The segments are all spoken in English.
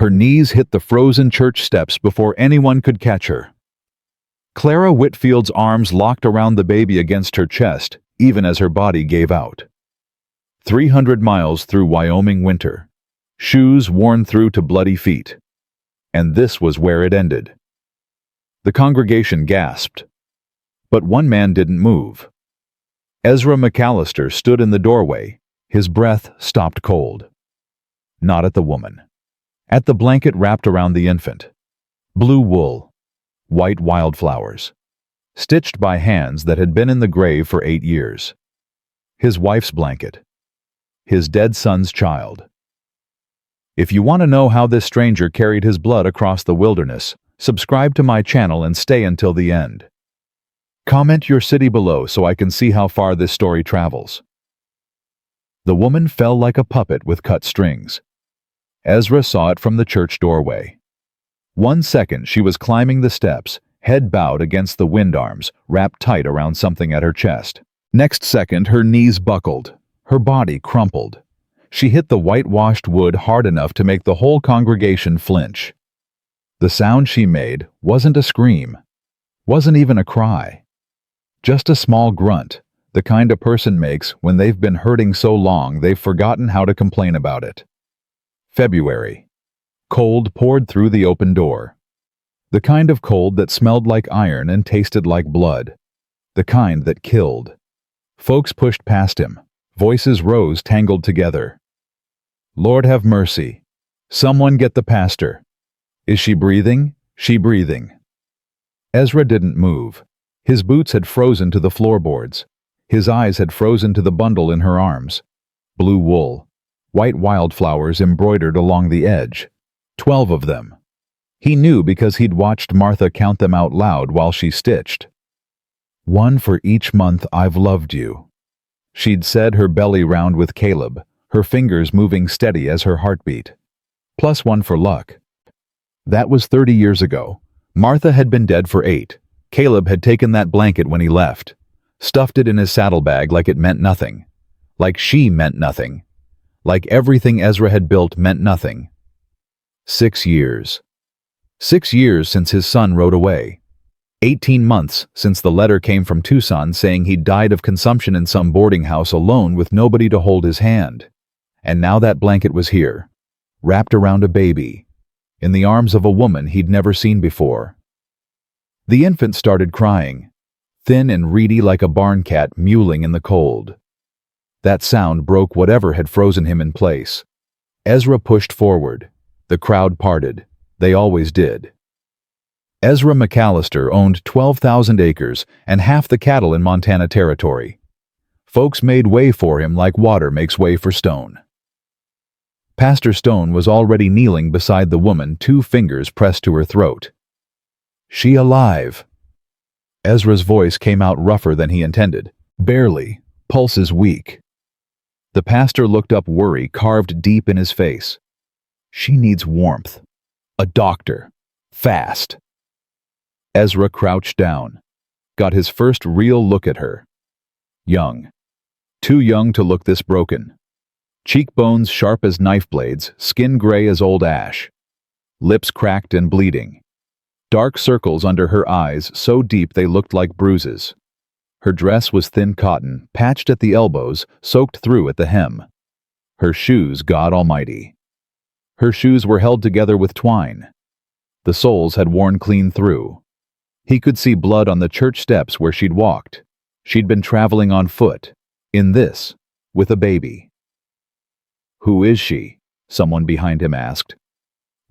Her knees hit the frozen church steps before anyone could catch her. Clara Whitfield's arms locked around the baby against her chest, even as her body gave out. 300 miles through Wyoming winter, shoes worn through to bloody feet. And this was where it ended. The congregation gasped. But one man didn't move. Ezra McAllister stood in the doorway, his breath stopped cold. Not at the woman. At the blanket wrapped around the infant. Blue wool, white wildflowers, stitched by hands that had been in the grave for 8 years. His wife's blanket. His dead son's child. If you want to know how this stranger carried his blood across the wilderness, subscribe to my channel and stay until the end. Comment your city below so I can see how far this story travels. The woman fell like a puppet with cut strings. Ezra saw it from the church doorway. 1 second she was climbing the steps, head bowed against the wind arms, wrapped tight around something at her chest. Next second her knees buckled, her body crumpled. She hit the whitewashed wood hard enough to make the whole congregation flinch. The sound she made wasn't a scream, wasn't even a cry. Just a small grunt, the kind a person makes when they've been hurting so long they've forgotten how to complain about it. February. Cold poured through the open door. The kind of cold that smelled like iron and tasted like blood. The kind that killed. Folks pushed past him. Voices rose tangled together. Lord have mercy. Someone get the pastor. Is she breathing? She breathing. Ezra didn't move. His boots had frozen to the floorboards. His eyes had frozen to the bundle in her arms. Blue wool. White wildflowers embroidered along the edge. 12 of them. He knew because he'd watched Martha count them out loud while she stitched. 1 for each month I've loved you. She'd said, her belly round with Caleb, her fingers moving steady as her heartbeat. Plus 1 for luck. That was 30 years ago. Martha had been dead for 8. Caleb had taken that blanket when he left, stuffed it in his saddlebag like it meant nothing. Like she meant nothing. Like everything Ezra had built meant nothing. 6 years. 6 years since his son rode away. 18 months since the letter came from Tucson saying he'd died of consumption in some boarding house alone with nobody to hold his hand. And now that blanket was here, wrapped around a baby, in the arms of a woman he'd never seen before. The infant started crying, thin and reedy like a barn cat mewling in the cold. That sound broke whatever had frozen him in place. Ezra pushed forward. The crowd parted. They always did. Ezra McAllister owned 12,000 acres and half the cattle in Montana Territory. Folks made way for him like water makes way for stone. Pastor Stone was already kneeling beside the woman, 2 fingers pressed to her throat. She alive. Ezra's voice came out rougher than he intended. Barely, pulses weak. The pastor looked up, worry carved deep in his face. She needs warmth. A doctor. Fast. Ezra crouched down, got his first real look at her. Young. Too young to look this broken. Cheekbones sharp as knife blades, skin gray as old ash. Lips cracked and bleeding. Dark circles under her eyes so deep they looked like bruises. Her dress was thin cotton, patched at the elbows, soaked through at the hem. Her shoes, God Almighty. Her shoes were held together with twine. The soles had worn clean through. He could see blood on the church steps where she'd walked. She'd been traveling on foot, in this, with a baby. Who is she? Someone behind him asked.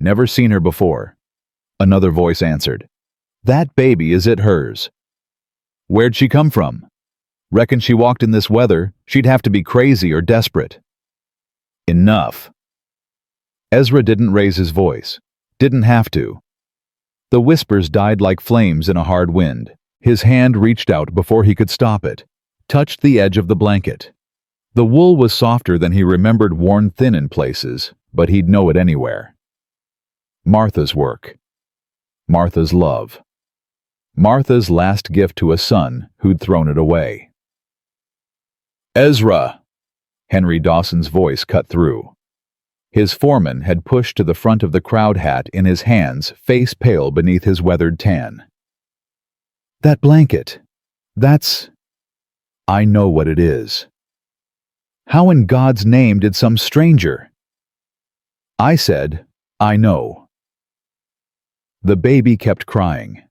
Never seen her before. Another voice answered. That baby, is it hers? Where'd she come from? Reckon she walked in this weather, she'd have to be crazy or desperate. Enough. Ezra didn't raise his voice. Didn't have to. The whispers died like flames in a hard wind. His hand reached out before he could stop it, touched the edge of the blanket. The wool was softer than he remembered, worn thin in places, but he'd know it anywhere. Martha's work. Martha's love. Martha's last gift to a son who'd thrown it away. Ezra! Henry Dawson's voice cut through. His foreman had pushed to the front of the crowd, hat in his hands, face pale beneath his weathered tan. "That blanket. That's... I know what it is." "How in God's name did some stranger?" I said, "I know." The baby kept crying.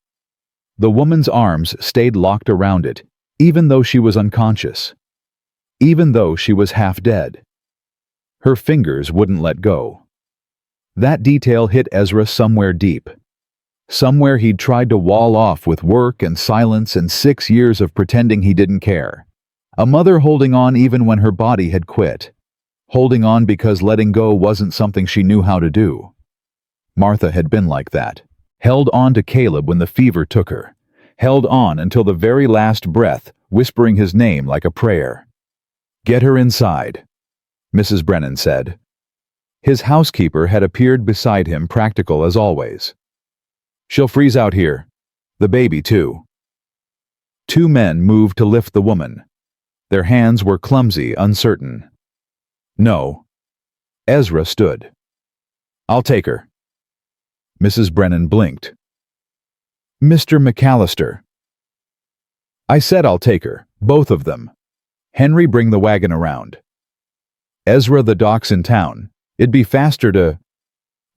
The woman's arms stayed locked around it, even though she was unconscious. Even though she was half dead. Her fingers wouldn't let go. That detail hit Ezra somewhere deep. Somewhere he'd tried to wall off with work and silence and 6 years of pretending he didn't care. A mother holding on even when her body had quit. Holding on because letting go wasn't something she knew how to do. Martha had been like that. Held on to Caleb when the fever took her. Held on until the very last breath, whispering his name like a prayer. "Get her inside," Mrs. Brennan said. His housekeeper had appeared beside him, practical as always. "She'll freeze out here. The baby, too." 2 men moved to lift the woman. Their hands were clumsy, uncertain. "No." Ezra stood. "I'll take her." Mrs. Brennan blinked. "Mr. McAllister." "I said I'll take her, both of them. Henry, bring the wagon around." "Ezra, the doc's in town. It'd be faster to..."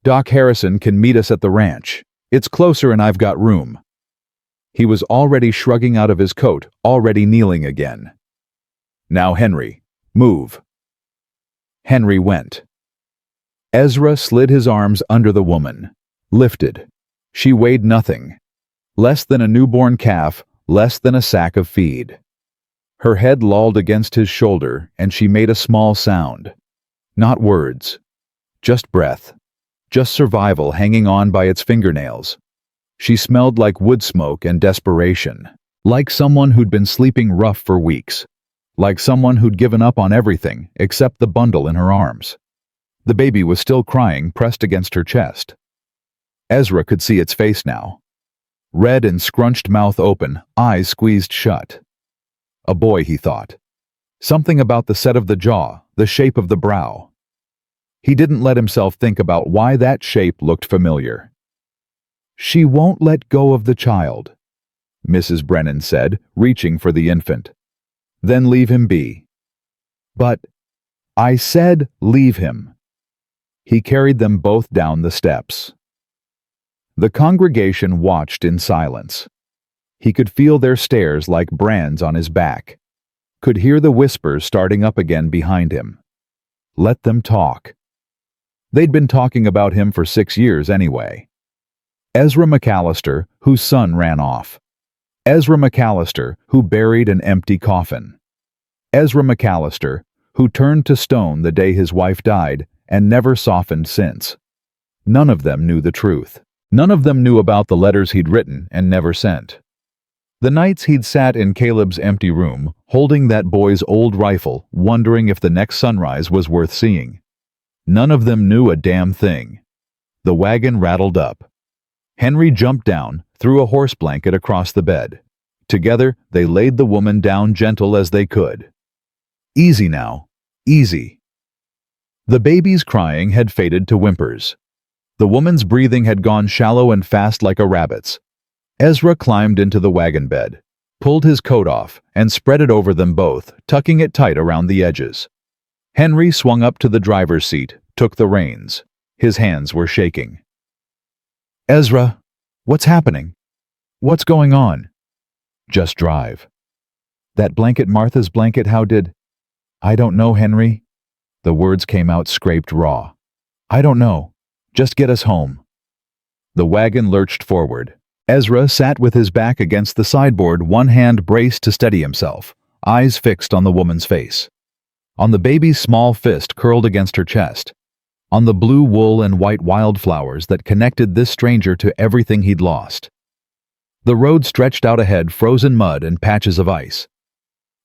"Doc Harrison can meet us at the ranch. It's closer and I've got room." He was already shrugging out of his coat, already kneeling again. "Now, Henry, move." Henry went. Ezra slid his arms under the woman. Lifted. She weighed nothing. Less than a newborn calf, less than a sack of feed. Her head lolled against his shoulder, and she made a small sound. Not words. Just breath. Just survival hanging on by its fingernails. She smelled like wood smoke and desperation. Like someone who'd been sleeping rough for weeks. Like someone who'd given up on everything except the bundle in her arms. The baby was still crying, pressed against her chest. Ezra could see its face now. Red and scrunched mouth open, eyes squeezed shut. A boy, he thought. Something about the set of the jaw, the shape of the brow. He didn't let himself think about why that shape looked familiar. "She won't let go of the child," Mrs. Brennan said, reaching for the infant. "Then leave him be." "But..." "I said leave him." He carried them both down the steps. The congregation watched in silence. He could feel their stares like brands on his back. Could hear the whispers starting up again behind him. Let them talk. They'd been talking about him for 6 years anyway. Ezra McAllister, whose son ran off. Ezra McAllister, who buried an empty coffin. Ezra McAllister, who turned to stone the day his wife died and never softened since. None of them knew the truth. None of them knew about the letters he'd written and never sent. The nights he'd sat in Caleb's empty room, holding that boy's old rifle, wondering if the next sunrise was worth seeing. None of them knew a damn thing. The wagon rattled up. Henry jumped down, threw a horse blanket across the bed. Together, they laid the woman down gentle as they could. "Easy now. Easy." The baby's crying had faded to whimpers. The woman's breathing had gone shallow and fast like a rabbit's. Ezra climbed into the wagon bed, pulled his coat off, and spread it over them both, tucking it tight around the edges. Henry swung up to the driver's seat, took the reins. His hands were shaking. "Ezra, what's happening? What's going on?" "Just drive." "That blanket, Martha's blanket, how did..." "I don't know, Henry." The words came out scraped raw. "I don't know. Just get us home." The wagon lurched forward. Ezra sat with his back against the sideboard, one hand braced to steady himself, eyes fixed on the woman's face. On the baby's small fist curled against her chest. On the blue wool and white wildflowers that connected this stranger to everything he'd lost. The road stretched out ahead, frozen mud and patches of ice.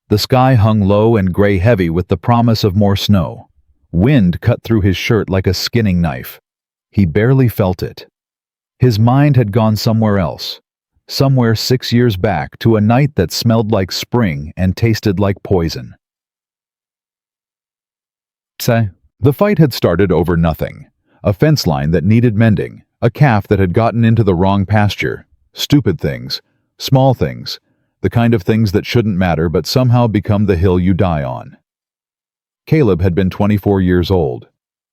The sky hung low and gray heavy with the promise of more snow. Wind cut through his shirt like a skinning knife. He barely felt it. His mind had gone somewhere else. Somewhere 6 years back to a night that smelled like spring and tasted like poison. The fight had started over nothing. A fence line that needed mending, a calf that had gotten into the wrong pasture, stupid things, small things, the kind of things that shouldn't matter but somehow become the hill you die on. Caleb had been 24 years old,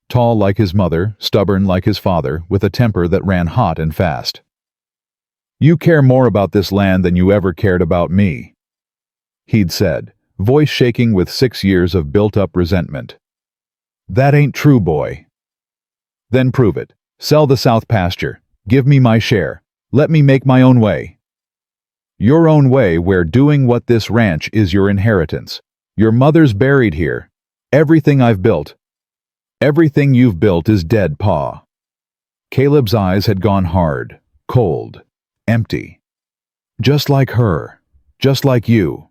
tall like his mother, stubborn like his father, with a temper that ran hot and fast. "You care more about this land than you ever cared about me," he'd said, voice shaking with 6 years of built-up resentment. "That ain't true, boy." "Then prove it. Sell the south pasture. Give me my share. Let me make my own way." "Your own way where doing what this ranch is your inheritance. Your mother's buried here. Everything I've built. Everything you've built is dead, Pa." Caleb's eyes had gone hard, cold, empty. "Just like her. Just like you."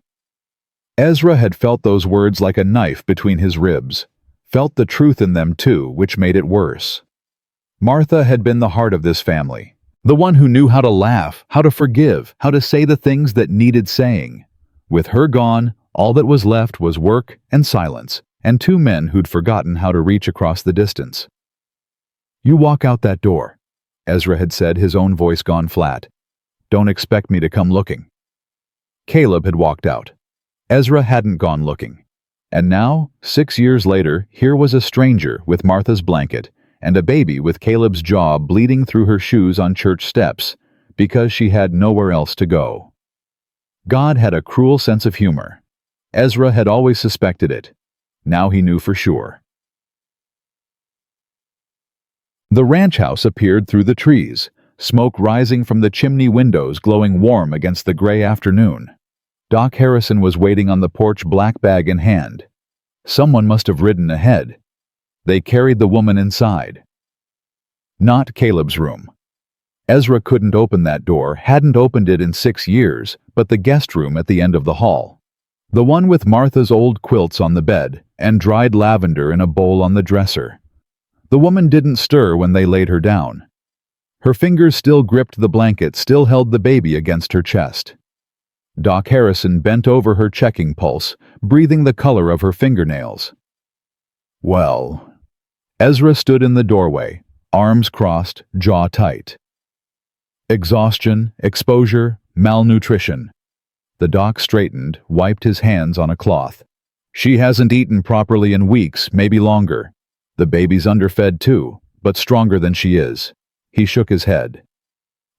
Ezra had felt those words like a knife between his ribs, felt the truth in them too, which made it worse. Martha had been the heart of this family, the one who knew how to laugh, how to forgive, how to say the things that needed saying. With her gone, all that was left was work and silence, and 2 men who'd forgotten how to reach across the distance. "You walk out that door," Ezra had said, his own voice gone flat. "Don't expect me to come looking." Caleb had walked out. Ezra hadn't gone looking. And now, 6 years later, here was a stranger with Martha's blanket and a baby with Caleb's jaw bleeding through her shoes on church steps because she had nowhere else to go. God had a cruel sense of humor. Ezra had always suspected it. Now he knew for sure. The ranch house appeared through the trees, smoke rising from the chimney windows glowing warm against the gray afternoon. Doc Harrison was waiting on the porch, black bag in hand. Someone must have ridden ahead. They carried the woman inside. Not Caleb's room. Ezra couldn't open that door, hadn't opened it in 6 years, but the guest room at the end of the hall. The one with Martha's old quilts on the bed and dried lavender in a bowl on the dresser. The woman didn't stir when they laid her down. Her fingers still gripped the blanket, still held the baby against her chest. Doc Harrison bent over her, checking pulse, breathing the color of her fingernails. "Well..." Ezra stood in the doorway, arms crossed, jaw tight. "Exhaustion, exposure, malnutrition." The doc straightened, wiped his hands on a cloth. "She hasn't eaten properly in weeks, maybe longer. The baby's underfed too, but stronger than she is." He shook his head.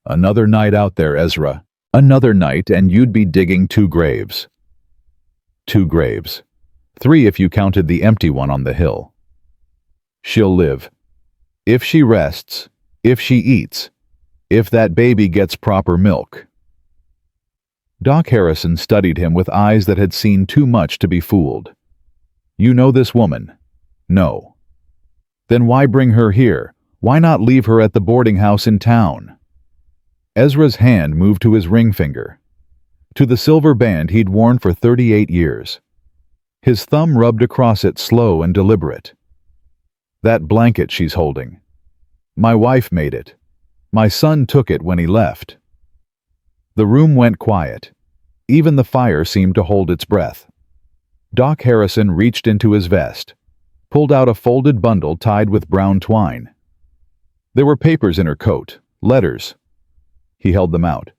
"Another night out there, Ezra. Another night and you'd be digging 2 graves. 2 graves. 3 if you counted the empty one on the hill. She'll live. If she rests, if she eats, if that baby gets proper milk." Doc Harrison studied him with eyes that had seen too much to be fooled. "You know this woman?" "No." "Then why bring her here? Why not leave her at the boarding house in town?" Ezra's hand moved to his ring finger, to the silver band he'd worn for 38 years. His thumb rubbed across it, slow and deliberate. "That blanket she's holding. My wife made it. My son took it when he left." The room went quiet. Even the fire seemed to hold its breath. Doc Harrison reached into his vest, pulled out a folded bundle tied with brown twine. There were papers in her coat, letters. He held them out.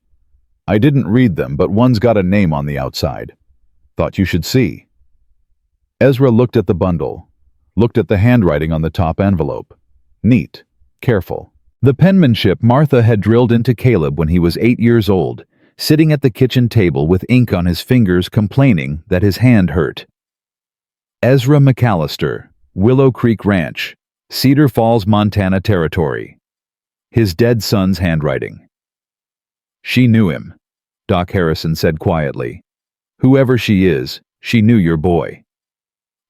"I didn't read them, but one's got a name on the outside. Thought you should see." Ezra looked at the bundle, looked at the handwriting on the top envelope. Neat, careful. The penmanship Martha had drilled into Caleb when he was 8 years old, sitting at the kitchen table with ink on his fingers, complaining that his hand hurt. Ezra McAllister, Willow Creek Ranch, Cedar Falls, Montana Territory. His dead son's handwriting. "She knew him," Doc Harrison said quietly. "Whoever she is, she knew your boy."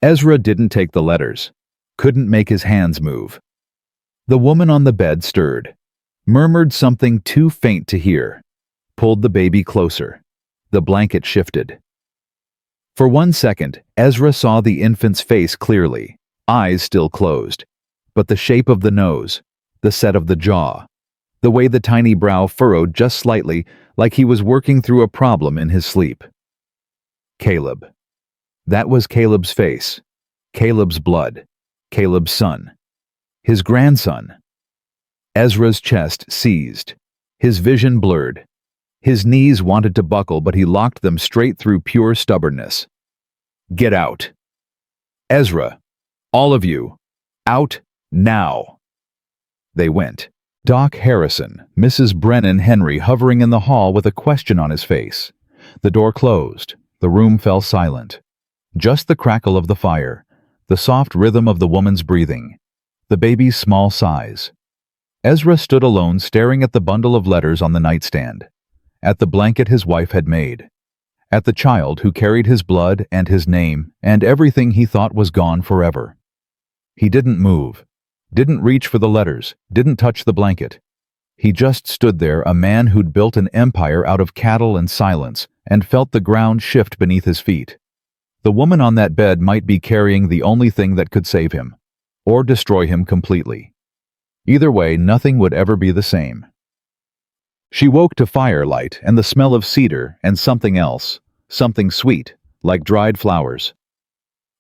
Ezra didn't take the letters, couldn't make his hands move. The woman on the bed stirred, murmured something too faint to hear, pulled the baby closer. The blanket shifted. For 1 second, Ezra saw the infant's face clearly, eyes still closed, but the shape of the nose, the set of the jaw, the way the tiny brow furrowed just slightly, like he was working through a problem in his sleep. Caleb. That was Caleb's face, Caleb's blood, Caleb's son. His grandson. Ezra's chest seized. His vision blurred. His knees wanted to buckle, but he locked them straight through pure stubbornness. Get out. Ezra, all of you, out now. They went. Doc Harrison, Mrs. Brennan Henry hovering in the hall with a question on his face. The door closed. The room fell silent. Just the crackle of the fire, the soft rhythm of the woman's breathing, the baby's small sighs. Ezra stood alone, staring at the bundle of letters on the nightstand, at the blanket his wife had made, at the child who carried his blood and his name and everything he thought was gone forever. He didn't move, didn't reach for the letters, didn't touch the blanket. He just stood there, a man who'd built an empire out of cattle and silence, and felt the ground shift beneath his feet. The woman on that bed might be carrying the only thing that could save him, or destroy him completely. Either way, nothing would ever be the same. She woke to firelight and the smell of cedar and something else, something sweet, like dried flowers.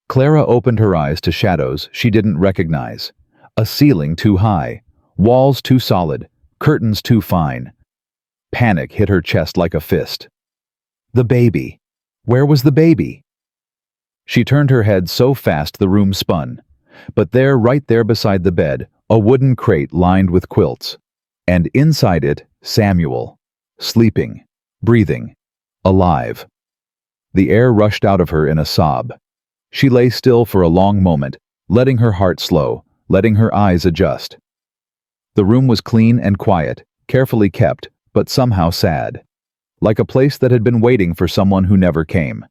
Clara opened her eyes to shadows she didn't recognize. A ceiling too high, walls too solid, curtains too fine. Panic hit her chest like a fist. The baby. Where was the baby? She turned her head so fast the room spun. But there, right there beside the bed, a wooden crate lined with quilts. And inside it, Samuel. Sleeping. Breathing. Alive. The air rushed out of her in a sob. She lay still for a long moment, letting her heart slow, letting her eyes adjust. The room was clean and quiet, carefully kept, but somehow sad. Like a place that had been waiting for someone who never came.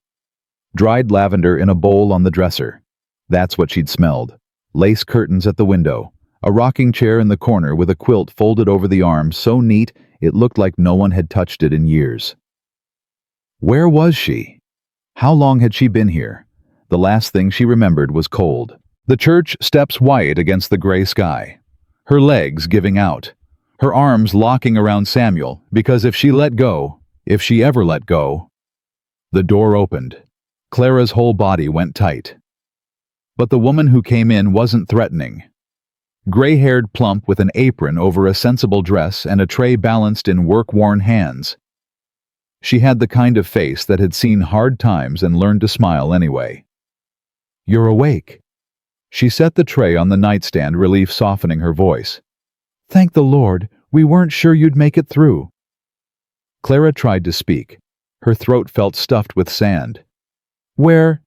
Dried lavender in a bowl on the dresser. That's what she'd smelled. Lace curtains at the window. A rocking chair in the corner with a quilt folded over the arms so neat it looked like no one had touched it in years. Where was she? How long had she been here? The last thing she remembered was cold. The church steps white against the gray sky. Her legs giving out. Her arms locking around Samuel, because if she let go, if she ever let go. The door opened. Clara's whole body went tight. But the woman who came in wasn't threatening. Gray-haired, plump, with an apron over a sensible dress and a tray balanced in work-worn hands. She had the kind of face that had seen hard times and learned to smile anyway. You're awake. She set the tray on the nightstand, relief softening her voice. Thank the Lord, we weren't sure you'd make it through. Clara tried to speak. Her throat felt stuffed with sand. Where?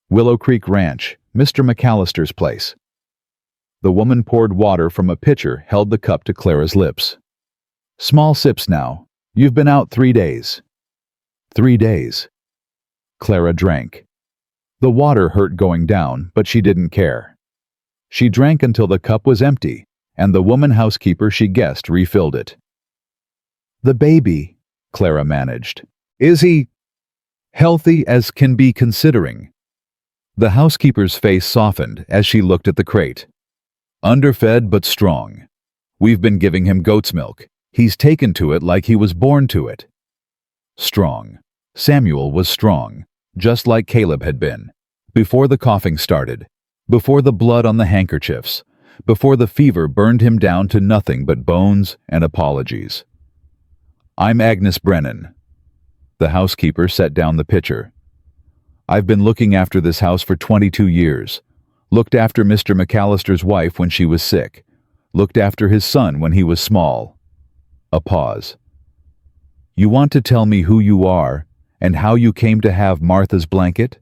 Willow Creek Ranch, Mr. McAllister's place. The woman poured water from a pitcher, held the cup to Clara's lips. Small sips now. You've been out 3 days. 3 days. Clara drank. The water hurt going down, but she didn't care. She drank until the cup was empty, and the woman housekeeper she guessed refilled it. The baby, Clara managed. Is he healthy as can be considering? The housekeeper's face softened as she looked at the crate. Underfed but strong. We've been giving him goat's milk. He's taken to it like he was born to it. Strong. Samuel was strong, just like Caleb had been. Before the coughing started, before the blood on the handkerchiefs, before the fever burned him down to nothing but bones and apologies. I'm Agnes Brennan. The housekeeper set down the pitcher. I've been looking after this house for 22 years. Looked after Mr. McAllister's wife when she was sick. Looked after his son when he was small. A pause. You want to tell me who you are and how you came to have Martha's blanket?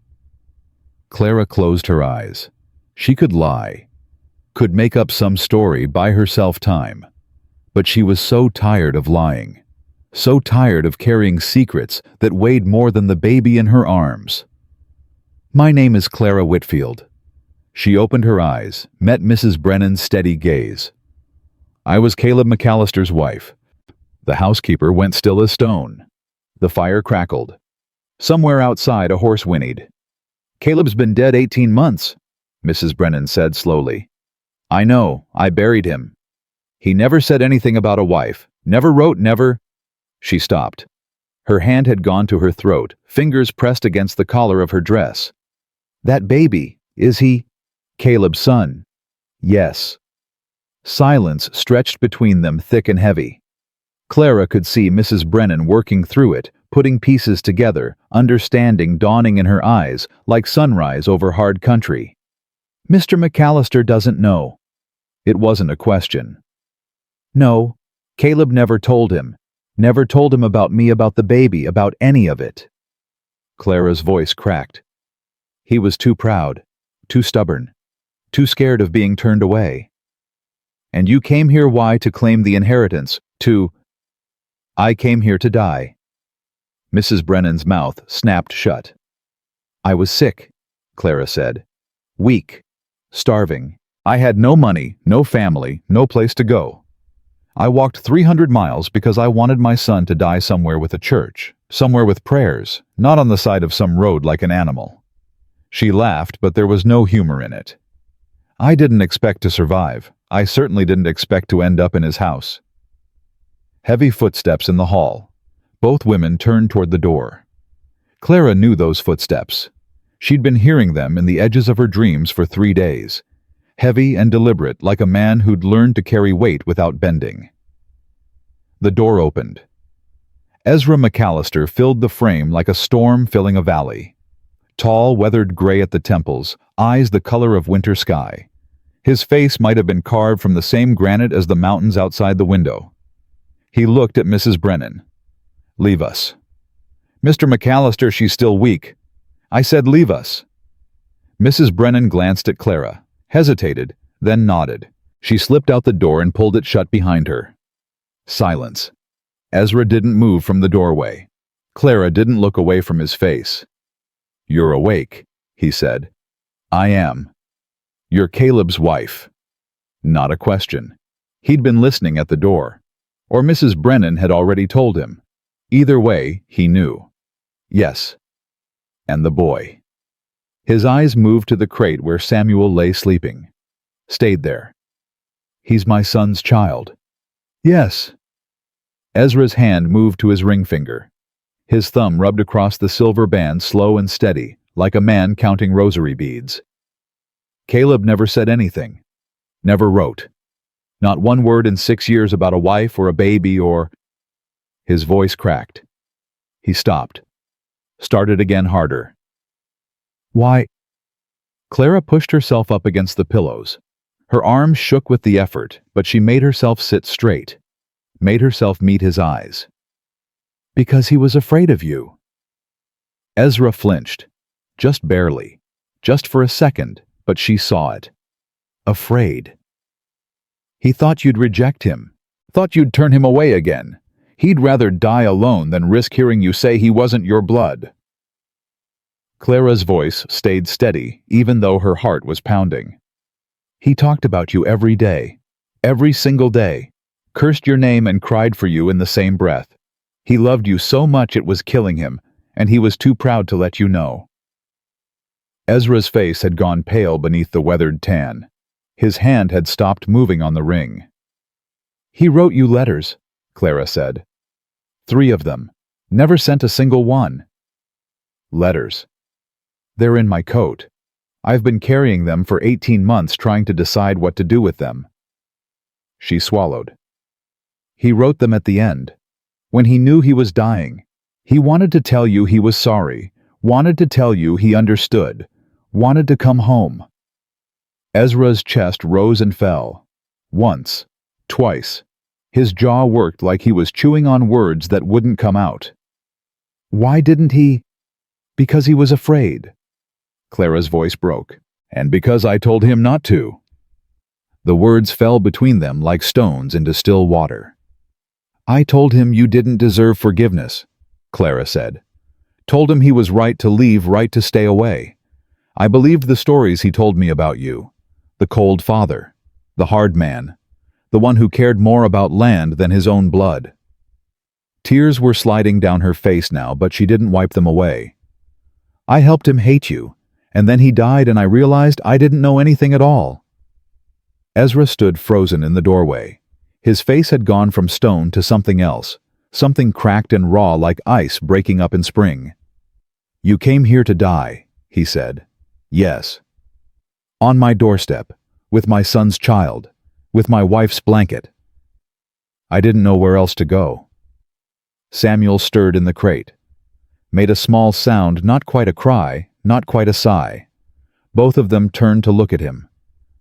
Clara closed her eyes. She could lie. Could make up some story, buy herself time. But she was so tired of lying. So tired of carrying secrets that weighed more than the baby in her arms. My name is Clara Whitfield. She opened her eyes, met Mrs. Brennan's steady gaze. I was Caleb McAllister's wife. The housekeeper went still as stone. The fire crackled. Somewhere outside a horse whinnied. Caleb's been dead 18 months, Mrs. Brennan said slowly. I know, I buried him. He never said anything about a wife, never wrote, never. She stopped. Her hand had gone to her throat, fingers pressed against the collar of her dress. That baby, is he? Caleb's son, Yes. Silence stretched between them, thick and heavy. Clara could see Mrs. Brennan working through it, putting pieces together, understanding dawning in her eyes, like sunrise over hard country. Mr. McAllister doesn't know. It wasn't a question. No, Caleb never told him. Never told him about me, about the baby, about any of it. Clara's voice cracked. He was too proud, too stubborn, too scared of being turned away. And you came here why? To claim the inheritance, to... I came here to die. Mrs. Brennan's mouth snapped shut. I was sick, Clara said. Weak. Starving. I had no money, no family, no place to go. I walked 300 miles because I wanted my son to die somewhere with a church, somewhere with prayers, not on the side of some road like an animal. She laughed, but there was no humor in it. I didn't expect to survive. I certainly didn't expect to end up in his house. Heavy footsteps in the hall. Both women turned toward the door. Clara knew those footsteps. She'd been hearing them in the edges of her dreams for 3 days. Heavy and deliberate, like a man who'd learned to carry weight without bending. The door opened. Ezra McAllister filled the frame like a storm filling a valley. Tall, weathered gray at the temples, eyes the color of winter sky. His face might have been carved from the same granite as the mountains outside the window. He looked at Mrs. Brennan. Leave us. Mr. McAllister, she's still weak. I said leave us. Mrs. Brennan glanced at Clara, hesitated, then nodded. She slipped out the door and pulled it shut behind her. Silence. Ezra didn't move from the doorway. Clara didn't look away from his face. You're awake, he said. I am. You're Caleb's wife. Not a question. He'd been listening at the door. Or Mrs. Brennan had already told him. Either way, he knew. Yes. And the boy. His eyes moved to the crate where Samuel lay sleeping. Stayed there. He's my son's child. Yes. Ezra's hand moved to his ring finger. His thumb rubbed across the silver band slow and steady, like a man counting rosary beads. Caleb never said anything. Never wrote. Not one word in 6 years about a wife or a baby or... His voice cracked. He stopped. Started again harder. Why? Clara pushed herself up against the pillows. Her arms shook with the effort, but she made herself sit straight. Made herself meet his eyes. Because he was afraid of you. Ezra flinched. Just barely. Just for a second, but she saw it. Afraid. He thought you'd reject him. Thought you'd turn him away again. He'd rather die alone than risk hearing you say he wasn't your blood. Clara's voice stayed steady, even though her heart was pounding. He talked about you every day. Every single day. Cursed your name and cried for you in the same breath. He loved you so much it was killing him, and he was too proud to let you know. Ezra's face had gone pale beneath the weathered tan. His hand had stopped moving on the ring. He wrote you letters, Clara said. 3 of them. Never sent a single one. Letters. They're in my coat. I've been carrying them for 18 months trying to decide what to do with them. She swallowed. He wrote them at the end. When he knew he was dying. He wanted to tell you he was sorry. Wanted to tell you he understood. Wanted to come home. Ezra's chest rose and fell. Once. Twice. His jaw worked like he was chewing on words that wouldn't come out. Why didn't he? Because he was afraid. Clara's voice broke. And because I told him not to. The words fell between them like stones into still water. I told him you didn't deserve forgiveness, Clara said. Told him he was right to leave, right to stay away. I believed the stories he told me about you. The cold father. The hard man. The one who cared more about land than his own blood. Tears were sliding down her face now, but she didn't wipe them away. I helped him hate you, and then he died and I realized I didn't know anything at all. Ezra stood frozen in the doorway. His face had gone from stone to something else, something cracked and raw like ice breaking up in spring. You came here to die, he said. Yes. On my doorstep, with my son's child, with my wife's blanket. I didn't know where else to go. Samuel stirred in the crate, made a small sound, not quite a cry, not quite a sigh. Both of them turned to look at him.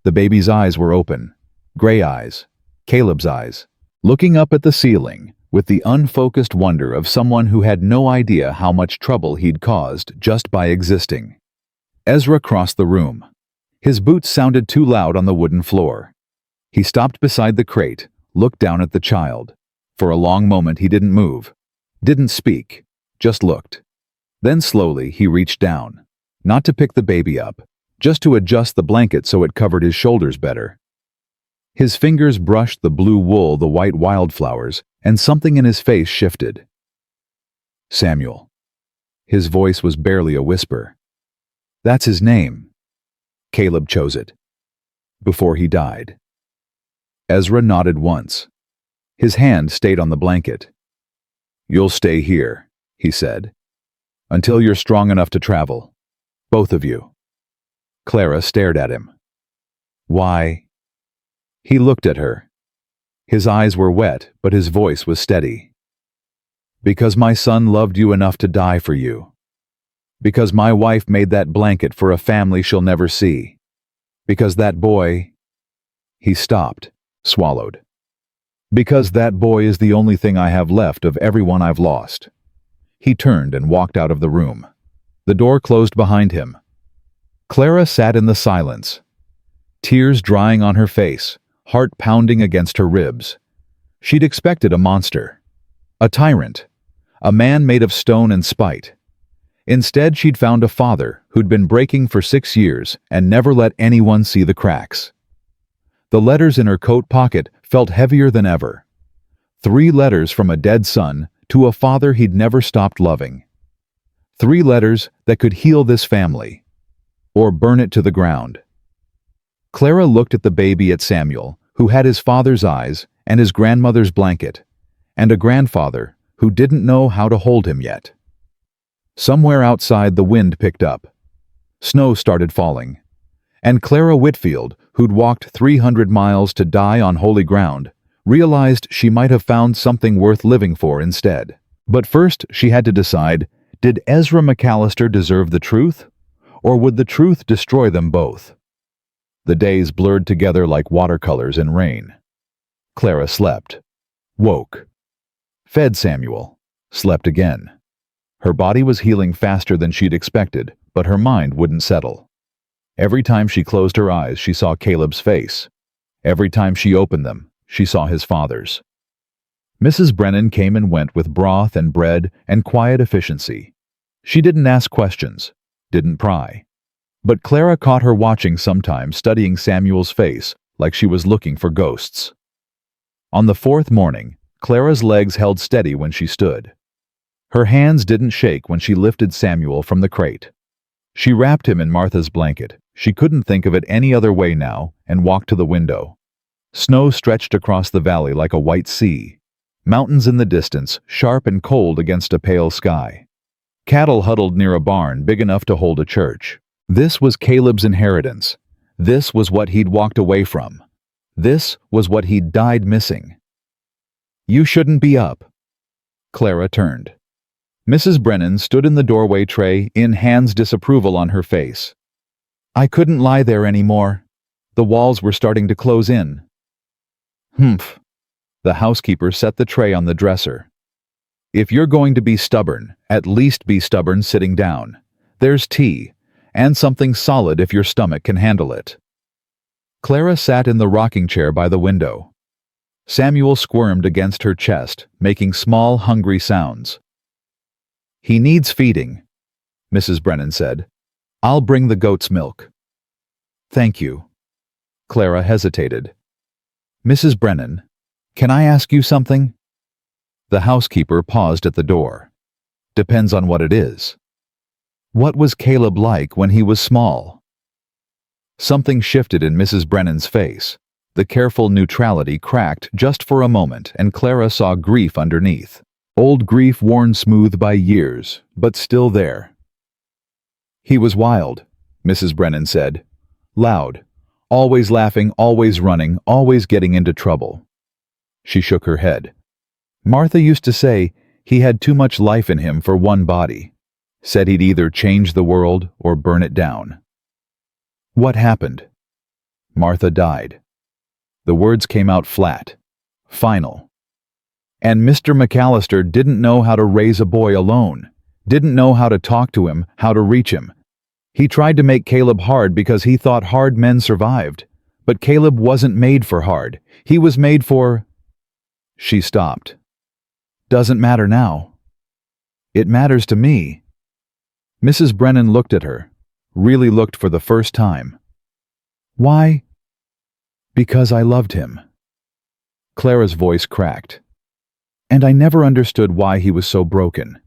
The baby's eyes were open, gray eyes, Caleb's eyes, looking up at the ceiling with the unfocused wonder of someone who had no idea how much trouble he'd caused just by existing. Ezra crossed the room. His boots sounded too loud on the wooden floor. He stopped beside the crate, looked down at the child. For a long moment he didn't move, didn't speak, just looked. Then slowly he reached down, not to pick the baby up, just to adjust the blanket so it covered his shoulders better. His fingers brushed the blue wool, the white wildflowers, and something in his face shifted. Samuel. His voice was barely a whisper. That's his name. Caleb chose it. Before he died. Ezra nodded once. His hand stayed on the blanket. You'll stay here, he said, until you're strong enough to travel. Both of you. Clara stared at him. Why? He looked at her. His eyes were wet, but his voice was steady. Because my son loved you enough to die for you. Because my wife made that blanket for a family she'll never see. Because that boy... He stopped, swallowed. Because that boy is the only thing I have left of everyone I've lost. He turned and walked out of the room. The door closed behind him. Clara sat in the silence, tears drying on her face, heart pounding against her ribs. She'd expected a monster, a tyrant, a man made of stone and spite. Instead, she'd found a father who'd been breaking for 6 years and never let anyone see the cracks. The letters in her coat pocket felt heavier than ever. 3 letters from a dead son to a father he'd never stopped loving. 3 letters that could heal this family, or burn it to the ground. Clara looked at the baby, at Samuel, who had his father's eyes and his grandmother's blanket, and a grandfather who didn't know how to hold him yet. Somewhere outside, the wind picked up. Snow started falling, and Clara Whitfield, who'd walked 300 miles to die on holy ground, realized she might have found something worth living for instead. But first, she had to decide, did Ezra McAllister deserve the truth, or would the truth destroy them both? The days blurred together like watercolors in rain. Clara slept, woke, fed Samuel, slept again. Her body was healing faster than she'd expected, but her mind wouldn't settle. Every time she closed her eyes, she saw Caleb's face. Every time she opened them, she saw his father's. Mrs. Brennan came and went with broth and bread and quiet efficiency. She didn't ask questions, didn't pry. But Clara caught her watching sometimes, studying Samuel's face like she was looking for ghosts. On the 4th morning, Clara's legs held steady when she stood. Her hands didn't shake when she lifted Samuel from the crate. She wrapped him in Martha's blanket. She couldn't think of it any other way now, and walked to the window. Snow stretched across the valley like a white sea. Mountains in the distance, sharp and cold against a pale sky. Cattle huddled near a barn big enough to hold a church. This was Caleb's inheritance. This was what he'd walked away from. This was what he'd died missing. You shouldn't be up. Clara turned. Mrs. Brennan stood in the doorway, tray in hands, disapproval on her face. I couldn't lie there anymore. The walls were starting to close in. Humph. The housekeeper set the tray on the dresser. If you're going to be stubborn, at least be stubborn sitting down. There's tea, and something solid if your stomach can handle it. Clara sat in the rocking chair by the window. Samuel squirmed against her chest, making small, hungry sounds. He needs feeding, Mrs. Brennan said. I'll bring the goat's milk. Thank you. Clara hesitated. Mrs. Brennan, can I ask you something? The housekeeper paused at the door. Depends on what it is. What was Caleb like when he was small? Something shifted in Mrs. Brennan's face. The careful neutrality cracked just for a moment, and Clara saw grief underneath. Old grief worn smooth by years, but still there. He was wild, Mrs. Brennan said. Loud, Always laughing, always running, always getting into trouble. She shook her head. Martha used to say he had too much life in him for one body. Said he'd either change the world or burn it down. What happened? Martha died. The words came out flat, final. And Mr. McAllister didn't know how to raise a boy alone, didn't know how to talk to him, how to reach him. He tried to make Caleb hard because he thought hard men survived. But Caleb wasn't made for hard. He was made for... She stopped. Doesn't matter now. It matters to me. Mrs. Brennan looked at her, really looked for the first time. Why? Because I loved him. Clara's voice cracked. And I never understood why he was so broken.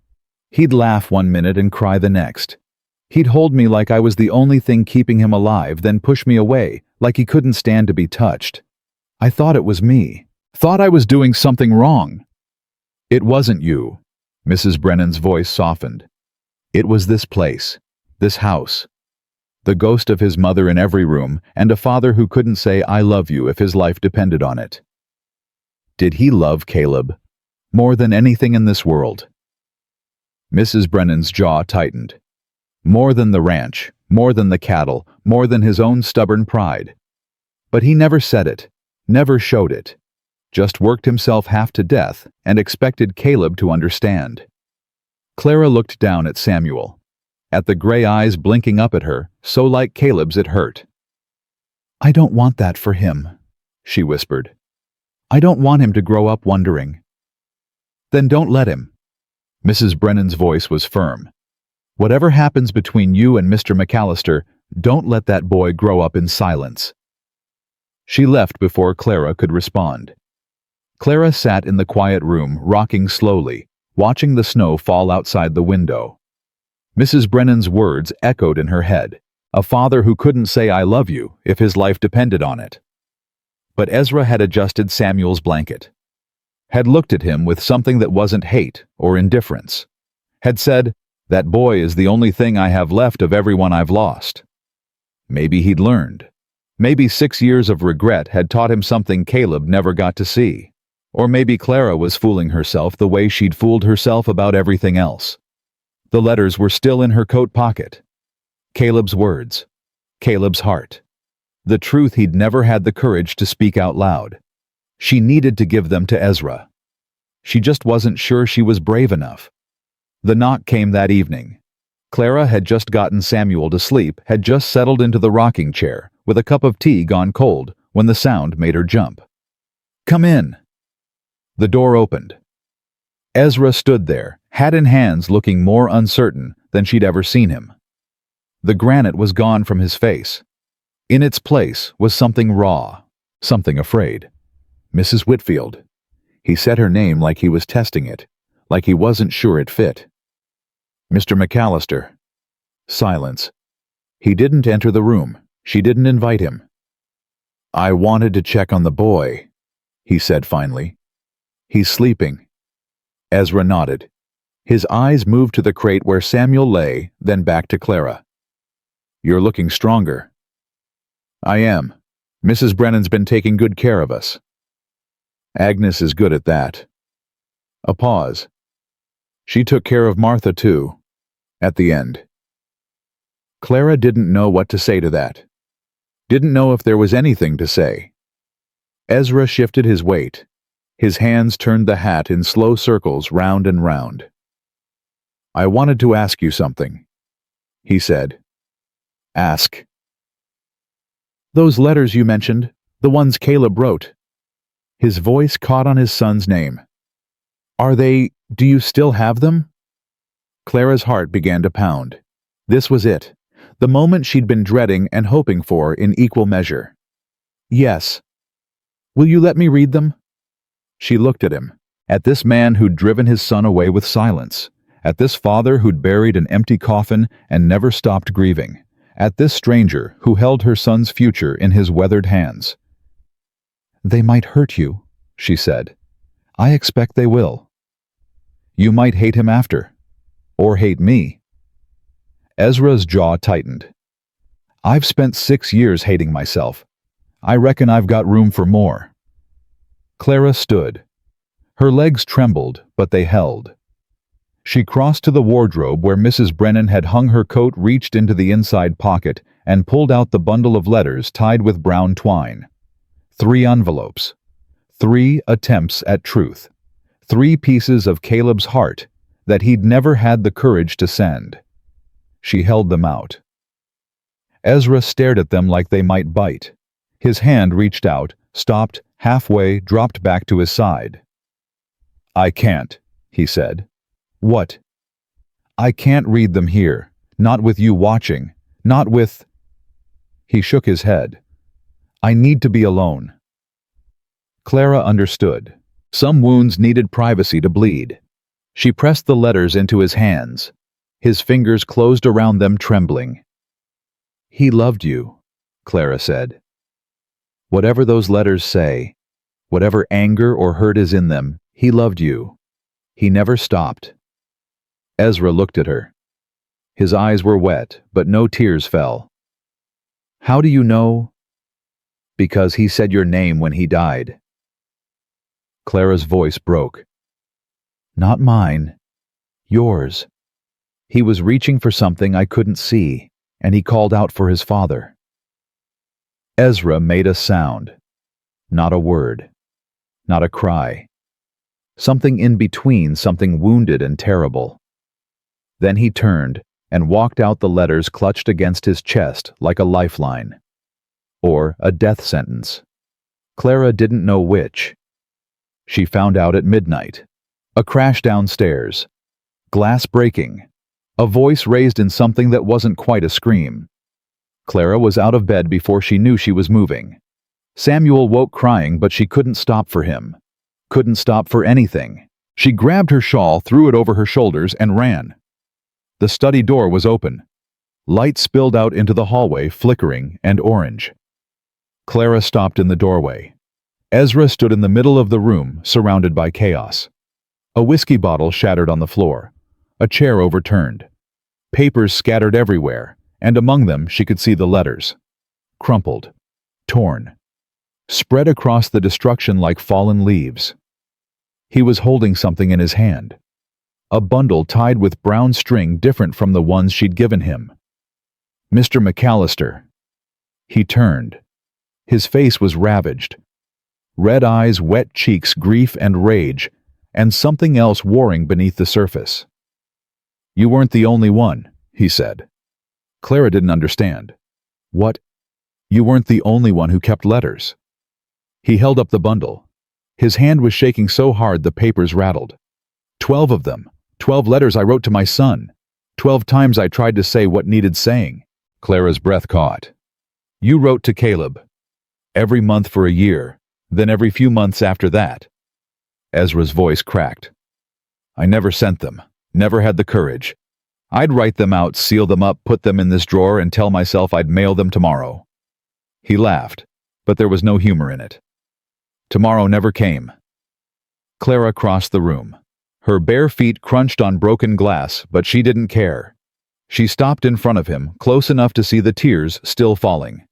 He'd laugh one minute and cry the next. He'd hold me like I was the only thing keeping him alive, then push me away, like he couldn't stand to be touched. I thought it was me. Thought I was doing something wrong. It wasn't you. Mrs. Brennan's voice softened. It was this place, this house. The ghost of his mother in every room, and a father who couldn't say I love you if his life depended on it. Did he love Caleb? More than anything in this world? Mrs. Brennan's jaw tightened. More than the ranch, more than the cattle, more than his own stubborn pride. But he never said it, never showed it. Just worked himself half to death and expected Caleb to understand. Clara looked down at Samuel, at the gray eyes blinking up at her, so like Caleb's it hurt. I don't want that for him, she whispered. I don't want him to grow up wondering. Then don't let him. Mrs. Brennan's voice was firm. Whatever happens between you and Mr. McAllister, don't let that boy grow up in silence. She left before Clara could respond. Clara sat in the quiet room, rocking slowly, watching the snow fall outside the window. Mrs. Brennan's words echoed in her head, a father who couldn't say I love you if his life depended on it. But Ezra had adjusted Samuel's blanket, had looked at him with something that wasn't hate or indifference, had said, that boy is the only thing I have left of everyone I've lost. Maybe he'd learned. Maybe 6 years of regret had taught him something Caleb never got to see. Or maybe Clara was fooling herself the way she'd fooled herself about everything else. The letters were still in her coat pocket. Caleb's words. Caleb's heart. The truth he'd never had the courage to speak out loud. She needed to give them to Ezra. She just wasn't sure she was brave enough. The knock came that evening. Clara had just gotten Samuel to sleep, had just settled into the rocking chair, with a cup of tea gone cold, when the sound made her jump. Come in. The door opened. Ezra stood there, hat in hands, looking more uncertain than she'd ever seen him. The granite was gone from his face. In its place was something raw, something afraid. Mrs. Whitfield. He said her name like he was testing it, like he wasn't sure it fit. Mr. McAllister. Silence. He didn't enter the room. She didn't invite him. I wanted to check on the boy, he said finally. He's sleeping. Ezra nodded. His eyes moved to the crate where Samuel lay, then back to Clara. You're looking stronger. I am. Mrs. Brennan's been taking good care of us. Agnes is good at that. A pause. She took care of Martha too, at the end. Clara didn't know what to say to that. Didn't know if there was anything to say. Ezra shifted his weight. His hands turned the hat in slow circles round and round. I wanted to ask you something, he said. Ask. Those letters you mentioned, the ones Caleb wrote. His voice caught on his son's name. Do you still have them? Clara's heart began to pound. This was it, the moment she'd been dreading and hoping for in equal measure. Yes. Will you let me read them? She looked at him, at this man who'd driven his son away with silence, at this father who'd buried an empty coffin and never stopped grieving, at this stranger who held her son's future in his weathered hands. They might hurt you, she said. I expect they will. You might hate him after, or hate me. Ezra's jaw tightened. I've spent 6 years hating myself, I reckon I've got room for more." Clara stood. Her legs trembled, but they held. She crossed to the wardrobe where Mrs. Brennan had hung her coat, reached into the inside pocket, and pulled out the bundle of letters tied with brown twine. 3 envelopes. 3 attempts at truth. 3 pieces of Caleb's heart that he'd never had the courage to send. She held them out. Ezra stared at them like they might bite. His hand reached out, stopped, halfway, dropped back to his side. "I can't," he said. "What?" "I can't read them here. Not with you watching. Not with—" He shook his head. "I need to be alone." Clara understood. Some wounds needed privacy to bleed. She pressed the letters into his hands. His fingers closed around them, trembling. "He loved you," Clara said. "Whatever those letters say, whatever anger or hurt is in them, he loved you. He never stopped." Ezra looked at her. His eyes were wet, but no tears fell. "How do you know?" "Because he said your name when he died." Clara's voice broke. "Not mine. Yours. He was reaching for something I couldn't see, and he called out for his father." Ezra made a sound. Not a word. Not a cry. Something in between, something wounded and terrible. Then he turned and walked out, the letters clutched against his chest like a lifeline. Or a death sentence. Clara didn't know which. She found out at midnight. A crash downstairs. Glass breaking. A voice raised in something that wasn't quite a scream. Clara was out of bed before she knew she was moving. Samuel woke crying, but she couldn't stop for him. Couldn't stop for anything. She grabbed her shawl, threw it over her shoulders, and ran. The study door was open. Light spilled out into the hallway, flickering and orange. Clara stopped in the doorway. Ezra stood in the middle of the room, surrounded by chaos. A whiskey bottle shattered on the floor. A chair overturned. Papers scattered everywhere, and among them she could see the letters. Crumpled. Torn. Spread across the destruction like fallen leaves. He was holding something in his hand. A bundle tied with brown string different from the ones she'd given him. "Mr. McAllister." He turned. His face was ravaged. Red eyes, wet cheeks, grief and rage, and something else warring beneath the surface. "You weren't the only one," he said. Clara didn't understand. "What? You weren't the only one who kept letters." He held up the bundle. His hand was shaking so hard the papers rattled. 12 of them. 12 letters I wrote to my son. 12 times I tried to say what needed saying. Clara's breath caught. "You wrote to Caleb. Every month for a year, then every few months after that." Ezra's voice cracked. "I never sent them. Never had the courage. I'd write them out, seal them up, put them in this drawer, and tell myself I'd mail them tomorrow." He laughed, but there was no humor in it. Tomorrow never came. Clara crossed the room. Her bare feet crunched on broken glass, but she didn't care. She stopped in front of him, close enough to see the tears still falling.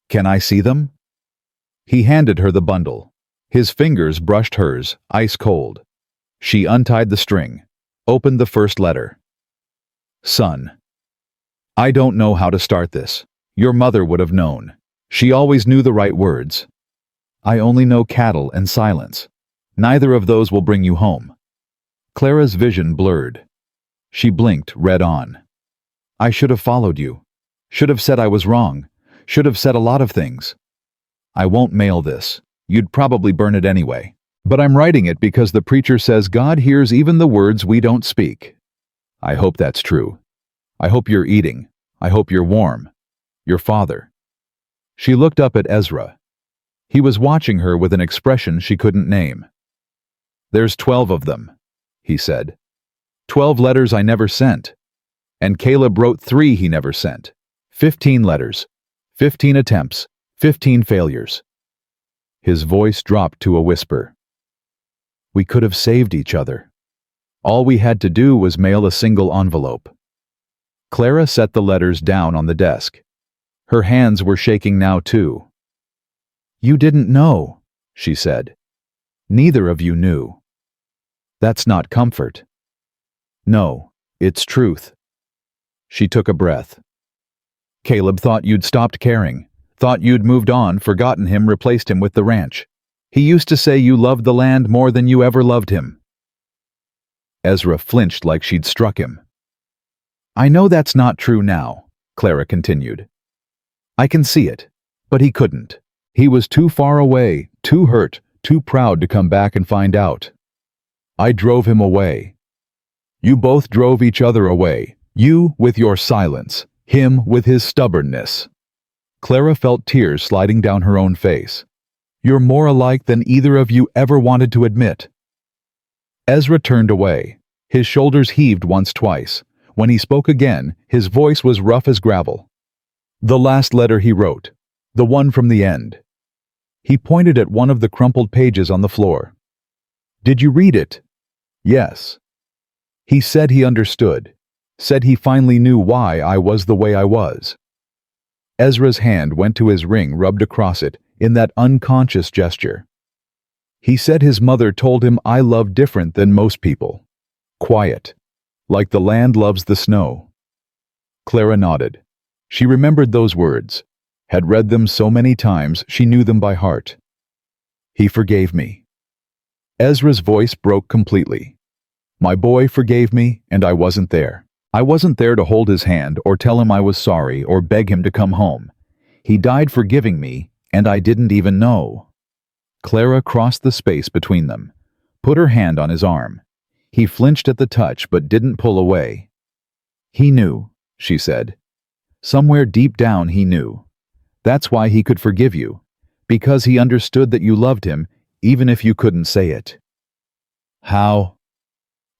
"Can I see them?" He handed her the bundle. His fingers brushed hers, ice cold. She untied the string, opened the first letter. "Son. I don't know how to start this. Your mother would have known. She always knew the right words. I only know cattle and silence. Neither of those will bring you home." Clara's vision blurred. She blinked, read on. "I should have followed you. Should have said I was wrong. Should have said a lot of things. I won't mail this. You'd probably burn it anyway. But I'm writing it because the preacher says God hears even the words we don't speak. I hope that's true. I hope you're eating. I hope you're warm. Your father." She looked up at Ezra. He was watching her with an expression she couldn't name. "There's 12 of them," he said. 12 letters I never sent. And Caleb wrote 3 he never sent. 15 letters. 15 attempts. 15 failures." His voice dropped to a whisper. "We could have saved each other. All we had to do was mail a single envelope." Clara set the letters down on the desk. Her hands were shaking now too. You didn't know, she said. Neither of you knew. That's not comfort. No, it's truth. She took a breath. Caleb thought you'd stopped caring, thought you'd moved on, forgotten him, replaced him with the ranch. He used to say you loved the land more than you ever loved him. Ezra flinched like she'd struck him. I know that's not true now, Clara continued. I can see it, but he couldn't. He was too far away, too hurt, too proud to come back and find out. I drove him away. You both drove each other away, you with your silence, him with his stubbornness. Clara felt tears sliding down her own face. You're more alike than either of you ever wanted to admit. Ezra turned away. His shoulders heaved once, twice. When he spoke again, his voice was rough as gravel. The last letter he wrote, the one from the end. He pointed at one of the crumpled pages on the floor. Did you read it? Yes. He said he understood, said he finally knew why I was the way I was. Ezra's hand went to his ring, rubbed across it, in that unconscious gesture. He said his mother told him I love different than most people. Quiet, like the land loves the snow. Clara nodded. She remembered those words, had read them so many times she knew them by heart. He forgave me. Ezra's voice broke completely. My boy forgave me, and I wasn't there. I wasn't there to hold his hand or tell him I was sorry or beg him to come home. He died forgiving me, and I didn't even know. Clara crossed the space between them, put her hand on his arm. He flinched at the touch but didn't pull away. He knew, she said. Somewhere deep down he knew. That's why he could forgive you, because he understood that you loved him even if you couldn't say it. How?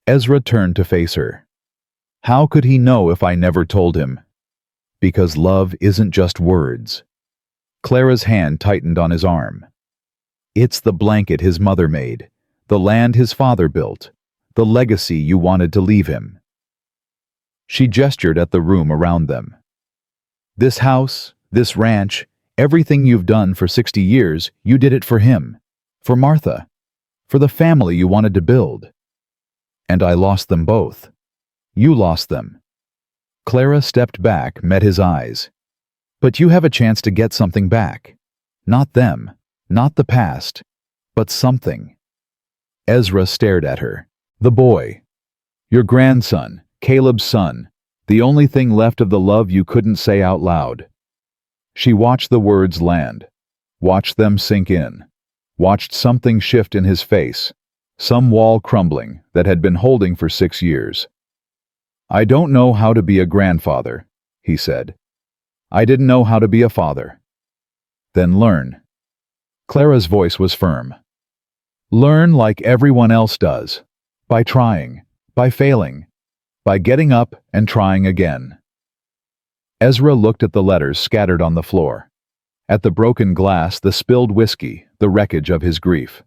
Ezra turned to face her. How could he know if I never told him? Because love isn't just words. Clara's hand tightened on his arm. It's the blanket his mother made, the land his father built, the legacy you wanted to leave him. She gestured at the room around them. This house, this ranch, everything you've done for 60 years, you did it for him, for Martha, for the family you wanted to build. And I lost them both. You lost them. Clara stepped back, met his eyes. But you have a chance to get something back. Not them, not the past, but something. Ezra stared at her. The boy. Your grandson, Caleb's son. The only thing left of the love you couldn't say out loud. She watched the words land. Watched them sink in. Watched something shift in his face. Some wall crumbling that had been holding for 6 years. I don't know how to be a grandfather, he said. I didn't know how to be a father. Then learn. Clara's voice was firm. Learn like everyone else does. By trying, by failing, by getting up and trying again. Ezra looked at the letters scattered on the floor, at the broken glass, the spilled whiskey, the wreckage of his grief.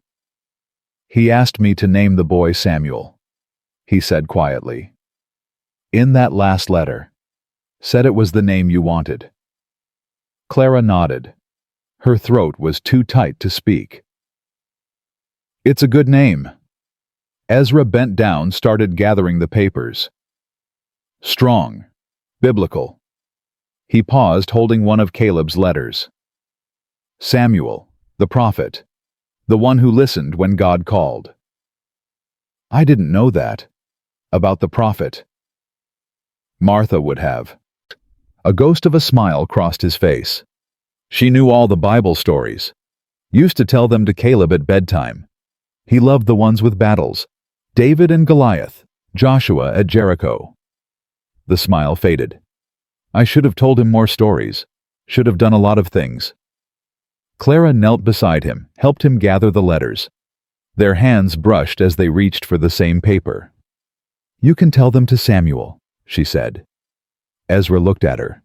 He asked me to name the boy Samuel, he said quietly. In that last letter, said it was the name you wanted. Clara nodded. Her throat was too tight to speak. It's a good name. Ezra bent down, started gathering the papers. Strong. Biblical. He paused, holding one of Caleb's letters. Samuel, the prophet. The one who listened when God called. I didn't know that. About the prophet. Martha would have. A ghost of a smile crossed his face. She knew all the Bible stories. Used to tell them to Caleb at bedtime. He loved the ones with battles. David and Goliath, Joshua at Jericho. The smile faded. I should have told him more stories. Should have done a lot of things. Clara knelt beside him, helped him gather the letters. Their hands brushed as they reached for the same paper. You can tell them to Samuel, she said. Ezra looked at her.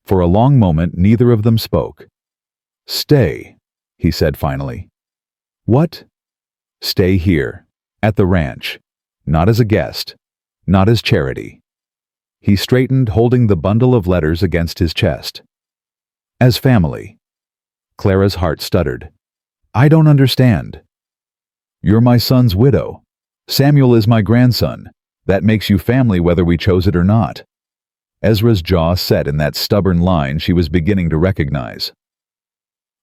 For a long moment, neither of them spoke. Stay, he said finally. What? Stay here, at the ranch. Not as a guest, not as charity. He straightened, holding the bundle of letters against his chest. As family. Clara's heart stuttered. I don't understand. You're my son's widow. Samuel is my grandson. That makes you family whether we chose it or not. Ezra's jaw set in that stubborn line she was beginning to recognize.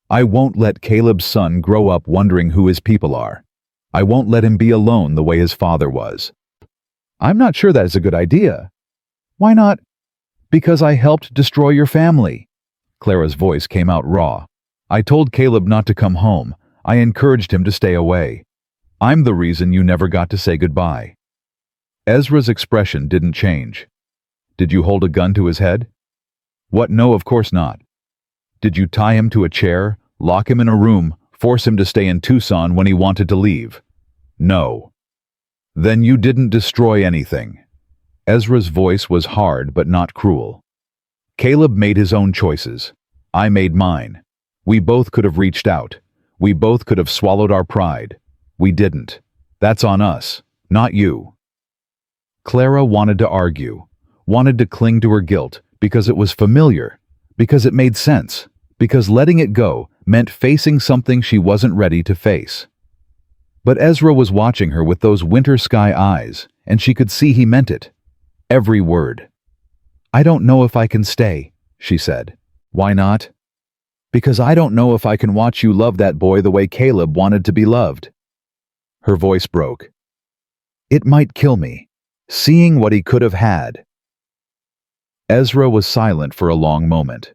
I won't let Caleb's son grow up wondering who his people are. I won't let him be alone the way his father was. I'm not sure that is a good idea. Why not? Because I helped destroy your family. Clara's voice came out raw. I told Caleb not to come home. I encouraged him to stay away. I'm the reason you never got to say goodbye. Ezra's expression didn't change. Did you hold a gun to his head? What? No, of course not. Did you tie him to a chair, lock him in a room, force him to stay in Tucson when he wanted to leave? No. Then you didn't destroy anything. Ezra's voice was hard but not cruel. Caleb made his own choices. I made mine. We both could have reached out. We both could have swallowed our pride. We didn't. That's on us, not you. Clara wanted to argue, wanted to cling to her guilt because it was familiar, because it made sense, because letting it go meant facing something she wasn't ready to face. But Ezra was watching her with those winter sky eyes, and she could see he meant it. Every word. I don't know if I can stay, she said. Why not? Because I don't know if I can watch you love that boy the way Caleb wanted to be loved. Her voice broke. It might kill me, seeing what he could have had. Ezra was silent for a long moment.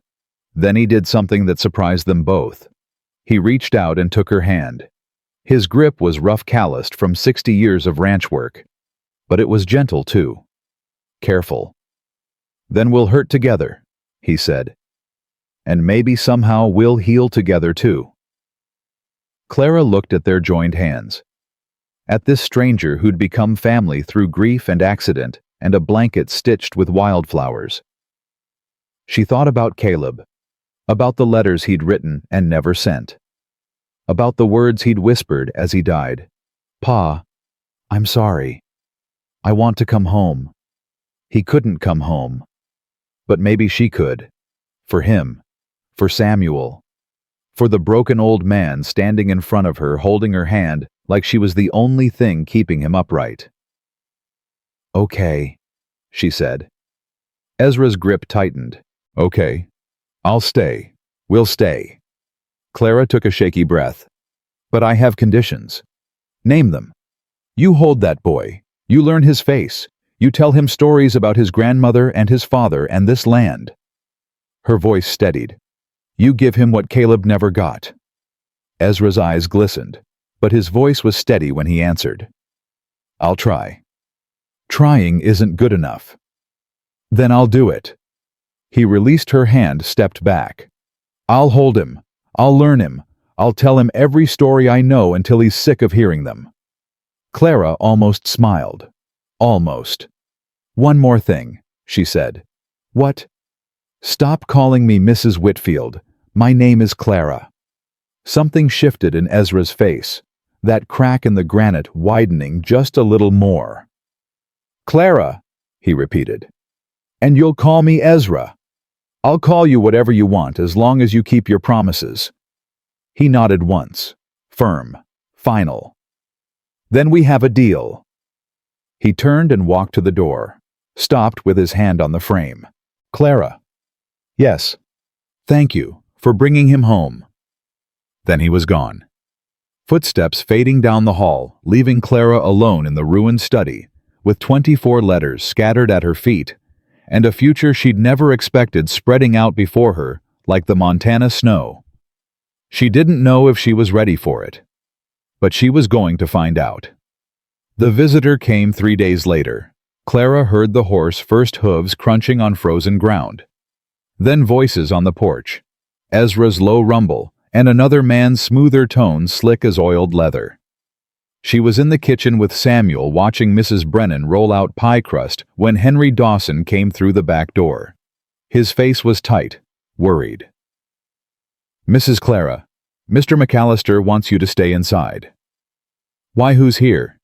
Then he did something that surprised them both. He reached out and took her hand. His grip was rough, calloused from 60 years of ranch work. But it was gentle, too. Careful. Then we'll hurt together, he said. And maybe somehow we'll heal together, too. Clara looked at their joined hands. At this stranger who'd become family through grief and accident and a blanket stitched with wildflowers. She thought about Caleb, about the letters he'd written and never sent, about the words he'd whispered as he died. Pa, I'm sorry. I want to come home. He couldn't come home. But maybe she could. For him. For Samuel. For the broken old man standing in front of her holding her hand like she was the only thing keeping him upright. Okay, she said. Ezra's grip tightened. Okay. I'll stay. We'll stay. Clara took a shaky breath. But I have conditions. Name them. You hold that boy. You learn his face. You tell him stories about his grandmother and his father and this land. Her voice steadied. You give him what Caleb never got. Ezra's eyes glistened, but his voice was steady when he answered. I'll try. Trying isn't good enough. Then I'll do it. He released her hand, stepped back. I'll hold him. I'll learn him. I'll tell him every story I know until he's sick of hearing them. Clara almost smiled. Almost. One more thing, she said. What? Stop calling me Mrs. Whitfield. My name is Clara. Something shifted in Ezra's face, that crack in the granite widening just a little more. Clara, he repeated. And you'll call me Ezra. I'll call you whatever you want as long as you keep your promises. He nodded once, firm, final. Then we have a deal. He turned and walked to the door, stopped with his hand on the frame. Clara. Yes. Thank you for bringing him home. Then he was gone. Footsteps fading down the hall, leaving Clara alone in the ruined study, with 24 letters scattered at her feet, and a future she'd never expected spreading out before her like the Montana snow. She didn't know if she was ready for it, but she was going to find out. The visitor came 3 days later. Clara heard the horse's first hooves crunching on frozen ground. Then voices on the porch, Ezra's low rumble, and another man's smoother tone slick as oiled leather. She was in the kitchen with Samuel watching Mrs. Brennan roll out pie crust when Henry Dawson came through the back door. His face was tight, worried. Mrs. Clara, Mr. McAllister wants you to stay inside. Why, who's here?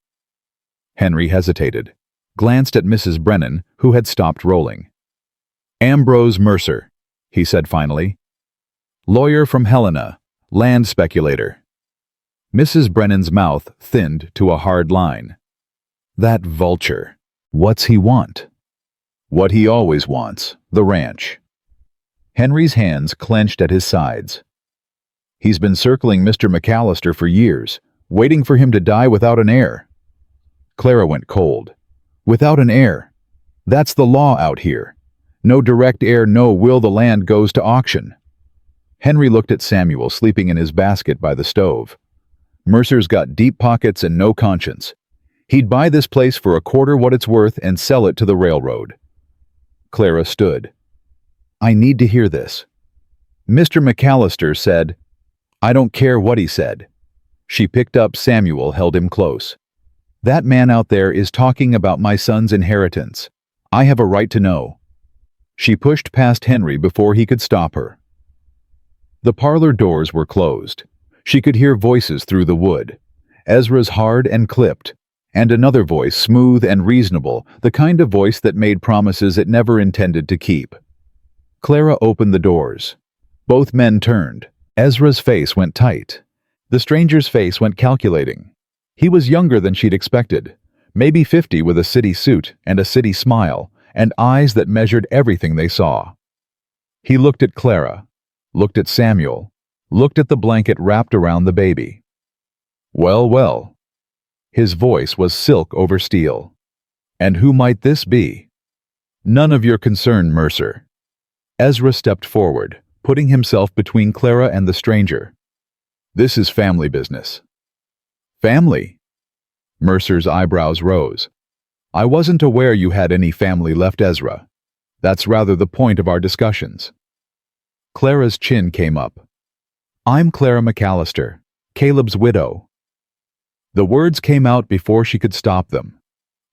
Henry hesitated, glanced at Mrs. Brennan, who had stopped rolling. Ambrose Mercer, he said finally. Lawyer from Helena, Land speculator. Mrs. Brennan's mouth thinned to a hard line. That vulture. What's he want? What he always wants, the ranch. Henry's hands clenched at his sides. He's been circling Mr. McAllister for years, waiting for him to die without an heir. Clara went cold. Without an heir. That's the law out here. No direct heir, no will, the land goes to auction. Henry looked at Samuel sleeping in his basket by the stove. Mercer's got deep pockets and no conscience. He'd buy this place for a quarter what it's worth and sell it to the railroad. Clara stood. I need to hear this. Mr. McAllister said, I don't care what he said. She picked up Samuel, held him close. That man out there is talking about my son's inheritance. I have a right to know. She pushed past Henry before he could stop her. The parlor doors were closed. She could hear voices through the wood. Ezra's hard and clipped, and another voice smooth and reasonable, the kind of voice that made promises it never intended to keep. Clara opened the doors. Both men turned. Ezra's face went tight. The stranger's face went calculating. He was younger than she'd expected, maybe 50, with a city suit and a city smile, and eyes that measured everything they saw. He looked at Clara, looked at Samuel, looked at the blanket wrapped around the baby. Well, well. His voice was silk over steel. And who might this be? None of your concern, Mercer. Ezra stepped forward, putting himself between Clara and the stranger. This is family business. Family? Mercer's eyebrows rose. I wasn't aware you had any family left, Ezra. That's rather the point of our discussions. Clara's chin came up. I'm Clara McAllister, Caleb's widow. The words came out before she could stop them.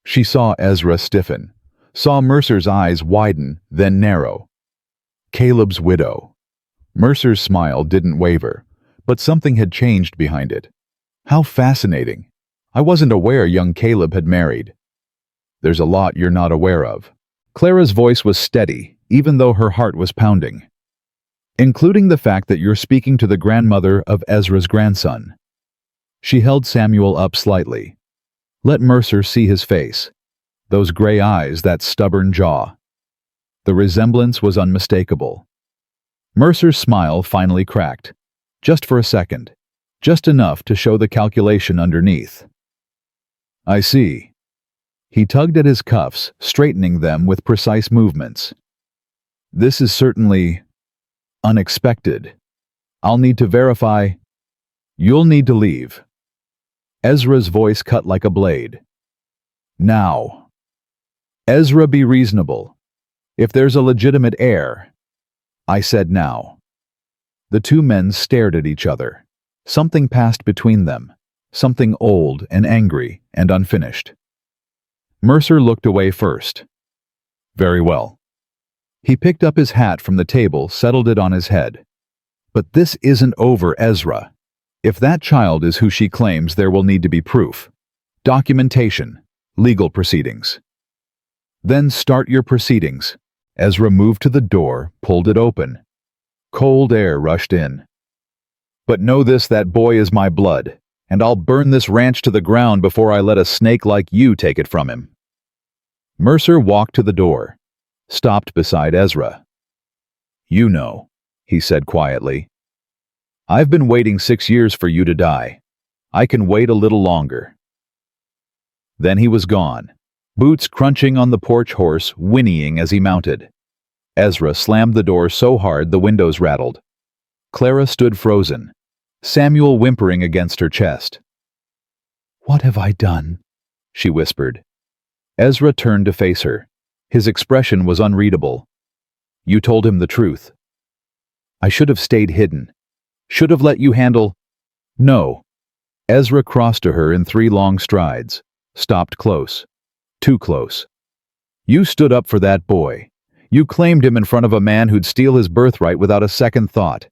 She saw Ezra stiffen, saw Mercer's eyes widen, then narrow. Caleb's widow. Mercer's smile didn't waver, but something had changed behind it. How fascinating. I wasn't aware young Caleb had married. There's a lot you're not aware of. Clara's voice was steady, even though her heart was pounding. Including the fact that you're speaking to the grandmother of Ezra's grandson. She held Samuel up slightly. Let Mercer see his face. Those gray eyes, that stubborn jaw. The resemblance was unmistakable. Mercer's smile finally cracked. Just for a second. Just enough to show the calculation underneath. I see. He tugged at his cuffs, straightening them with precise movements. This is certainly unexpected. I'll need to verify. You'll need to leave. Ezra's voice cut like a blade. Now. Ezra, be reasonable. If there's a legitimate heir. I said now. The two men stared at each other. Something passed between them. Something old and angry and unfinished. Mercer looked away first. Very well. He picked up his hat from the table, settled it on his head. But this isn't over, Ezra. If that child is who she claims, there will need to be proof. Documentation. Legal proceedings. Then start your proceedings. Ezra moved to the door, pulled it open. Cold air rushed in. But know this, that boy is my blood, and I'll burn this ranch to the ground before I let a snake like you take it from him. Mercer walked to the door, stopped beside Ezra. You know, he said quietly. I've been waiting 6 years for you to die. I can wait a little longer. Then he was gone, boots crunching on the porch horse, whinnying as he mounted. Ezra slammed the door so hard the windows rattled. Clara stood frozen, Samuel whimpering against her chest. What have I done? She whispered. Ezra turned to face her. His expression was unreadable. You told him the truth. I should have stayed hidden. Should have let you handle... No. Ezra crossed to her in 3 long strides, stopped close. Too close. You stood up for that boy. You claimed him in front of a man who'd steal his birthright without a second thought.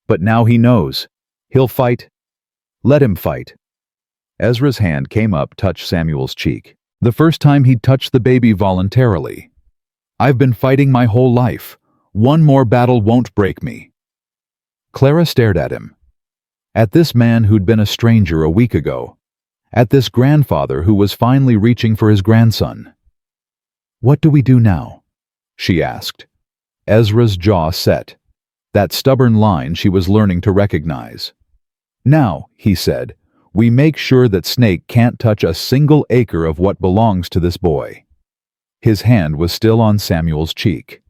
But now he knows. He'll fight. Let him fight. Ezra's hand came up, touched Samuel's cheek. The first time he'd touched the baby voluntarily. I've been fighting my whole life. One more battle won't break me. Clara stared at him. At this man who'd been a stranger a week ago. At this grandfather who was finally reaching for his grandson. "What do we do now?" she asked. Ezra's jaw set. That stubborn line she was learning to recognize. "Now," he said, "we make sure that Snake can't touch a single acre of what belongs to this boy." His hand was still on Samuel's cheek.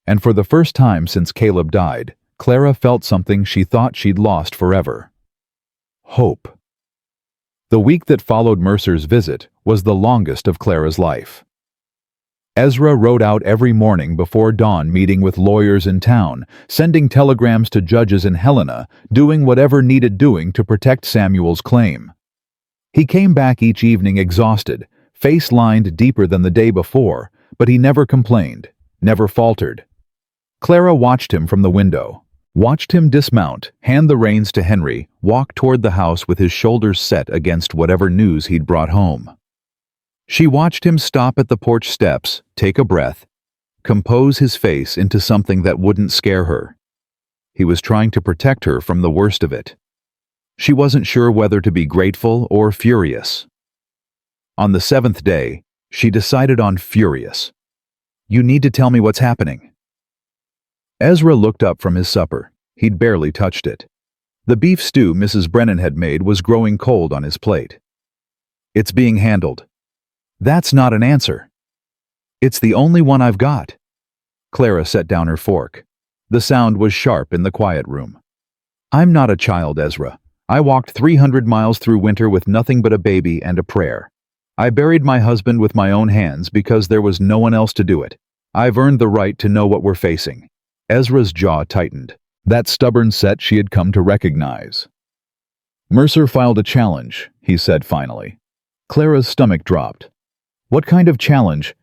And for the first time since Caleb died, Clara felt something she thought she'd lost forever. Hope. The week that followed Mercer's visit was the longest of Clara's life. Ezra rode out every morning before dawn, meeting with lawyers in town, sending telegrams to judges in Helena, doing whatever needed doing to protect Samuel's claim. He came back each evening exhausted, face lined deeper than the day before, but he never complained, never faltered. Clara watched him from the window, watched him dismount, hand the reins to Henry, walk toward the house with his shoulders set against whatever news he'd brought home. She watched him stop at the porch steps, take a breath, compose his face into something that wouldn't scare her. He was trying to protect her from the worst of it. She wasn't sure whether to be grateful or furious. On the 7th day, she decided on furious. "You need to tell me what's happening." Ezra looked up from his supper. He'd barely touched it. The beef stew Mrs. Brennan had made was growing cold on his plate. "It's being handled." "That's not an answer." "It's the only one I've got." Clara set down her fork. The sound was sharp in the quiet room. "I'm not a child, Ezra. I walked 300 miles through winter with nothing but a baby and a prayer. I buried my husband with my own hands because there was no one else to do it. I've earned the right to know what we're facing." Ezra's jaw tightened. That stubborn set she had come to recognize. "Mercer filed a challenge," he said finally. Clara's stomach dropped. "What kind of challenge?"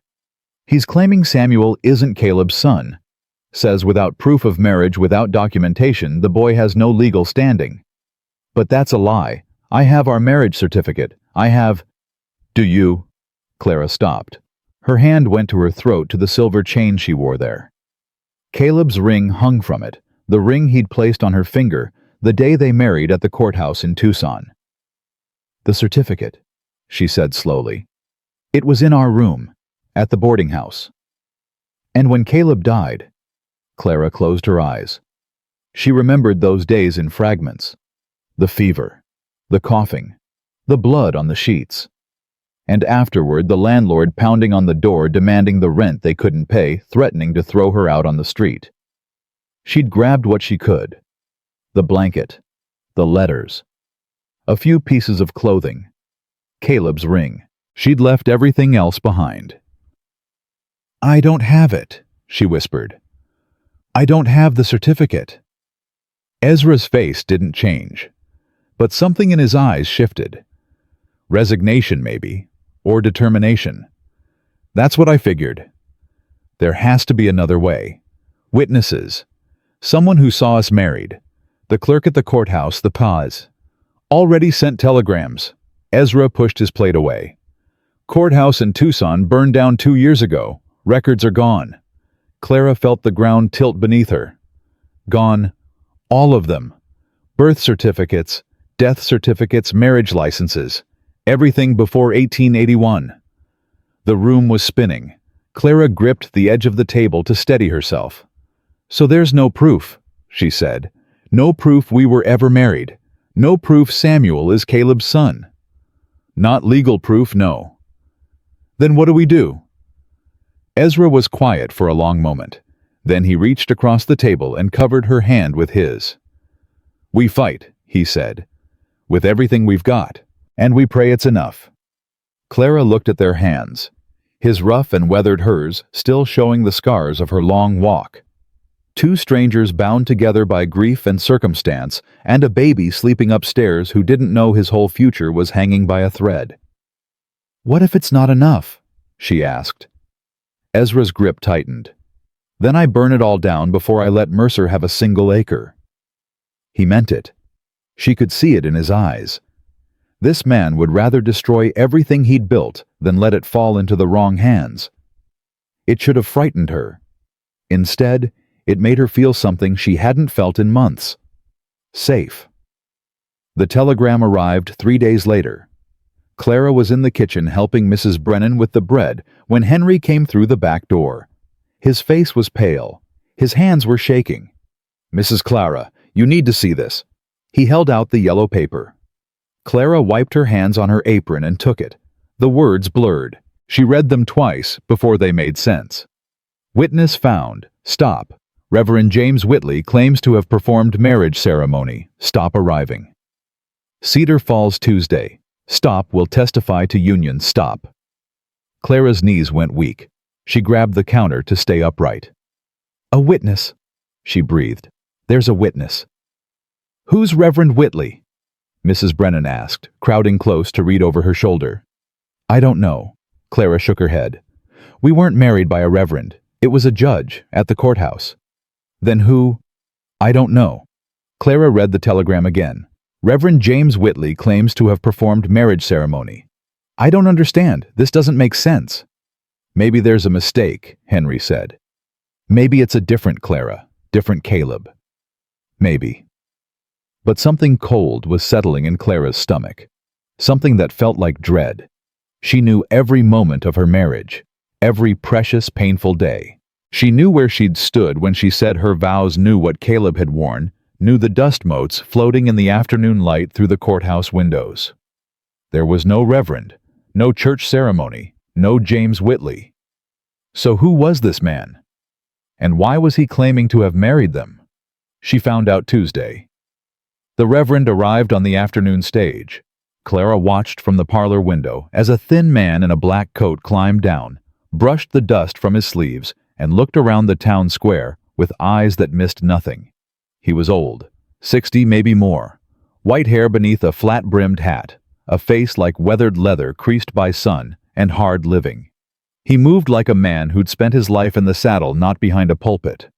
"He's claiming Samuel isn't Caleb's son. Says without proof of marriage, without documentation, the boy has no legal standing." "But that's a lie. I have our marriage certificate. I have—" "Do you?" Clara stopped. Her hand went to her throat to the silver chain she wore there. Caleb's ring hung from it, the ring he'd placed on her finger the day they married at the courthouse in Tucson. "The certificate," she said slowly. "It was in our room, at the boarding house. And when Caleb died—" Clara closed her eyes. She remembered those days in fragments. The fever, the coughing, the blood on the sheets. And afterward the landlord pounding on the door demanding the rent they couldn't pay, threatening to throw her out on the street. She'd grabbed what she could. The blanket, the letters, a few pieces of clothing, Caleb's ring. She'd left everything else behind. "I don't have it," she whispered. "I don't have the certificate." Ezra's face didn't change, but something in his eyes shifted. Resignation, maybe. Or determination. "That's what I figured. There has to be another way. Witnesses. Someone who saw us married. The clerk at the courthouse, the Paz. Already sent telegrams." Ezra pushed his plate away. "Courthouse in Tucson burned down 2 years ago. Records are gone." Clara felt the ground tilt beneath her. Gone. All of them. Birth certificates, death certificates, marriage licenses. Everything before 1881. The room was spinning. Clara gripped the edge of the table to steady herself. "So there's no proof," she said. "No proof we were ever married. No proof Samuel is Caleb's son." "Not legal proof, no." "Then what do we do?" Ezra was quiet for a long moment. Then he reached across the table and covered her hand with his. "We fight," he said, "with everything we've got. And we pray it's enough." Clara looked at their hands, his rough and weathered, hers still showing the scars of her long walk. Two strangers bound together by grief and circumstance, and a baby sleeping upstairs who didn't know his whole future was hanging by a thread. "What if it's not enough?" she asked. Ezra's grip tightened. "Then I burn it all down before I let Mercer have a single acre." He meant it. She could see it in his eyes. This man would rather destroy everything he'd built than let it fall into the wrong hands. It should have frightened her. Instead, it made her feel something she hadn't felt in months. Safe. The telegram arrived 3 days later. Clara was in the kitchen helping Mrs. Brennan with the bread when Henry came through the back door. His face was pale. His hands were shaking. "Mrs. Clara, you need to see this." He held out the yellow paper. Clara wiped her hands on her apron and took it. The words blurred. She read them twice before they made sense. "Witness found. Stop. Reverend James Whitley claims to have performed marriage ceremony. Stop arriving. Cedar Falls Tuesday. Stop will testify to union. Stop." Clara's knees went weak. She grabbed the counter to stay upright. "A witness," she breathed. "There's a witness." "Who's Reverend Whitley?" Mrs. Brennan asked, crowding close to read over her shoulder. "I don't know." Clara shook her head. "We weren't married by a reverend. It was a judge at the courthouse." "Then who?" "I don't know." Clara read the telegram again. "Reverend James Whitley claims to have performed marriage ceremony." "I don't understand. This doesn't make sense." "Maybe there's a mistake," Henry said. "Maybe it's a different Clara, different Caleb." Maybe. But something cold was settling in Clara's stomach. Something that felt like dread. She knew every moment of her marriage, every precious, painful day. She knew where she'd stood when she said her vows, knew what Caleb had worn, knew the dust motes floating in the afternoon light through the courthouse windows. There was no reverend, no church ceremony, no James Whitley. So who was this man? And why was he claiming to have married them? She found out Tuesday. The reverend arrived on the afternoon stage. Clara watched from the parlor window as a thin man in a black coat climbed down, brushed the dust from his sleeves, and looked around the town square with eyes that missed nothing. He was old, 60, maybe more, white hair beneath a flat-brimmed hat, a face like weathered leather creased by sun and hard living. He moved like a man who'd spent his life in the saddle, not behind a pulpit.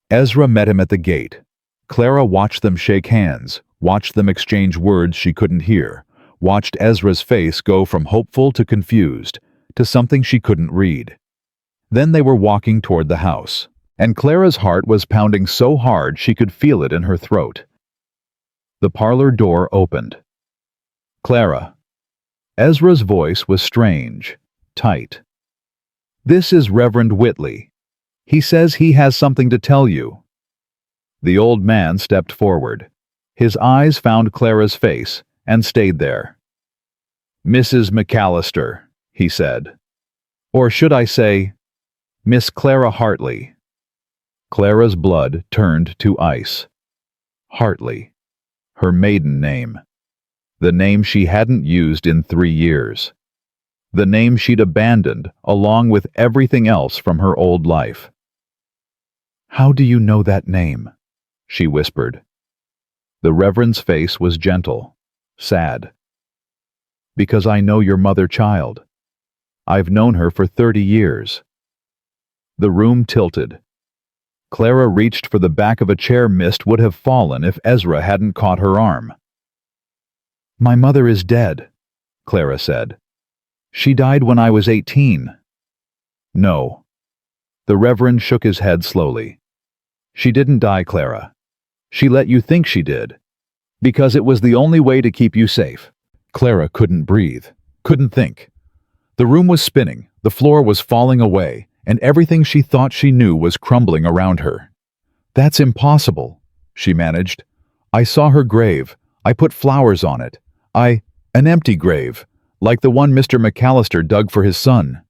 Ezra met him at the gate. Clara watched them shake hands, watched them exchange words she couldn't hear, watched Ezra's face go from hopeful to confused, to something she couldn't read. Then they were walking toward the house, and Clara's heart was pounding so hard she could feel it in her throat. The parlor door opened. "Clara." Ezra's voice was strange, tight. "This is Reverend Whitley. He says he has something to tell you." The old man stepped forward. His eyes found Clara's face and stayed there. "Mrs. McAllister," he said. "Or should I say, Miss Clara Hartley." Clara's blood turned to ice. Hartley. Her maiden name. The name she hadn't used in 3 years. The name she'd abandoned along with everything else from her old life. "How do you know that name?" she whispered. The Reverend's face was gentle, sad. "Because I know your mother child. I've known her for 30 years. The room tilted. Clara reached for the back of a chair. Mist would have fallen if Ezra hadn't caught her arm. "My mother is dead," Clara said. "She died when I was 18. "No." The Reverend shook his head slowly. "She didn't die, Clara. She let you think she did. Because it was the only way to keep you safe." Clara couldn't breathe, couldn't think. The room was spinning, the floor was falling away, and everything she thought she knew was crumbling around her. "That's impossible," she managed. "I saw her grave. I put flowers on it. An empty grave, like the one Mr. McAllister dug for his son."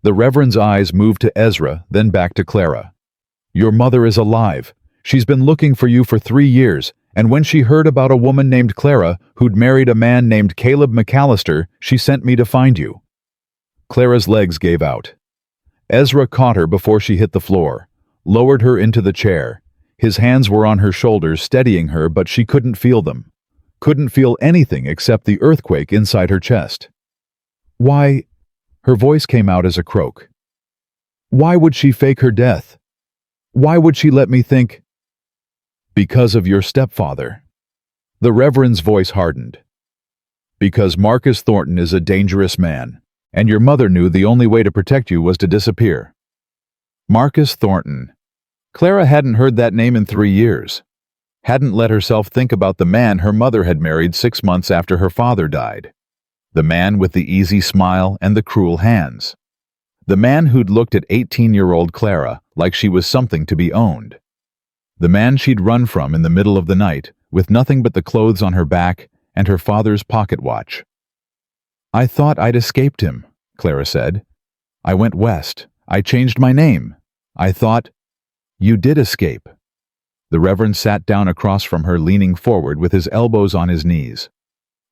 The Reverend's eyes moved to Ezra, then back to Clara. "Your mother is alive. She's been looking for you for 3 years, and when she heard about a woman named Clara who'd married a man named Caleb McAllister, she sent me to find you." Clara's legs gave out. Ezra caught her before she hit the floor, lowered her into the chair. His hands were on her shoulders, steadying her, but she couldn't feel them. Couldn't feel anything except the earthquake inside her chest. "Why?" Her voice came out as a croak. "Why would she fake her death? Why would she let me think?" "Because of your stepfather." The Reverend's voice hardened. "Because Marcus Thornton is a dangerous man, and your mother knew the only way to protect you was to disappear." Marcus Thornton. Clara hadn't heard that name in 3 years. hadn't let herself think about the man her mother had married 6 months after her father died. The man with the easy smile and the cruel hands. The man who'd looked at 18-year-old Clara like she was something to be owned. The man she'd run from in the middle of the night, with nothing but the clothes on her back and her father's pocket watch. "I thought I'd escaped him," Clara said. "I went west. I changed my name. I thought—" "You did escape." The Reverend sat down across from her, leaning forward with his elbows on his knees.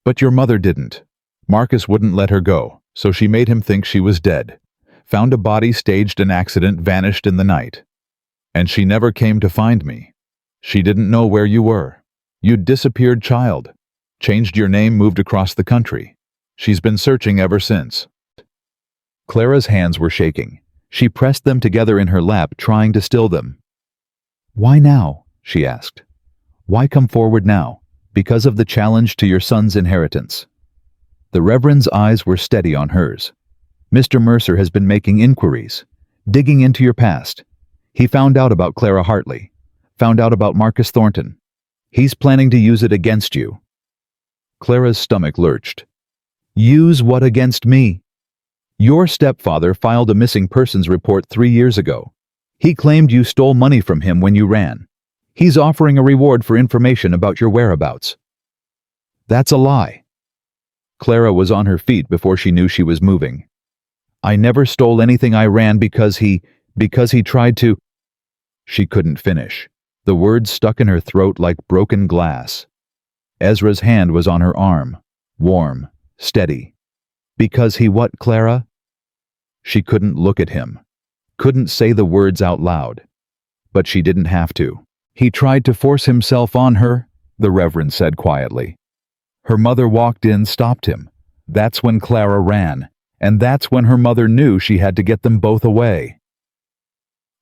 "But your mother didn't. Marcus wouldn't let her go, so she made him think she was dead. Found a body, staged an accident, vanished in the night. And she never came to find me. She didn't know where you were. You'd disappeared child. Changed your name, moved across the country. She's been searching ever since." Clara's hands were shaking. She pressed them together in her lap, trying to still them. "Why now?" she asked. "Why come forward now? Because of the challenge to your son's inheritance." The Reverend's eyes were steady on hers. "Mr. Mercer has been making inquiries, digging into your past. He found out about Clara Hartley, found out about Marcus Thornton. He's planning to use it against you." Clara's stomach lurched. "Use what against me?" "Your stepfather filed a missing persons report 3 years ago. He claimed you stole money from him when you ran. He's offering a reward for information about your whereabouts." "That's a lie." Clara was on her feet before she knew she was moving. "I never stole anything. I ran because he tried to—" She couldn't finish. The words stuck in her throat like broken glass. Ezra's hand was on her arm, warm, steady. "Because he what, Clara?" She couldn't look at him, couldn't say the words out loud. But she didn't have to. "He tried to force himself on her," the Reverend said quietly. "Her mother walked in, stopped him. That's when Clara ran, and that's when her mother knew she had to get them both away."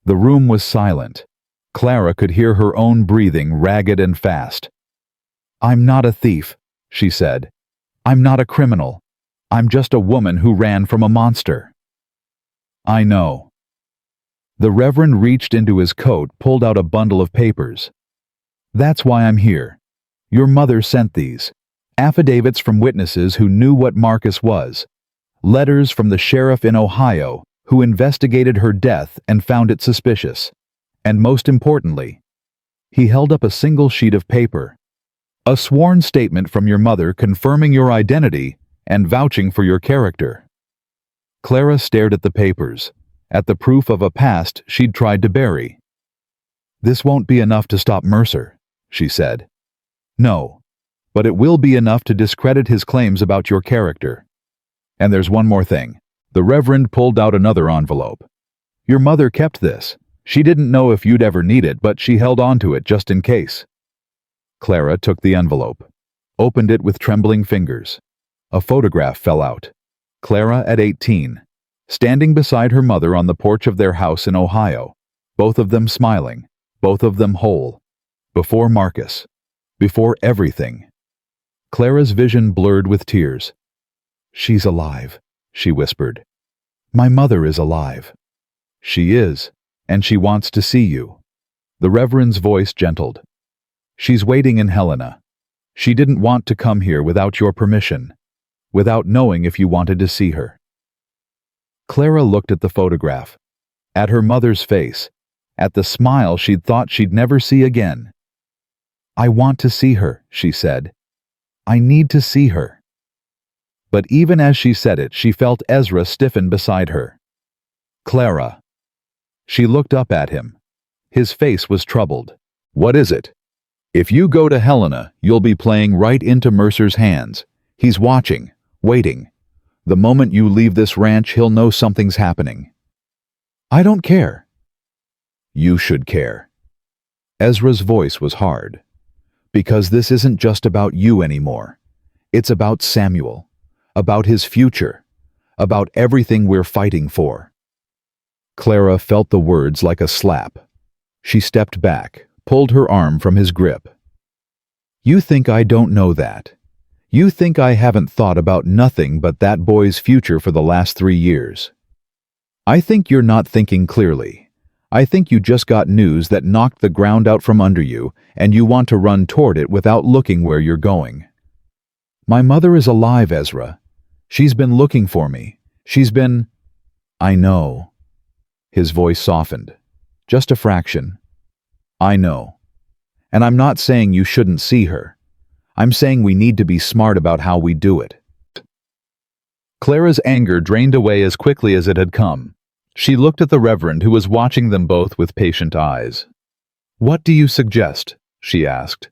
The room was silent. Clara could hear her own breathing, ragged and fast. "I'm not a thief," she said. "I'm not a criminal. I'm just a woman who ran from a monster." "I know." The Reverend reached into his coat, pulled out a bundle of papers. "That's why I'm here. Your mother sent these. Affidavits from witnesses who knew what Marcus was. Letters from the sheriff in Ohio who investigated her death and found it suspicious. And most importantly," he held up a single sheet of paper, "a sworn statement from your mother confirming your identity and vouching for your character." Clara stared at the papers, at the proof of a past she'd tried to bury. "This won't be enough to stop Mercer," she said. "No, but it will be enough to discredit his claims about your character. And there's one more thing." The Reverend pulled out another envelope. "Your mother kept this. She didn't know if you'd ever need it, but she held on to it just in case." Clara took the envelope, opened it with trembling fingers. A photograph fell out. Clara at 18, standing beside her mother on the porch of their house in Ohio, both of them smiling, both of them whole. Before Marcus. Before everything. Clara's vision blurred with tears. "She's alive," she whispered. "My mother is alive." "She is, and she wants to see you." The Reverend's voice gentled. "She's waiting in Helena. She didn't want to come here without your permission, without knowing if you wanted to see her." Clara looked at the photograph, at her mother's face, at the smile she'd thought she'd never see again. "I want to see her," she said. "I need to see her." But even as she said it, she felt Ezra stiffen beside her. "Clara." She looked up at him. His face was troubled. "What is it?" "If you go to Helena, you'll be playing right into Mercer's hands. He's watching, waiting. The moment you leave this ranch, he'll know something's happening." "I don't care." "You should care." Ezra's voice was hard. "Because this isn't just about you anymore. It's about Samuel, about his future, about everything we're fighting for." Clara felt the words like a slap. She stepped back, pulled her arm from his grip. "You think I don't know that. You think I haven't thought about nothing but that boy's future for the last 3 years. I think you're not thinking clearly. I think you just got news that knocked the ground out from under you, and you want to run toward it without looking where you're going. My mother is alive, Ezra. She's been looking for me. She's been... I know. His voice softened. Just a fraction. I know. And I'm not saying you shouldn't see her. I'm saying we need to be smart about how we do it. Clara's anger drained away as quickly as it had come. She looked at the Reverend, who was watching them both with patient eyes. What do you suggest? She asked.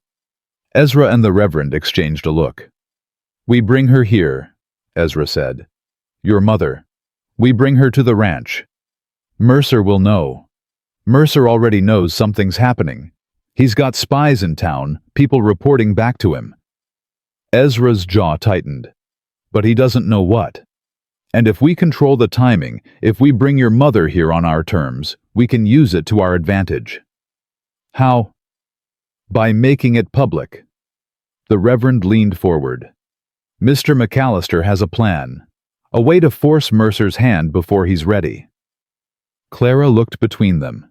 Ezra and the Reverend exchanged a look. We bring her here, Ezra said. Your mother. We bring her to the ranch. Mercer will know. Mercer already knows something's happening. He's got spies in town, people reporting back to him. Ezra's jaw tightened. But he doesn't know what. And if we control the timing, if we bring your mother here on our terms, we can use it to our advantage. How? By making it public. The Reverend leaned forward. Mr. McAllister has a plan. A way to force Mercer's hand before he's ready. Clara looked between them.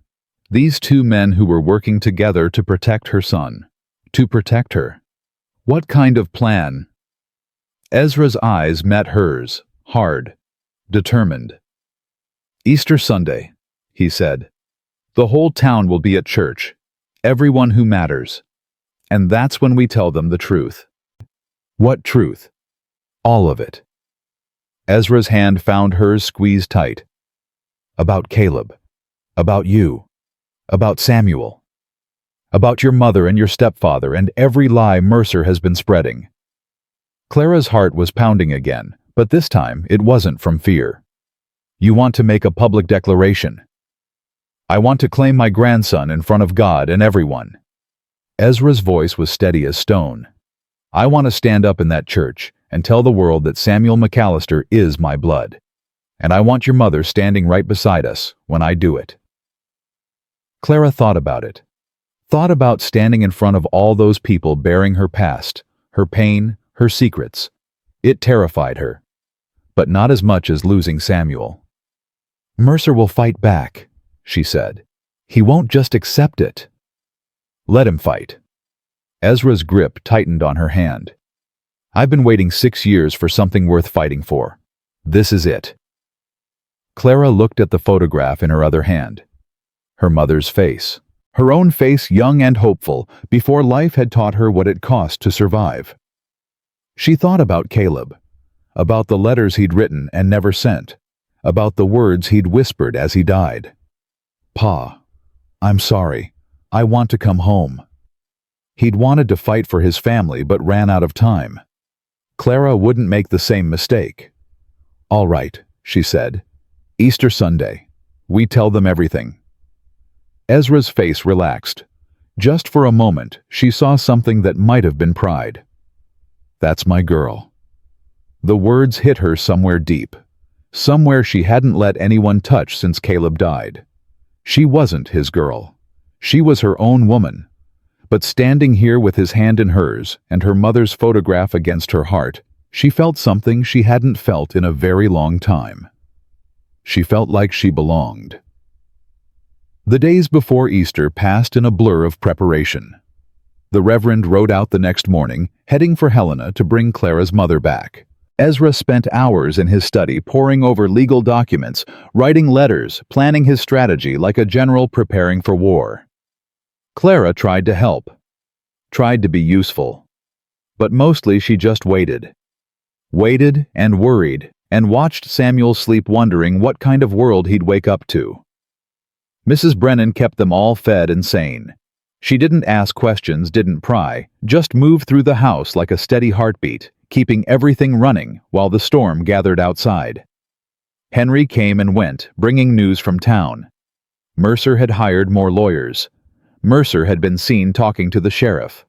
These two men who were working together to protect her son. To protect her. What kind of plan? Ezra's eyes met hers, hard, determined. Easter Sunday, he said. The whole town will be at church. Everyone who matters. And that's when we tell them the truth. What truth? All of it. Ezra's hand found hers squeezed tight. About Caleb. About you. About Samuel. About your mother and your stepfather and every lie Mercer has been spreading. Clara's heart was pounding again, but this time it wasn't from fear. You want to make a public declaration. I want to claim my grandson in front of God and everyone. Ezra's voice was steady as stone. I want to stand up in that church and tell the world that Samuel McAllister is my blood. And I want your mother standing right beside us when I do it. Clara thought about it. Thought about standing in front of all those people bearing her past, her pain, her secrets. It terrified her. But not as much as losing Samuel. Mercer will fight back, she said. He won't just accept it. Let him fight. Ezra's grip tightened on her hand. I've been waiting 6 years for something worth fighting for. This is it. Clara looked at the photograph in her other hand. Her mother's face. Her own face, young and hopeful, before life had taught her what it cost to survive. She thought about Caleb, about the letters he'd written and never sent, about the words he'd whispered as he died. Pa, I'm sorry. I want to come home. He'd wanted to fight for his family but ran out of time. Clara wouldn't make the same mistake. All right, she said. Easter Sunday. We tell them everything. Ezra's face relaxed. Just for a moment, she saw something that might have been pride. That's my girl. The words hit her somewhere deep, somewhere she hadn't let anyone touch since Caleb died. She wasn't his girl. She was her own woman. But standing here with his hand in hers and her mother's photograph against her heart, she felt something she hadn't felt in a very long time. She felt like she belonged. The days before Easter passed in a blur of preparation. The Reverend rode out the next morning, heading for Helena to bring Clara's mother back. Ezra spent hours in his study poring over legal documents, writing letters, planning his strategy like a general preparing for war. Clara tried to help, tried to be useful. But mostly she just waited. Waited and worried, and watched Samuel sleep wondering what kind of world he'd wake up to. Mrs. Brennan kept them all fed and sane. She didn't ask questions, didn't pry, just moved through the house like a steady heartbeat, keeping everything running while the storm gathered outside. Henry came and went, bringing news from town. Mercer had hired more lawyers. Mercer had been seen talking to the sheriff.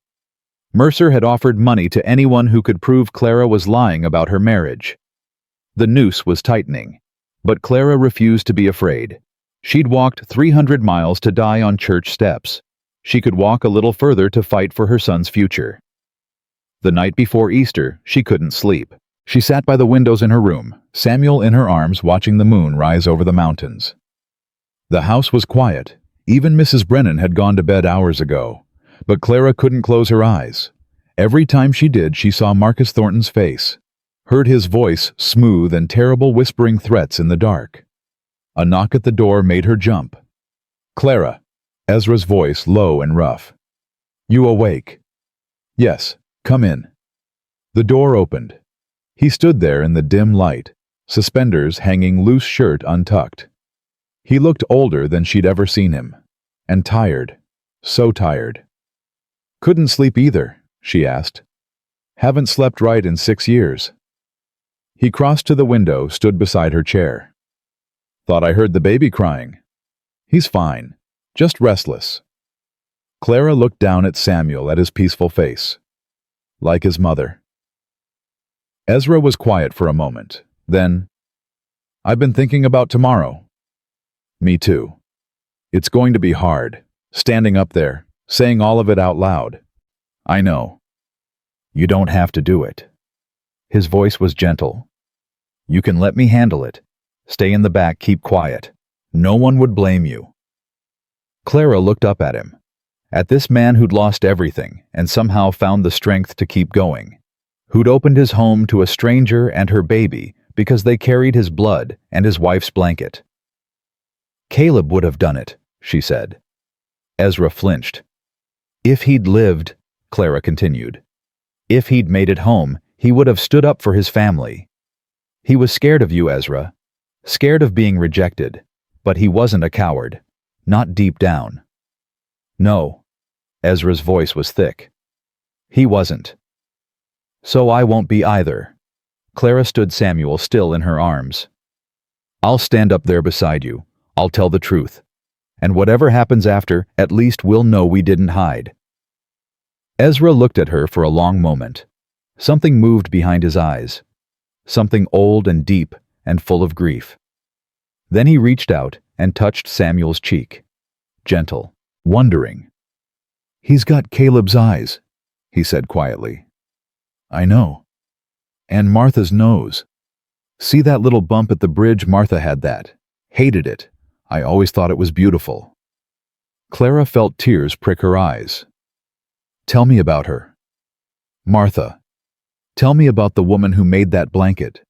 Mercer had offered money to anyone who could prove Clara was lying about her marriage. The noose was tightening, but Clara refused to be afraid. She'd walked 300 miles to die on church steps. She could walk a little further to fight for her son's future. The night before Easter, she couldn't sleep. She sat by the windows in her room, Samuel in her arms watching the moon rise over the mountains. The house was quiet. Even Mrs. Brennan had gone to bed hours ago. But Clara couldn't close her eyes. Every time she did, she saw Marcus Thornton's face, heard his voice, smooth and terrible, whispering threats in the dark. A knock at the door made her jump. "Clara," Ezra's voice low and rough. "You awake?" "Yes, come in." The door opened. He stood there in the dim light, suspenders hanging, loose shirt untucked. He looked older than she'd ever seen him, and tired, so tired. "Couldn't sleep either?" she asked. "Haven't slept right in 6 years." He crossed to the window, stood beside her chair. "Thought I heard the baby crying." "He's fine, just restless." Clara looked down at Samuel, at his peaceful face. Like his mother. Ezra was quiet for a moment. Then, "I've been thinking about tomorrow." "Me too. It's going to be hard, standing up there, saying all of it out loud." "I know. You don't have to do it." His voice was gentle. "You can let me handle it. Stay in the back, keep quiet. No one would blame you." Clara looked up at him, at this man who'd lost everything and somehow found the strength to keep going, who'd opened his home to a stranger and her baby because they carried his blood and his wife's blanket. "Caleb would have done it," she said. Ezra flinched. "If he'd lived," Clara continued, "if he'd made it home, he would have stood up for his family. He was scared of you, Ezra. Scared of being rejected. But he wasn't a coward. Not deep down." "No." Ezra's voice was thick. "He wasn't. So I won't be either." Clara stood Samuel still in her arms. "I'll stand up there beside you. I'll tell the truth. And whatever happens after, at least we'll know we didn't hide." Ezra looked at her for a long moment. Something moved behind his eyes. Something old and deep and full of grief. Then he reached out and touched Samuel's cheek. Gentle, wondering. "He's got Caleb's eyes," he said quietly. "I know. And Martha's nose. See that little bump at the bridge? Martha had that. Hated it. I always thought it was beautiful." Clara felt tears prick her eyes. "Tell me about her." "Martha. Tell me about the woman who made that blanket.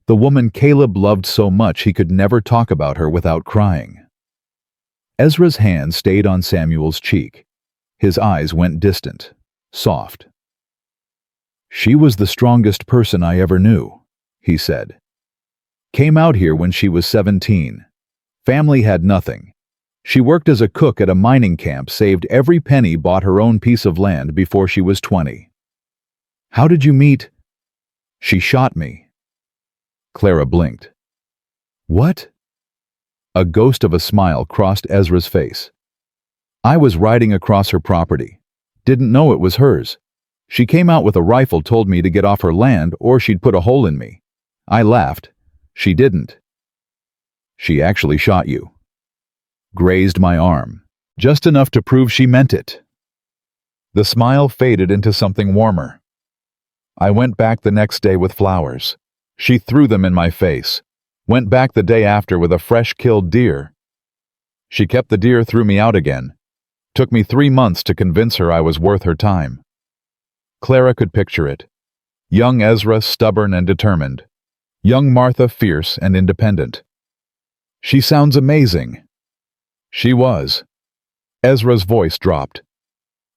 The woman Caleb loved so much he could never talk about her without crying." Ezra's hand stayed on Samuel's cheek. His eyes went distant, soft. "She was the strongest person I ever knew," he said. "Came out here when she was 17. Family had nothing. She worked as a cook at a mining camp, saved every penny, bought her own piece of land before she was 20. How did you meet?" "She shot me." Clara blinked. "What?" A ghost of a smile crossed Ezra's face. "I was riding across her property. Didn't know it was hers. She came out with a rifle, told me to get off her land or she'd put a hole in me. I laughed. She didn't. She actually shot you. Grazed my arm. Just enough to prove she meant it." The smile faded into something warmer. "I went back the next day with flowers. She threw them in my face. Went back the day after with a fresh killed deer. She kept the deer, threw me out again. Took me 3 months to convince her I was worth her time." Clara could picture it. Young Ezra, stubborn and determined. Young Martha, fierce and independent. "She sounds amazing." She was. Ezra's voice dropped.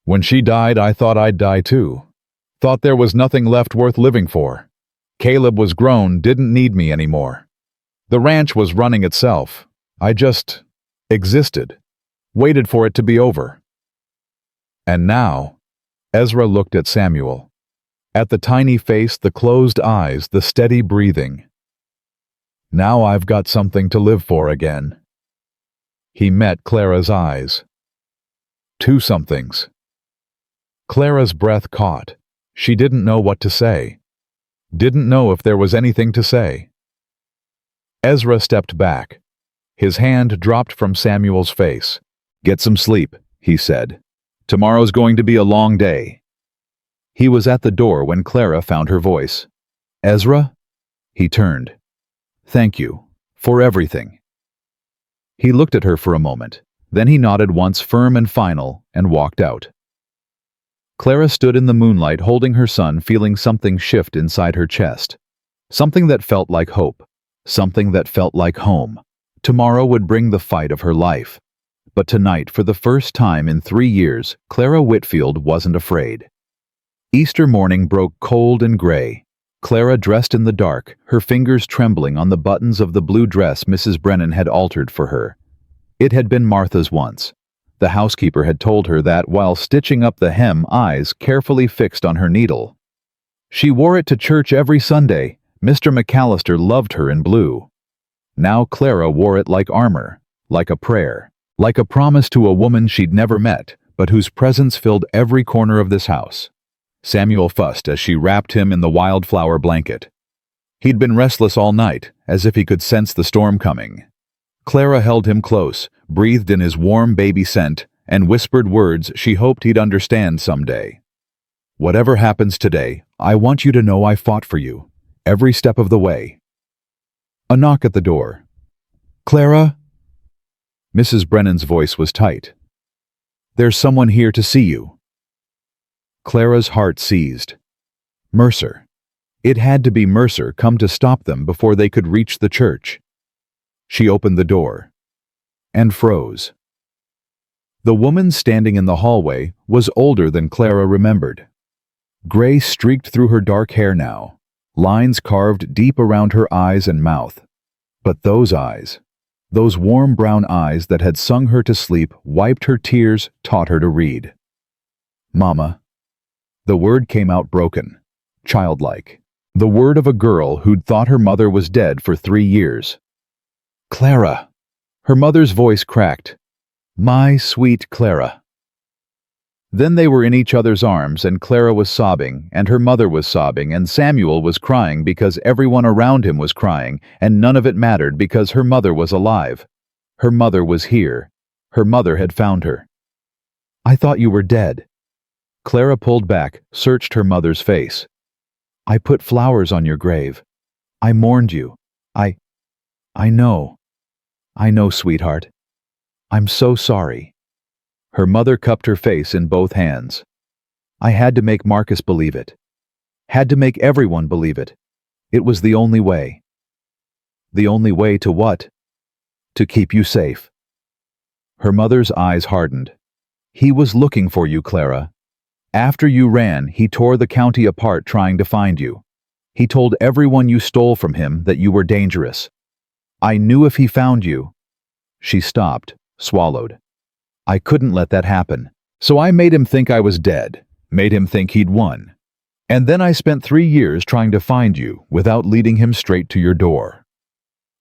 "When she died, I thought I'd die too. Thought there was nothing left worth living for. Caleb was grown, didn't need me anymore. The ranch was running itself. I just existed. Waited for it to be over." And now, Ezra looked at Samuel. At the tiny face, the closed eyes, the steady breathing. "Now I've got something to live for again." He met Clara's eyes. Two somethings. Clara's breath caught. She didn't know what to say. Didn't know if there was anything to say. Ezra stepped back. His hand dropped from Samuel's face. "Get some sleep," he said. "Tomorrow's going to be a long day." He was at the door when Clara found her voice. "Ezra?" He turned. "Thank you. For everything." He looked at her for a moment. Then he nodded once, firm and final, and walked out. Clara stood in the moonlight holding her son, feeling something shift inside her chest. Something that felt like hope. Something that felt like home. Tomorrow would bring the fight of her life. But tonight, for the first time in 3 years, Clara Whitfield wasn't afraid. Easter morning broke cold and gray. Clara dressed in the dark, her fingers trembling on the buttons of the blue dress Mrs. Brennan had altered for her. It had been Martha's once. The housekeeper had told her that while stitching up the hem, eyes carefully fixed on her needle. She wore it to church every Sunday. Mr. McAllister loved her in blue. Now Clara wore it like armor, like a prayer, like a promise to a woman she'd never met, but whose presence filled every corner of this house. Samuel fussed as she wrapped him in the wildflower blanket. He'd been restless all night, as if he could sense the storm coming. Clara held him close, breathed in his warm baby scent, and whispered words she hoped he'd understand someday. "Whatever happens today, I want you to know I fought for you, every step of the way." A knock at the door. "Clara?" Mrs. Brennan's voice was tight. "There's someone here to see you." Clara's heart seized. Mercer. It had to be Mercer come to stop them before they could reach the church. She opened the door and froze. The woman standing in the hallway was older than Clara remembered. Gray streaked through her dark hair now, lines carved deep around her eyes and mouth. But those eyes, those warm brown eyes that had sung her to sleep, wiped her tears, taught her to read. "Mama." The word came out broken, childlike. The word of a girl who'd thought her mother was dead for 3 years. "Clara." Her mother's voice cracked. "My sweet Clara." Then they were in each other's arms, and Clara was sobbing, and her mother was sobbing, and Samuel was crying because everyone around him was crying, and none of it mattered because her mother was alive. Her mother was here. Her mother had found her. "I thought you were dead." Clara pulled back, searched her mother's face. "I put flowers on your grave. I mourned you. I know. I know, sweetheart. I'm so sorry." Her mother cupped her face in both hands. "I had to make Marcus believe it. Had to make everyone believe it. It was the only way." "The only way to what?" "To keep you safe." Her mother's eyes hardened. "He was looking for you, Clara. After you ran, he tore the county apart trying to find you. He told everyone you stole from him that you were dangerous. I knew if he found you—" She stopped, swallowed. "I couldn't let that happen. So I made him think I was dead, made him think he'd won. And then I spent 3 years trying to find you without leading him straight to your door."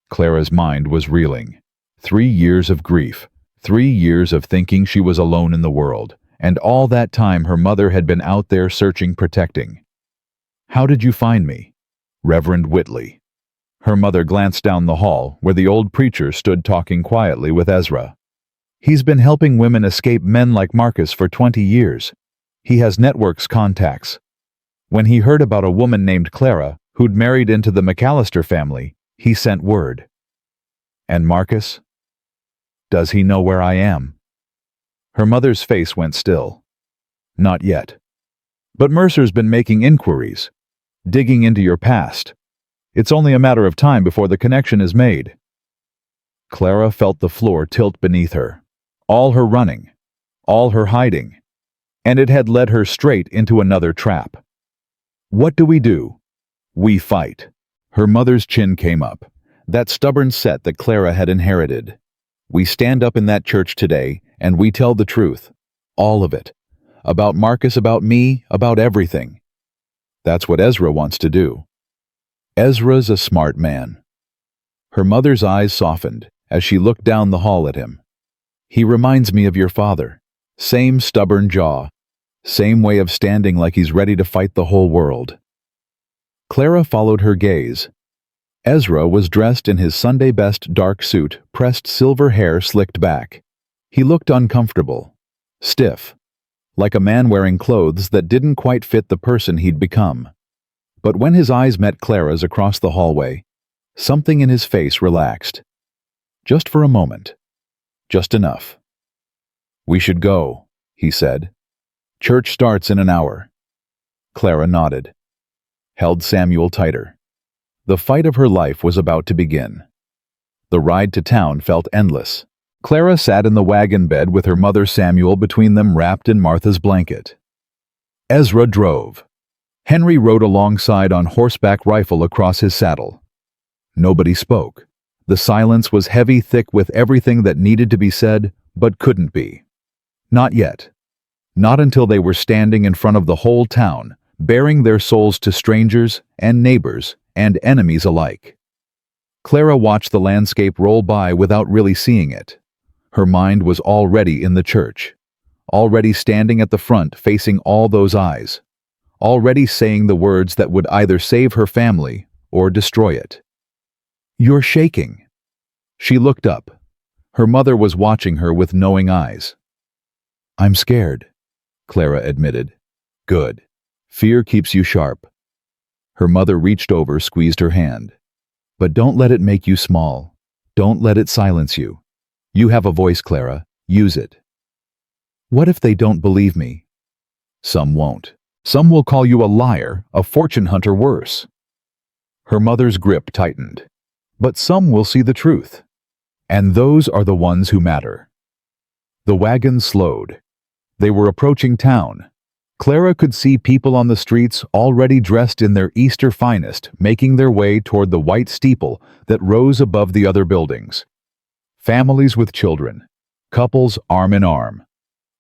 Clara's mind was reeling. 3 years of grief, 3 years of thinking she was alone in the world, and all that time her mother had been out there searching, protecting. "How did you find me?" "Reverend Whitley." Her mother glanced down the hall, where the old preacher stood talking quietly with Ezra. "He's been helping women escape men like Marcus for 20 years. He has networks, contacts. When he heard about a woman named Clara, who'd married into the McAllister family, he sent word." "And Marcus? Does he know where I am?" Her mother's face went still. "Not yet. But Mercer's been making inquiries, digging into your past. It's only a matter of time before the connection is made." Clara felt the floor tilt beneath her. All her running, all her hiding, and it had led her straight into another trap. "What do? We fight." Her mother's chin came up, that stubborn set that Clara had inherited. "We stand up in that church today, and we tell the truth. All of it. About Marcus, about me, about everything. That's what Ezra wants to do. Ezra's a smart man." Her mother's eyes softened as she looked down the hall at him. "He reminds me of your father. Same stubborn jaw. Same way of standing like he's ready to fight the whole world." Clara followed her gaze. Ezra was dressed in his Sunday-best dark suit, pressed silver hair slicked back. He looked uncomfortable, stiff, like a man wearing clothes that didn't quite fit the person he'd become. But when his eyes met Clara's across the hallway, something in his face relaxed. Just for a moment. Just enough. "We should go," he said. "Church starts in an hour." Clara nodded, held Samuel tighter. The fight of her life was about to begin. The ride to town felt endless. Clara sat in the wagon bed with her mother Samuel between them, wrapped in Martha's blanket. Ezra drove. Henry rode alongside on horseback, rifle across his saddle. Nobody spoke. The silence was heavy, thick with everything that needed to be said, but couldn't be. Not yet. Not until they were standing in front of the whole town, baring their souls to strangers and neighbors and enemies alike. Clara watched the landscape roll by without really seeing it. Her mind was already in the church, already standing at the front facing all those eyes, already saying the words that would either save her family or destroy it. "You're shaking." She looked up. Her mother was watching her with knowing eyes. "I'm scared," Clara admitted. "Good. Fear keeps you sharp." Her mother reached over, squeezed her hand. "But don't let it make you small. Don't let it silence you. You have a voice, Clara. Use it." "What if they don't believe me?" "Some won't. Some will call you a liar, a fortune hunter, worse." Her mother's grip tightened. "But some will see the truth. And those are the ones who matter." The wagon slowed. They were approaching town. Clara could see people on the streets already dressed in their Easter finest, making their way toward the white steeple that rose above the other buildings. Families with children, couples arm in arm,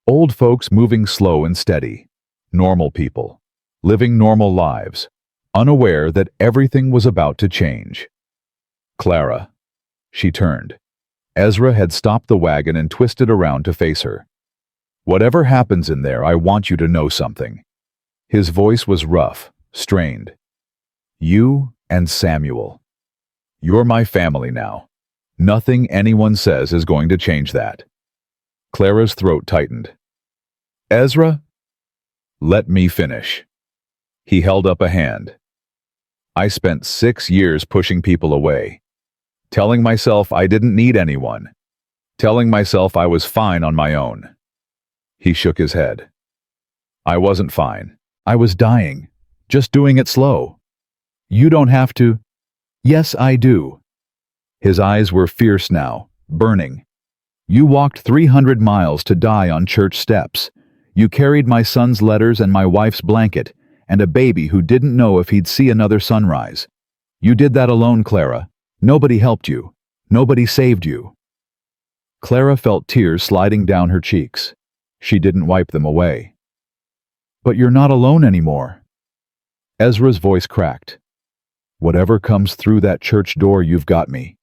old folks moving slow and steady, normal people, living normal lives, unaware that everything was about to change. "Clara." She turned. Ezra had stopped the wagon and twisted around to face her. "Whatever happens in there, I want you to know something." His voice was rough, strained. "You and Samuel. You're my family now. Nothing anyone says is going to change that." Clara's throat tightened. "Ezra?" "Let me finish." He held up a hand. "I spent 6 years pushing people away, telling myself I didn't need anyone, telling myself I was fine on my own." He shook his head. "I wasn't fine. I was dying, just doing it slow. You don't have to." "Yes, I do." His eyes were fierce now, burning. "You walked 300 miles to die on church steps. You carried my son's letters and my wife's blanket, and a baby who didn't know if he'd see another sunrise. You did that alone, Clara. Nobody helped you. Nobody saved you." Clara felt tears sliding down her cheeks. She didn't wipe them away. "But you're not alone anymore." Ezra's voice cracked. "Whatever comes through that church door, you've got me.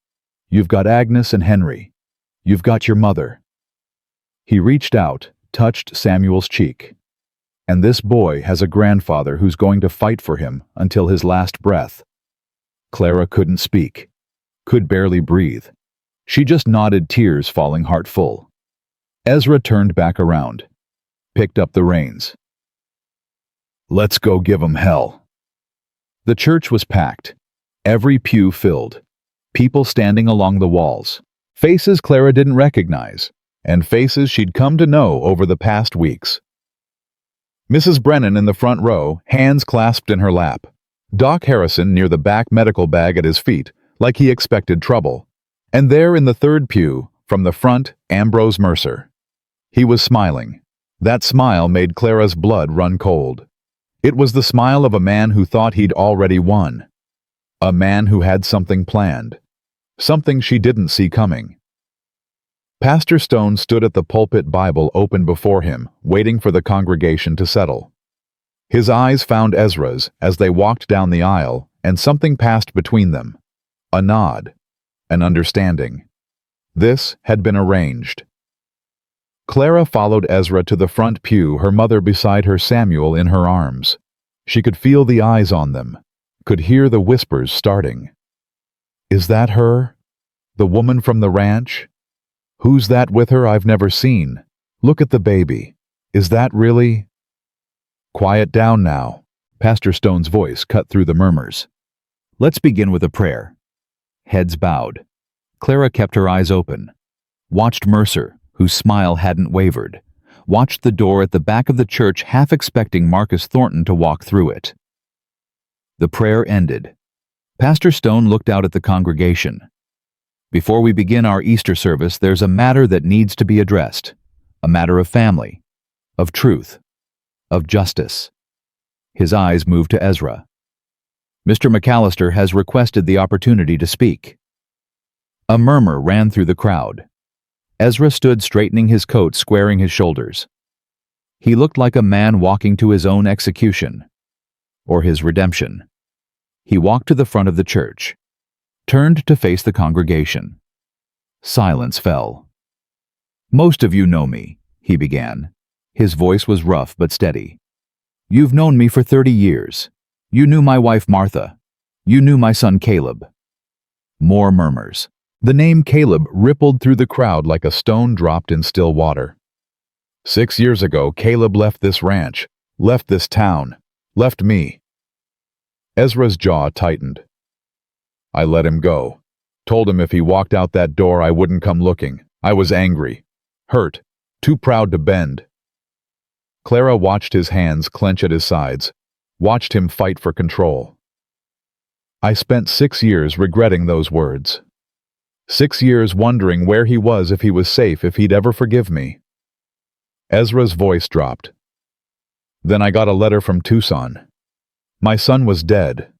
You've got Agnes and Henry. You've got your mother." He reached out, touched Samuel's cheek. "And this boy has a grandfather who's going to fight for him until his last breath." Clara couldn't speak, could barely breathe. She just nodded, tears falling heartful. Ezra turned back around, picked up the reins. "Let's go give 'em hell." The church was packed, every pew filled, people standing along the walls, faces Clara didn't recognize, and faces she'd come to know over the past weeks. Mrs. Brennan in the front row, hands clasped in her lap. Doc Harrison near the back, medical bag at his feet, like he expected trouble. And there in the third pew, from the front, Ambrose Mercer. He was smiling. That smile made Clara's blood run cold. It was the smile of a man who thought he'd already won. A man who had something planned. Something she didn't see coming. Pastor Stone stood at the pulpit, Bible open before him, waiting for the congregation to settle. His eyes found Ezra's as they walked down the aisle, and something passed between them. A nod. An understanding. This had been arranged. Clara followed Ezra to the front pew, her mother beside her, Samuel in her arms. She could feel the eyes on them, could hear the whispers starting. "Is that her? The woman from the ranch? Who's that with her I've never seen? Look at the baby. Is that really—" "Quiet down now." Pastor Stone's voice cut through the murmurs. "Let's begin with a prayer." Heads bowed. Clara kept her eyes open. watched Mercer, whose smile hadn't wavered, watched the door at the back of the church, half expecting Marcus Thornton to walk through it. The prayer ended. Pastor Stone looked out at the congregation. "Before we begin our Easter service, there's a matter that needs to be addressed. A matter of family, of truth, of justice." His eyes moved to Ezra. "Mr. McAllister has requested the opportunity to speak." A murmur ran through the crowd. Ezra stood straightening his coat, squaring his shoulders. He looked like a man walking to his own execution, or his redemption. He walked to the front of the church, turned to face the congregation. Silence fell. "Most of you know me," he began. His voice was rough but steady. "You've known me for 30 years. You knew my wife Martha. You knew my son Caleb." More murmurs. The name Caleb rippled through the crowd like a stone dropped in still water. 6 years ago, Caleb left this ranch, left this town, left me. Ezra's jaw tightened. "I let him go. Told him if he walked out that door I wouldn't come looking. I was angry, hurt, too proud to bend." Clara watched his hands clench at his sides, watched him fight for control. "I spent 6 years regretting those words. 6 years wondering where he was, if he was safe, if he'd ever forgive me." Ezra's voice dropped. "Then I got a letter from Tucson. My son was dead.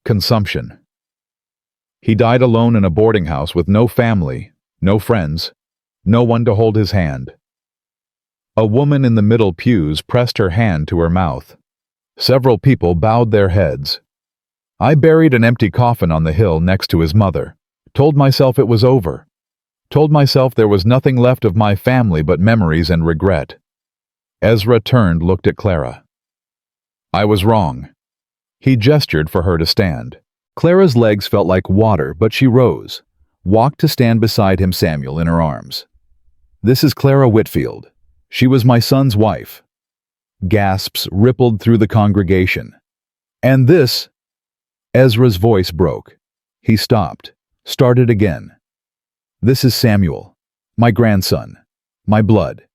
Consumption. He died alone in a boarding house with no family, no friends, no one to hold his hand." A woman in the middle pews pressed her hand to her mouth. Several people bowed their heads. "I buried an empty coffin on the hill next to his mother. Told myself it was over. Told myself there was nothing left of my family but memories and regret." Ezra turned, looked at Clara. "I was wrong." He gestured for her to stand. Clara's legs felt like water, but she rose, walked to stand beside him, Samuel in her arms. "This is Clara Whitfield. She was my son's wife." Gasps rippled through the congregation. "And this—" Ezra's voice broke. He stopped, started again. "This is Samuel, my grandson, my blood,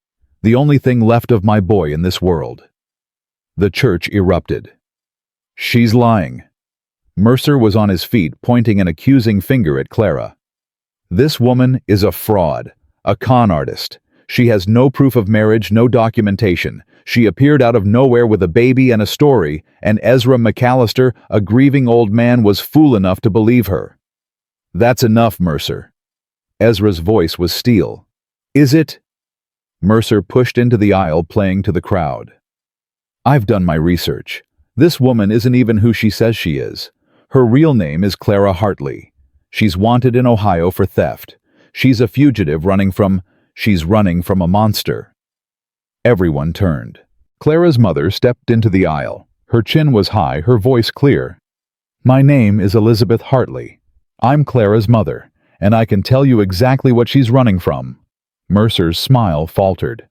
the only thing left of my boy in this world." The church erupted. "She's lying." Mercer was on his feet, pointing an accusing finger at Clara. "This woman is a fraud, a con artist. She has no proof of marriage, no documentation. She appeared out of nowhere with a baby and a story, and Ezra McAllister, a grieving old man, was fool enough to believe her." "That's enough, Mercer." Ezra's voice was steel. "Is it?" Mercer pushed into the aisle, playing to the crowd. "I've done my research. This woman isn't even who she says she is. Her real name is Clara Hartley. She's wanted in Ohio for theft. She's a fugitive she's running from a monster." Everyone turned. Clara's mother stepped into the aisle. Her chin was high, her voice clear. "My name is Elizabeth Hartley. I'm Clara's mother, and I can tell you exactly what she's running from." Mercer's smile faltered.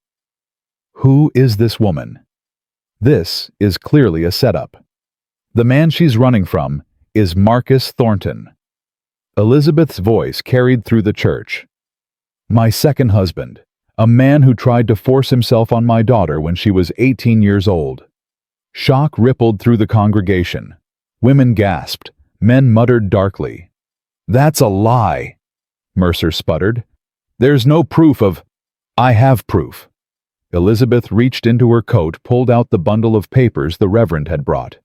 "Who is this woman?" "This is clearly a setup. The man she's running from is Marcus Thornton." Elizabeth's voice carried through the church. "My second husband, a man who tried to force himself on my daughter when she was 18 years old." Shock rippled through the congregation. Women gasped. Men muttered darkly. "That's a lie," Mercer sputtered. "There's no proof of—" "I have proof." Elizabeth reached into her coat, pulled out the bundle of papers the Reverend had brought.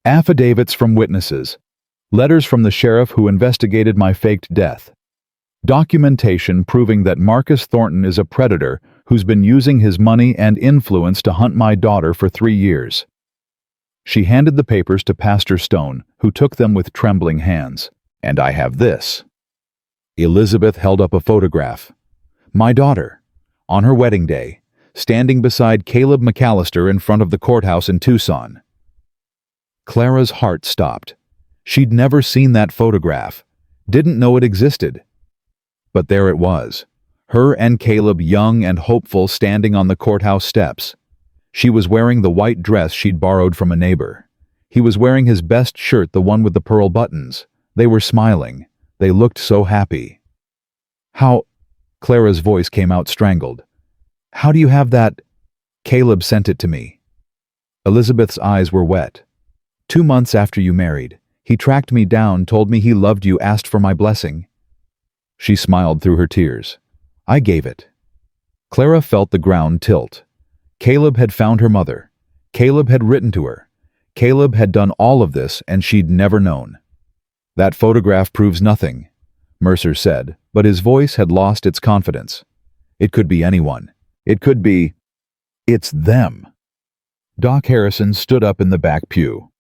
"Affidavits from witnesses. Letters from the sheriff who investigated my faked death. Documentation proving that Marcus Thornton is a predator who's been using his money and influence to hunt my daughter for 3 years." She handed the papers to Pastor Stone, who took them with trembling hands. "And I have this." Elizabeth held up a photograph. "My daughter, on her wedding day, standing beside Caleb McAllister in front of the courthouse in Tucson." Clara's heart stopped. She'd never seen that photograph, didn't know it existed. But there it was, her and Caleb, young and hopeful, standing on the courthouse steps. She was wearing the white dress she'd borrowed from a neighbor. He was wearing his best shirt, the one with the pearl buttons. They were smiling. They looked so happy. Clara's voice came out strangled. How do you have that? Caleb sent it to me. Elizabeth's eyes were wet. 2 months after you married, he tracked me down, told me he loved you, asked for my blessing. She smiled through her tears. I gave it. Clara felt the ground tilt. Caleb had found her mother. Caleb had written to her. Caleb had done all of this, and she'd never known. That photograph proves nothing, Mercer said, but his voice had lost its confidence. It could be anyone. It could be... It's them. Doc Harrison stood up in the back pew.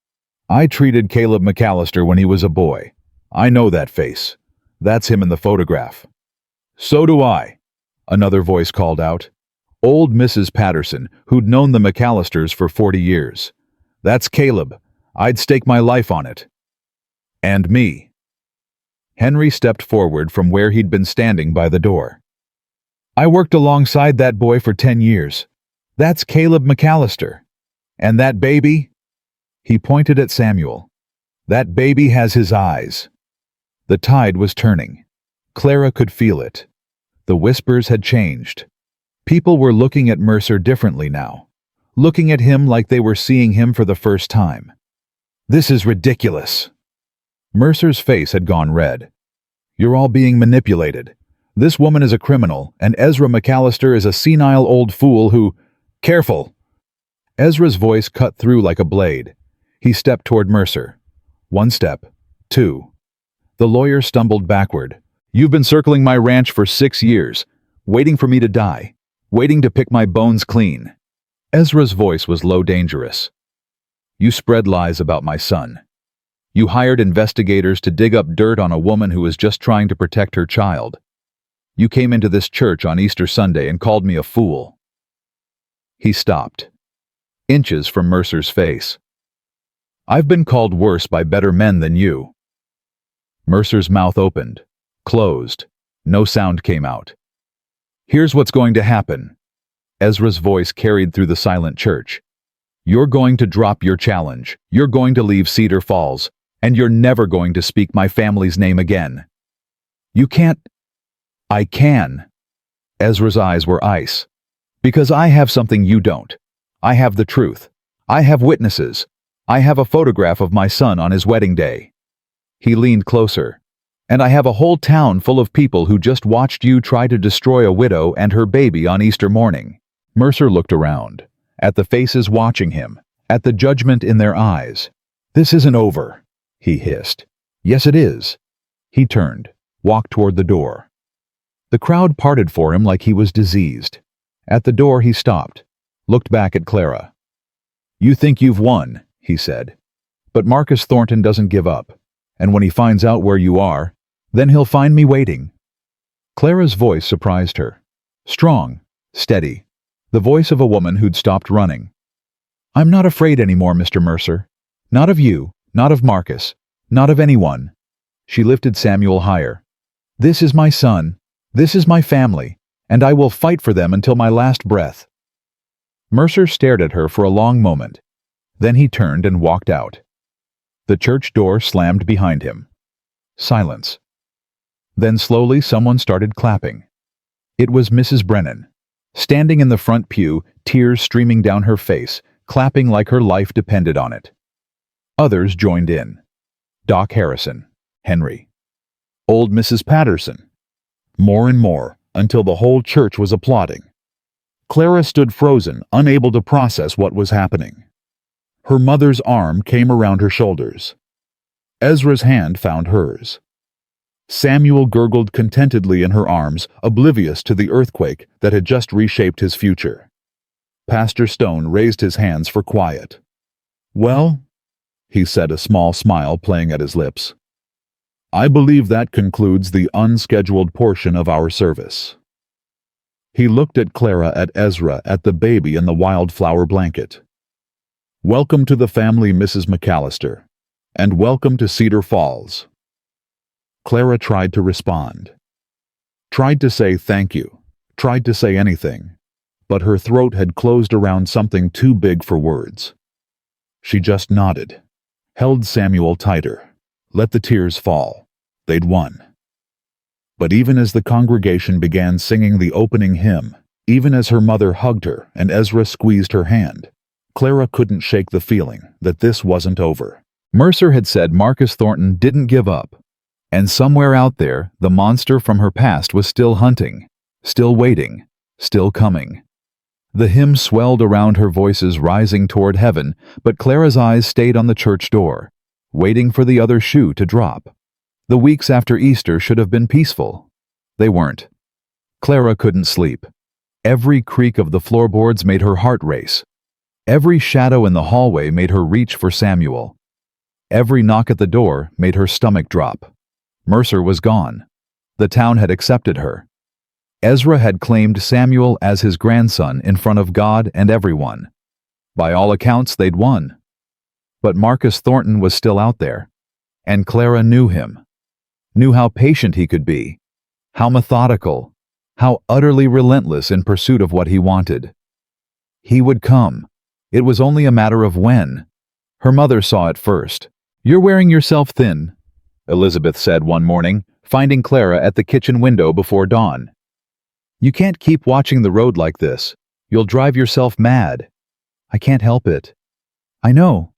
I treated Caleb McAllister when he was a boy. I know that face. That's him in the photograph. So do I, another voice called out. Old Mrs. Patterson, who'd known the McAllisters for 40 years. That's Caleb. I'd stake my life on it. And me. Henry stepped forward from where he'd been standing by the door. I worked alongside that boy for 10 years. That's Caleb McAllister. And that baby? He pointed at Samuel. That baby has his eyes. The tide was turning. Clara could feel it. The whispers had changed. People were looking at Mercer differently now, looking at him like they were seeing him for the first time. This is ridiculous. Mercer's face had gone red. You're all being manipulated. This woman is a criminal, and Ezra McAllister is a senile old fool who... Careful! Ezra's voice cut through like a blade. He stepped toward Mercer. 1 step. 2. The lawyer stumbled backward. You've been circling my ranch for 6 years, waiting for me to die, waiting to pick my bones clean. Ezra's voice was low, dangerous. You spread lies about my son. You hired investigators to dig up dirt on a woman who was just trying to protect her child. You came into this church on Easter Sunday and called me a fool. He stopped, inches from Mercer's face. I've been called worse by better men than you. Mercer's mouth opened, closed. No sound came out. Here's what's going to happen. Ezra's voice carried through the silent church. You're going to drop your challenge. You're going to leave Cedar Falls, and you're never going to speak my family's name again. You can't. I can. Ezra's eyes were ice. Because I have something you don't. I have the truth. I have witnesses. I have a photograph of my son on his wedding day. He leaned closer. And I have a whole town full of people who just watched you try to destroy a widow and her baby on Easter morning. Mercer looked around, at the faces watching him, at the judgment in their eyes. This isn't over, he hissed. Yes, it is. He turned, walked toward the door. The crowd parted for him like he was diseased. At the door he stopped, looked back at Clara. You think you've won, he said. But Marcus Thornton doesn't give up. And when he finds out where you are, then he'll find me waiting. Clara's voice surprised her. Strong, steady, the voice of a woman who'd stopped running. I'm not afraid anymore, Mr. Mercer. Not of you, not of Marcus, not of anyone. She lifted Samuel higher. This is my son. This is my family, and I will fight for them until my last breath. Mercer stared at her for a long moment. Then he turned and walked out. The church door slammed behind him. Silence. Then slowly someone started clapping. It was Mrs. Brennan, standing in the front pew, tears streaming down her face, clapping like her life depended on it. Others joined in. Doc Harrison, Henry, old Mrs. Patterson. More and more, until the whole church was applauding. Clara stood frozen, unable to process what was happening. Her mother's arm came around her shoulders. Ezra's hand found hers. Samuel gurgled contentedly in her arms, oblivious to the earthquake that had just reshaped his future. Pastor Stone raised his hands for quiet. Well, he said, a small smile playing at his lips. I believe that concludes the unscheduled portion of our service. He looked at Clara, at Ezra, at the baby in the wildflower blanket. Welcome to the family, Mrs. McAllister, and welcome to Cedar Falls. Clara tried to respond. Tried to say thank you, tried to say anything, but her throat had closed around something too big for words. She just nodded, held Samuel tighter, let the tears fall. They'd won. But even as the congregation began singing the opening hymn, even as her mother hugged her and Ezra squeezed her hand, Clara couldn't shake the feeling that this wasn't over. Mercer had said Marcus Thornton didn't give up, and somewhere out there, the monster from her past was still hunting, still waiting, still coming. The hymn swelled around her, voices rising toward heaven, but Clara's eyes stayed on the church door, waiting for the other shoe to drop. The weeks after Easter should have been peaceful. They weren't. Clara couldn't sleep. Every creak of the floorboards made her heart race. Every shadow in the hallway made her reach for Samuel. Every knock at the door made her stomach drop. Mercer was gone. The town had accepted her. Ezra had claimed Samuel as his grandson in front of God and everyone. By all accounts, they'd won. But Marcus Thornton was still out there, and Clara knew him. Knew how patient he could be, how methodical, how utterly relentless in pursuit of what he wanted. He would come. It was only a matter of when. Her mother saw it first. "You're wearing yourself thin," Elizabeth said one morning, finding Clara at the kitchen window before dawn. "You can't keep watching the road like this. You'll drive yourself mad." "I can't help it." "I know."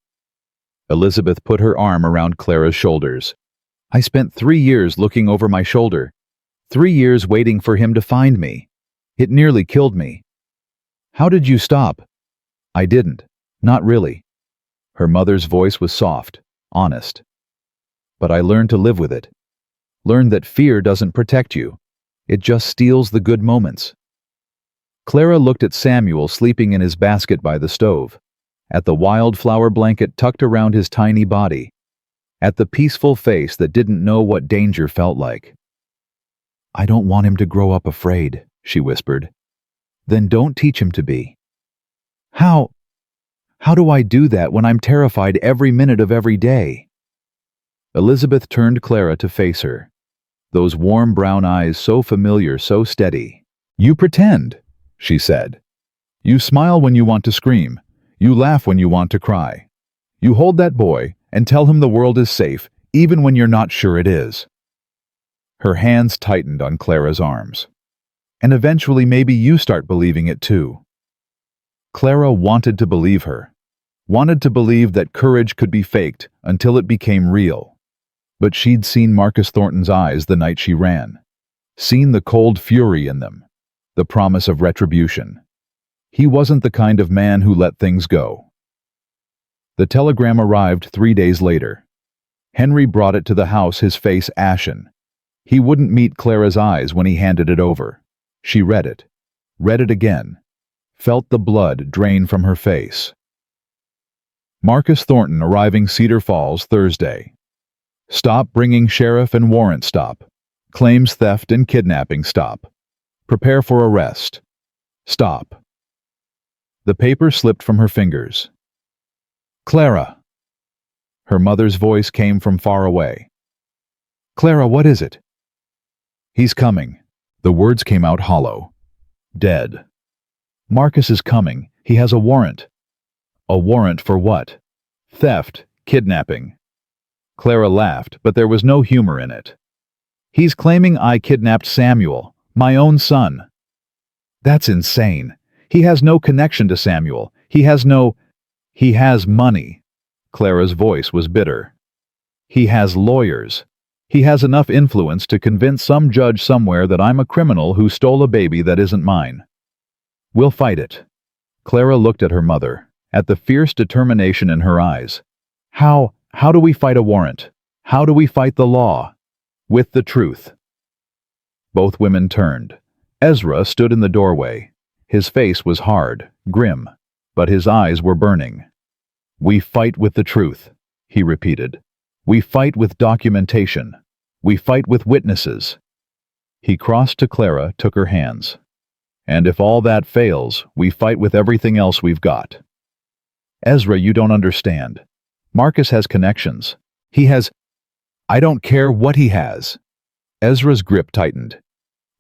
Elizabeth put her arm around Clara's shoulders. "I spent 3 years looking over my shoulder. 3 years waiting for him to find me. It nearly killed me." "How did you stop?" "I didn't. Not really." Her mother's voice was soft, honest. "But I learned to live with it. Learned that fear doesn't protect you. It just steals the good moments." Clara looked at Samuel sleeping in his basket by the stove, at the wildflower blanket tucked around his tiny body, at the peaceful face that didn't know what danger felt like. "I don't want him to grow up afraid," she whispered. "Then don't teach him to be." How do I do that when I'm terrified every minute of every day?" Elizabeth turned Clara to face her. Those warm brown eyes, so familiar, so steady. "You pretend," she said. "You smile when you want to scream. You laugh when you want to cry. You hold that boy and tell him the world is safe, even when you're not sure it is." Her hands tightened on Clara's arms. "And eventually maybe you start believing it too." Clara wanted to believe her. Wanted to believe that courage could be faked until it became real. But she'd seen Marcus Thornton's eyes the night she ran. Seen the cold fury in them. The promise of retribution. He wasn't the kind of man who let things go. The telegram arrived 3 days later. Henry brought it to the house, his face ashen. He wouldn't meet Clara's eyes when he handed it over. She read it again, felt the blood drain from her face. Marcus Thornton arriving Cedar Falls Thursday. Stop bringing sheriff and warrant stop. Claims theft and kidnapping stop. Prepare for arrest. Stop. The paper slipped from her fingers. "Clara." Her mother's voice came from far away. "Clara, what is it?" "He's coming." The words came out hollow. "Dead." "Marcus is coming. He has a warrant." "A warrant for what?" "Theft, kidnapping." Clara laughed, but there was no humor in it. "He's claiming I kidnapped Samuel, my own son." "That's insane. He has no connection to Samuel. He has money." Clara's voice was bitter. "He has lawyers. He has enough influence to convince some judge somewhere that I'm a criminal who stole a baby that isn't mine. We'll fight it." Clara looked at her mother, at the fierce determination in her eyes. How do we fight a warrant? How do we fight the law? With the truth." Both women turned. Ezra stood in the doorway. His face was hard, grim, but his eyes were burning. "We fight with the truth," he repeated. "We fight with documentation. We fight with witnesses." He crossed to Clara, took her hands. "And if all that fails, we fight with everything else we've got." "Ezra, you don't understand. Marcus has connections. He has—" "I don't care what he has." Ezra's grip tightened.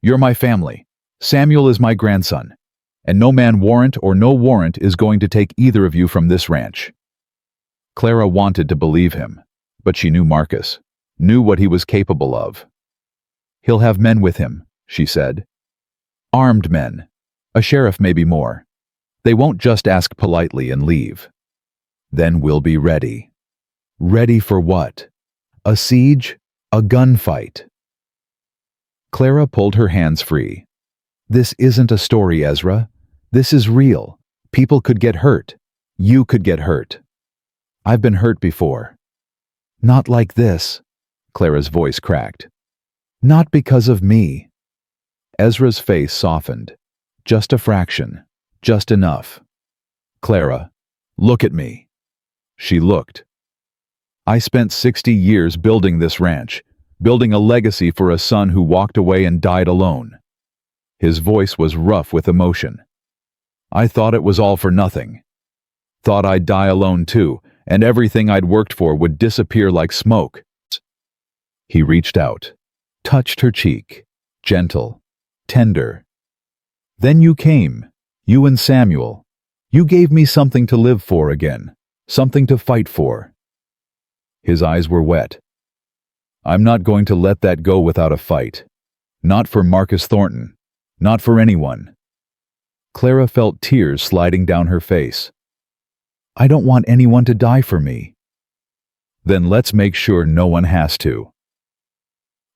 "You're my family. Samuel is my grandson. And no man, warrant or no warrant, is going to take either of you from this ranch." Clara wanted to believe him, but she knew Marcus, knew what he was capable of. He'll have men with him, she said. Armed men. A sheriff, maybe more. They won't just ask politely and leave. Then we'll be ready. Ready for what? A siege? A gunfight? Clara pulled her hands free. This isn't a story, Ezra. This is real. People could get hurt. You could get hurt. I've been hurt before. Not like this, Clara's voice cracked. Not because of me. Ezra's face softened. Just a fraction. Just enough. Clara, look at me. She looked. I spent 60 years building this ranch, building a legacy for a son who walked away and died alone. His voice was rough with emotion. I thought it was all for nothing. Thought I'd die alone too, and everything I'd worked for would disappear like smoke. He reached out, touched her cheek, gentle, tender. Then you came, you and Samuel. You gave me something to live for again, something to fight for. His eyes were wet. I'm not going to let that go without a fight. Not for Marcus Thornton. Not for anyone. Clara felt tears sliding down her face. I don't want anyone to die for me. Then let's make sure no one has to.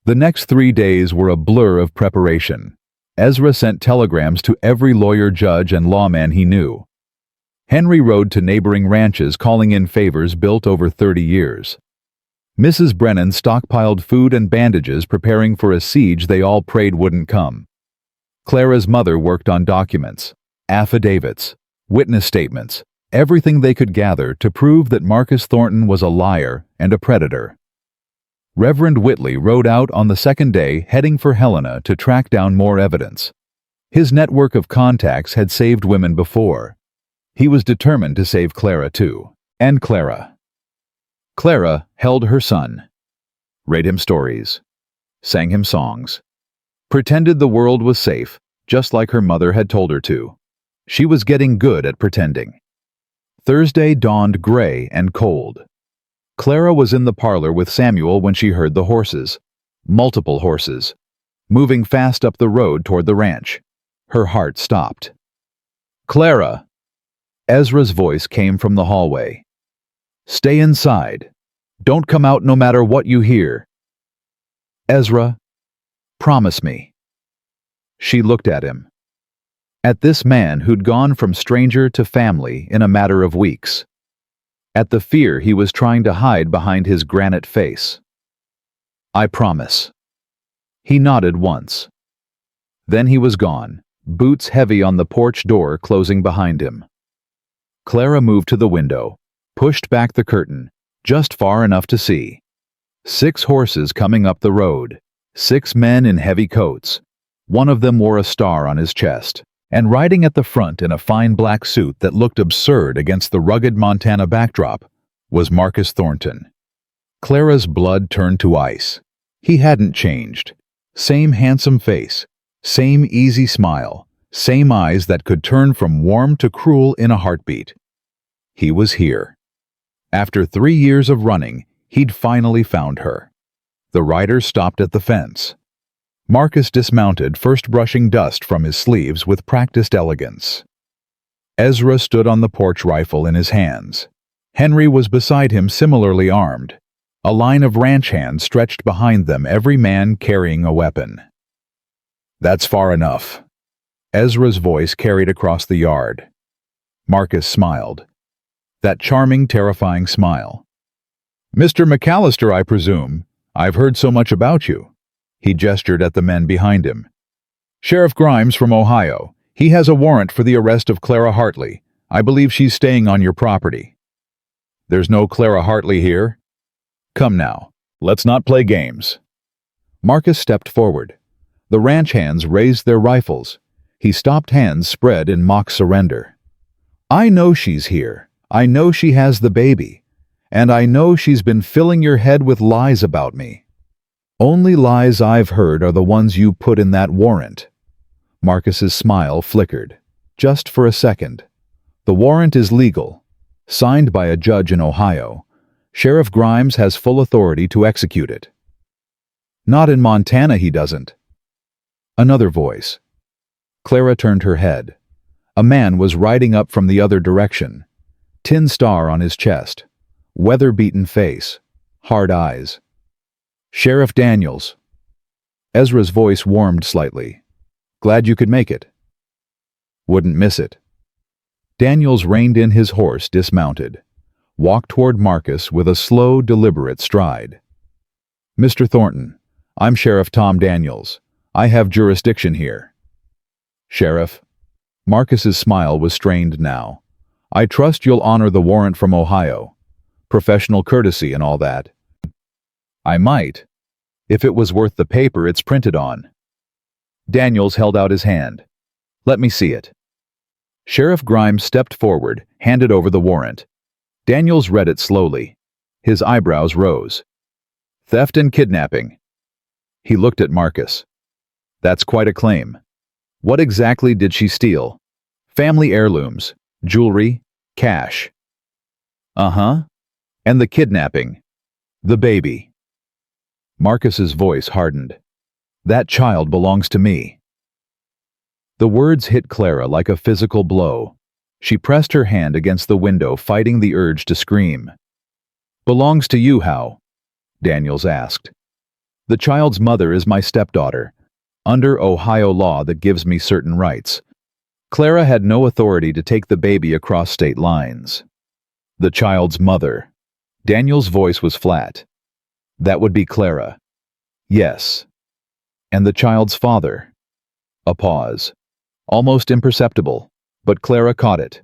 The next 3 days were a blur of preparation. Ezra sent telegrams to every lawyer, judge, and lawman he knew. Henry rode to neighboring ranches calling in favors built over 30 years. Mrs. Brennan stockpiled food and bandages preparing for a siege they all prayed wouldn't come. Clara's mother worked on documents, affidavits, witness statements, everything they could gather to prove that Marcus Thornton was a liar and a predator. Reverend Whitley rode out on the second day heading for Helena to track down more evidence. His network of contacts had saved women before. He was determined to save Clara too, and Clara. Clara held her son, read him stories, sang him songs, pretended the world was safe, just like her mother had told her to. She was getting good at pretending. Thursday dawned gray and cold. Clara was in the parlor with Samuel when she heard the horses, multiple horses, moving fast up the road toward the ranch. Her heart stopped. Clara! Ezra's voice came from the hallway. Stay inside. Don't come out no matter what you hear. Ezra, promise me. She looked at him. At this man who'd gone from stranger to family in a matter of weeks. At the fear he was trying to hide behind his granite face. I promise. He nodded once. Then he was gone, boots heavy on the porch door closing behind him. Clara moved to the window, pushed back the curtain, just far enough to see. 6 horses coming up the road, 6 men in heavy coats. One of them wore a star on his chest, and riding at the front in a fine black suit that looked absurd against the rugged Montana backdrop was Marcus Thornton. Clara's blood turned to ice. He hadn't changed. Same handsome face, same easy smile, same eyes that could turn from warm to cruel in a heartbeat. He was here. After 3 years of running, he'd finally found her. The rider stopped at the fence. Marcus dismounted, first brushing dust from his sleeves with practiced elegance. Ezra stood on the porch, rifle in his hands. Henry was beside him, similarly armed. A line of ranch hands stretched behind them, every man carrying a weapon. That's far enough. Ezra's voice carried across the yard. Marcus smiled. That charming, terrifying smile. Mr. McAllister, I presume. I've heard so much about you. He gestured at the men behind him. Sheriff Grimes from Ohio. He has a warrant for the arrest of Clara Hartley. I believe she's staying on your property. There's no Clara Hartley here. Come now, let's not play games. Marcus stepped forward. The ranch hands raised their rifles. He stopped, hands spread in mock surrender. I know she's here. I know she has the baby. And I know she's been filling your head with lies about me. Only lies I've heard are the ones you put in that warrant. Marcus's smile flickered, just for a second. The warrant is legal, signed by a judge in Ohio. Sheriff Grimes has full authority to execute it. Not in Montana, he doesn't. Another voice. Clara turned her head. A man was riding up from the other direction. Tin star on his chest. Weather-beaten face. Hard eyes. Sheriff Daniels. Ezra's voice warmed slightly. Glad you could make it. Wouldn't miss it. Daniels reined in his horse, dismounted. Walked toward Marcus with a slow, deliberate stride. Mr. Thornton, I'm Sheriff Tom Daniels. I have jurisdiction here. Sheriff. Marcus's smile was strained now. I trust you'll honor the warrant from Ohio. Professional courtesy and all that. I might, if it was worth the paper it's printed on. Daniels held out his hand. Let me see it. Sheriff Grimes stepped forward, handed over the warrant. Daniels read it slowly. His eyebrows rose. Theft and kidnapping. He looked at Marcus. That's quite a claim. What exactly did she steal? Family heirlooms, jewelry, cash. Uh-huh. And the kidnapping. The baby. Marcus's voice hardened. That child belongs to me. The words hit Clara like a physical blow. She pressed her hand against the window, fighting the urge to scream. Belongs to you how? Daniels asked. The child's mother is my stepdaughter, under Ohio law that gives me certain rights. Clara had no authority to take the baby across state lines. The child's mother. Daniel's voice was flat. That would be Clara. Yes. And the child's father. A pause. Almost imperceptible, but Clara caught it.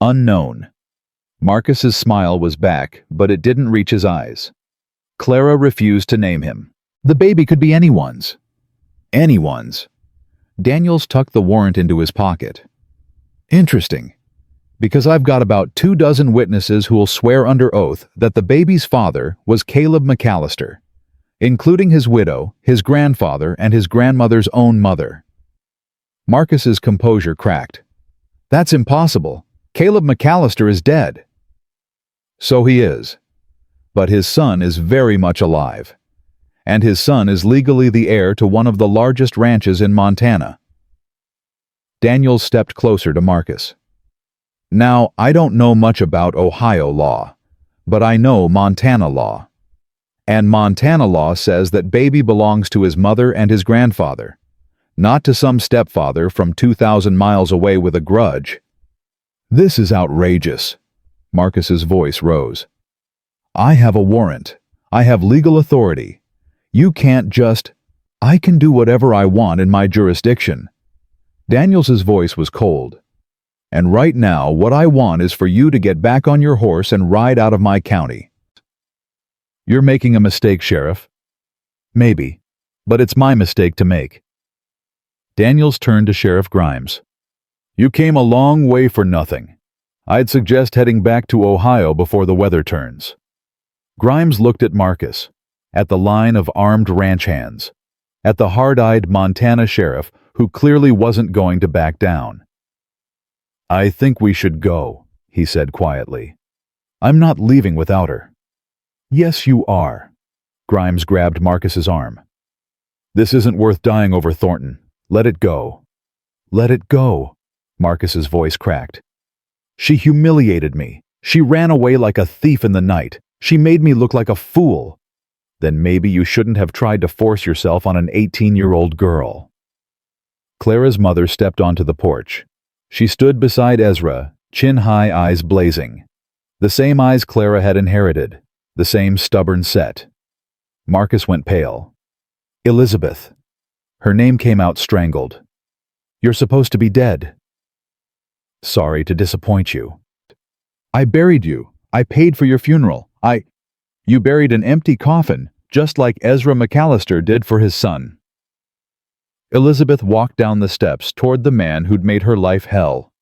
Unknown. Marcus's smile was back, but it didn't reach his eyes. Clara refused to name him. The baby could be anyone's. Anyone's. Daniels tucked the warrant into his pocket. Interesting, because I've got about 24 witnesses who'll swear under oath that the baby's father was Caleb McAllister, including his widow, his grandfather, and his grandmother's own mother. Marcus's composure cracked. That's impossible. Caleb McAllister is dead. So he is. But his son is very much alive. And his son is legally the heir to one of the largest ranches in Montana. Daniels stepped closer to Marcus. Now, I don't know much about Ohio law, but I know Montana law. And Montana law says that baby belongs to his mother and his grandfather, not to some stepfather from 2,000 miles away with a grudge. This is outrageous. Marcus's voice rose. I have a warrant. I have legal authority. You can't just... I can do whatever I want in my jurisdiction. Daniels's voice was cold. And right now, what I want is for you to get back on your horse and ride out of my county. You're making a mistake, Sheriff. Maybe, but it's my mistake to make. Daniels turned to Sheriff Grimes. You came a long way for nothing. I'd suggest heading back to Ohio before the weather turns. Grimes looked at Marcus, at the line of armed ranch hands, at the hard-eyed Montana sheriff who clearly wasn't going to back down. I think we should go, he said quietly. I'm not leaving without her. Yes, you are. Grimes grabbed Marcus's arm. This isn't worth dying over, Thornton. Let it go. Let it go. Marcus's voice cracked. She humiliated me. She ran away like a thief in the night. She made me look like a fool. Then maybe you shouldn't have tried to force yourself on an 18-year-old girl. Clara's mother stepped onto the porch. She stood beside Ezra, chin-high, eyes blazing. The same eyes Clara had inherited, the same stubborn set. Marcus went pale. Elizabeth. Her name came out strangled. You're supposed to be dead. Sorry to disappoint you. I buried you. I paid for your funeral. You buried an empty coffin, just like Ezra McAllister did for his son. Elizabeth walked down the steps toward the man who'd made her life hell.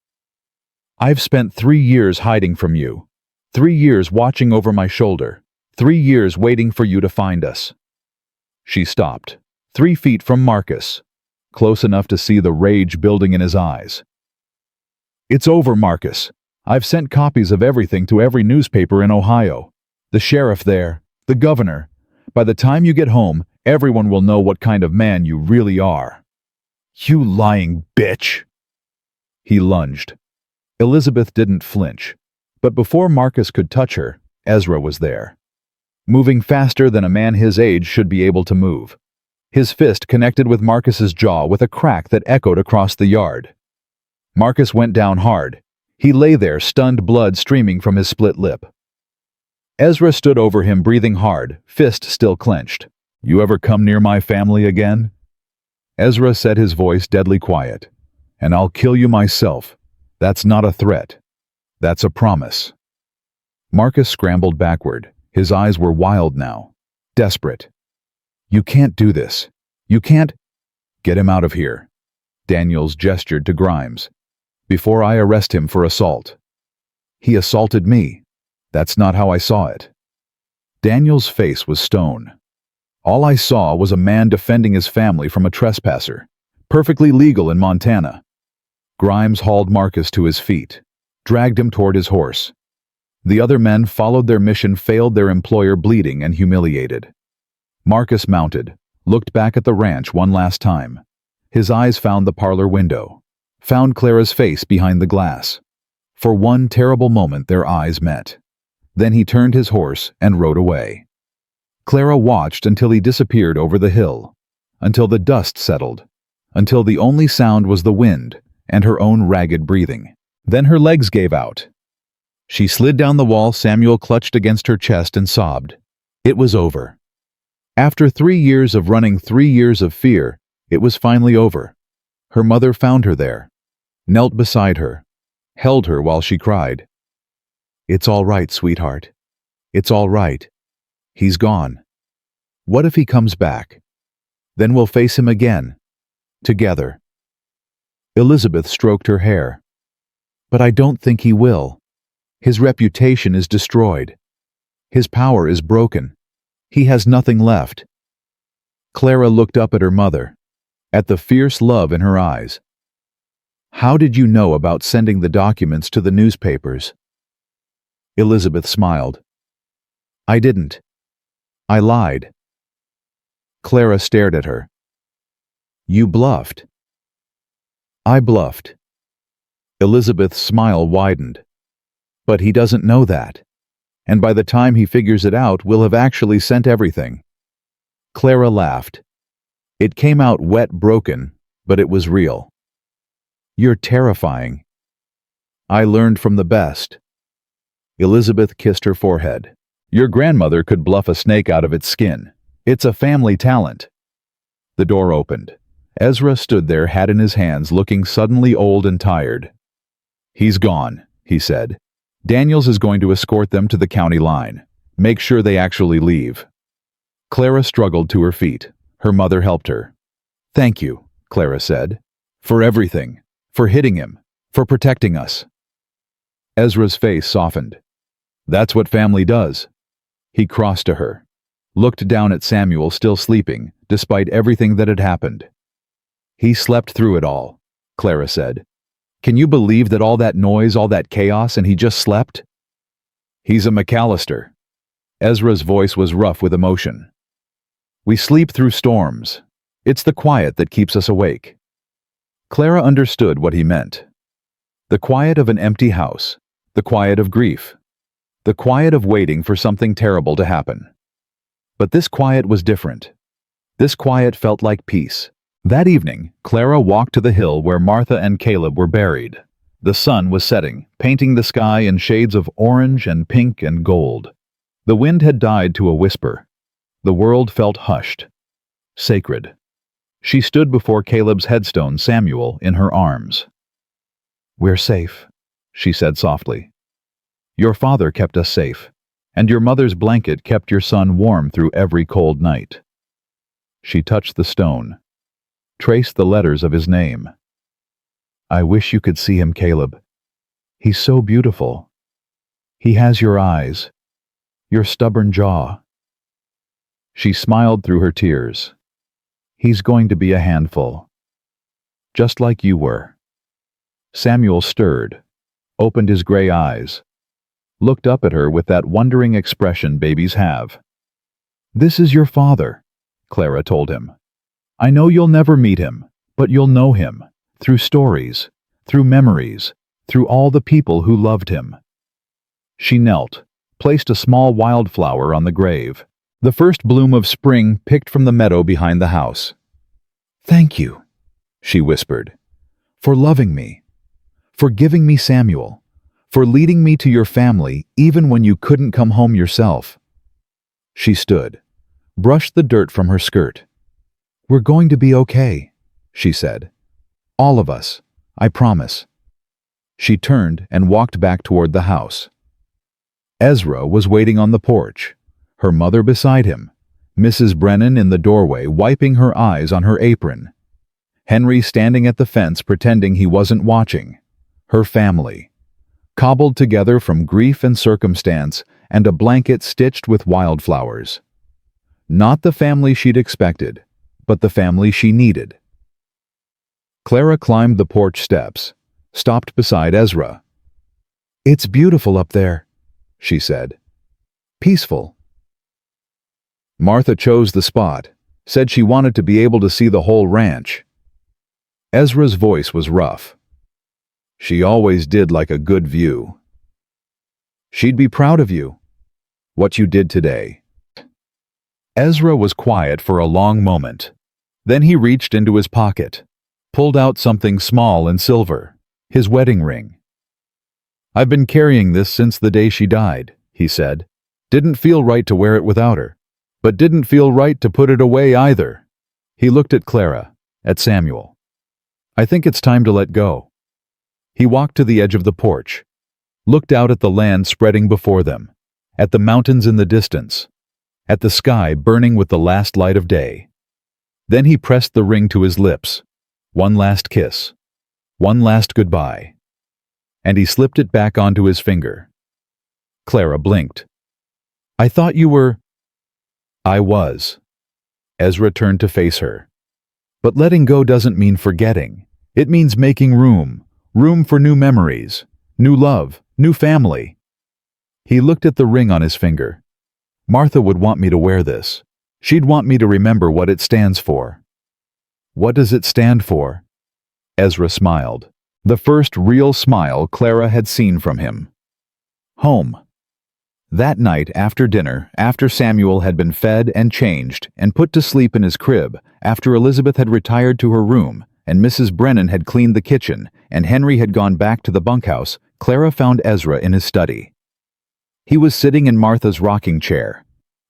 I've spent 3 years hiding from you. 3 years watching over my shoulder. 3 years waiting for you to find us. She stopped, 3 feet from Marcus, close enough to see the rage building in his eyes. It's over, Marcus. I've sent copies of everything to every newspaper in Ohio. The sheriff there, the governor. By the time you get home, Everyone will know what kind of man you really are." "You lying bitch!" He lunged. Elizabeth didn't flinch, but before Marcus could touch her, Ezra was there. Moving faster than a man his age should be able to move. His fist connected with Marcus's jaw with a crack that echoed across the yard. Marcus went down hard. He lay there, stunned, blood streaming from his split lip. Ezra stood over him, breathing hard, fist still clenched. "You ever come near my family again?" Ezra said, his voice deadly quiet. "And I'll kill you myself. That's not a threat. That's a promise." Marcus scrambled backward. His eyes were wild now, desperate. "You can't do this. You can't—" "Get him out of here." Daniels gestured to Grimes. "Before I arrest him for assault." "He assaulted me. That's not how I saw it." Daniels' face was stone. "All I saw was a man defending his family from a trespasser. Perfectly legal in Montana." Grimes hauled Marcus to his feet, dragged him toward his horse. The other men followed their mission, failed their employer, bleeding and humiliated. Marcus mounted, looked back at the ranch one last time. His eyes found the parlor window, found Clara's face behind the glass. For one terrible moment their eyes met. Then he turned his horse and rode away. Clara watched until he disappeared over the hill, until the dust settled, until the only sound was the wind and her own ragged breathing. Then her legs gave out. She slid down the wall. Samuel clutched against her chest and sobbed. It was over. After 3 years of running, 3 years of fear, it was finally over. Her mother found her there, knelt beside her, held her while she cried. "It's all right, sweetheart. It's all right. He's gone. What if he comes back? Then we'll face him again. Together." Elizabeth stroked her hair. "But I don't think he will. His reputation is destroyed. His power is broken. He has nothing left." Clara looked up at her mother, at the fierce love in her eyes. "How did you know about sending the documents to the newspapers?" Elizabeth smiled. "I didn't. I lied." Clara stared at her. "You bluffed." "I bluffed." Elizabeth's smile widened. "But he doesn't know that. And by the time he figures it out, we'll have actually sent everything." Clara laughed. It came out wet, broken, but it was real. "You're terrifying." "I learned from the best." Elizabeth kissed her forehead. "Your grandmother could bluff a snake out of its skin. It's a family talent." The door opened. Ezra stood there, hat in his hands, looking suddenly old and tired. "He's gone," he said. "Daniels is going to escort them to the county line. Make sure they actually leave." Clara struggled to her feet. Her mother helped her. "Thank you," Clara said. "For everything. For hitting him. For protecting us." Ezra's face softened. "That's what family does." He crossed to her, looked down at Samuel, still sleeping, despite everything that had happened. "He slept through it all," Clara said. "Can you believe that all that noise, all that chaos, and he just slept?" "He's a McAllister." Ezra's voice was rough with emotion. "We sleep through storms. It's the quiet that keeps us awake." Clara understood what he meant. The quiet of an empty house, the quiet of grief, the quiet of waiting for something terrible to happen. But this quiet was different. This quiet felt like peace. That evening, Clara walked to the hill where Martha and Caleb were buried. The sun was setting, painting the sky in shades of orange and pink and gold. The wind had died to a whisper. The world felt hushed, sacred. She stood before Caleb's headstone, Samuel in her arms. "We're safe," she said softly. "Your father kept us safe, and your mother's blanket kept your son warm through every cold night." She touched the stone, traced the letters of his name. "I wish you could see him, Caleb. He's so beautiful. He has your eyes, your stubborn jaw." She smiled through her tears. "He's going to be a handful, just like you were." Samuel stirred, opened his gray eyes, looked up at her with that wondering expression babies have. "This is your father," Clara told him. I know you'll never meet him, but you'll know him, through stories, through memories, through all the people who loved him. She knelt, placed a small wildflower on the grave, the first bloom of spring picked from the meadow behind the house. Thank you, she whispered, for loving me, for giving me Samuel, for leading me to your family even when you couldn't come home yourself. She stood, brushed the dirt from her skirt. We're going to be okay, she said. All of us, I promise. She turned and walked back toward the house. Ezra was waiting on the porch, her mother beside him, Mrs. Brennan in the doorway wiping her eyes on her apron. Henry standing at the fence pretending he wasn't watching. Her family, cobbled together from grief and circumstance and a blanket stitched with wildflowers. Not the family she'd expected, but the family she needed. Clara climbed the porch steps, stopped beside Ezra. It's beautiful up there, she said. Peaceful. Martha chose the spot, said she wanted to be able to see the whole ranch. Ezra's voice was rough. She always did like a good view. She'd be proud of you, what you did today. Ezra was quiet for a long moment. Then he reached into his pocket, pulled out something small and silver, his wedding ring. I've been carrying this since the day she died, he said. Didn't feel right to wear it without her, but didn't feel right to put it away either. He looked at Clara, at Samuel. I think it's time to let go. He walked to the edge of the porch, looked out at the land spreading before them, at the mountains in the distance, at the sky burning with the last light of day. Then he pressed the ring to his lips. One last kiss. One last goodbye. And he slipped it back onto his finger. Clara blinked. I thought you were... I was. Ezra turned to face her. But letting go doesn't mean forgetting. It means making room for new memories, new love, new family. He looked at the ring on his finger. Martha would want me to wear this. She'd want me to remember what it stands for. What does it stand for? Ezra smiled. The first real smile Clara had seen from him. Home. That night after dinner, after Samuel had been fed and changed and put to sleep in his crib, after Elizabeth had retired to her room, and Mrs. Brennan had cleaned the kitchen, and Henry had gone back to the bunkhouse, Clara found Ezra in his study. He was sitting in Martha's rocking chair,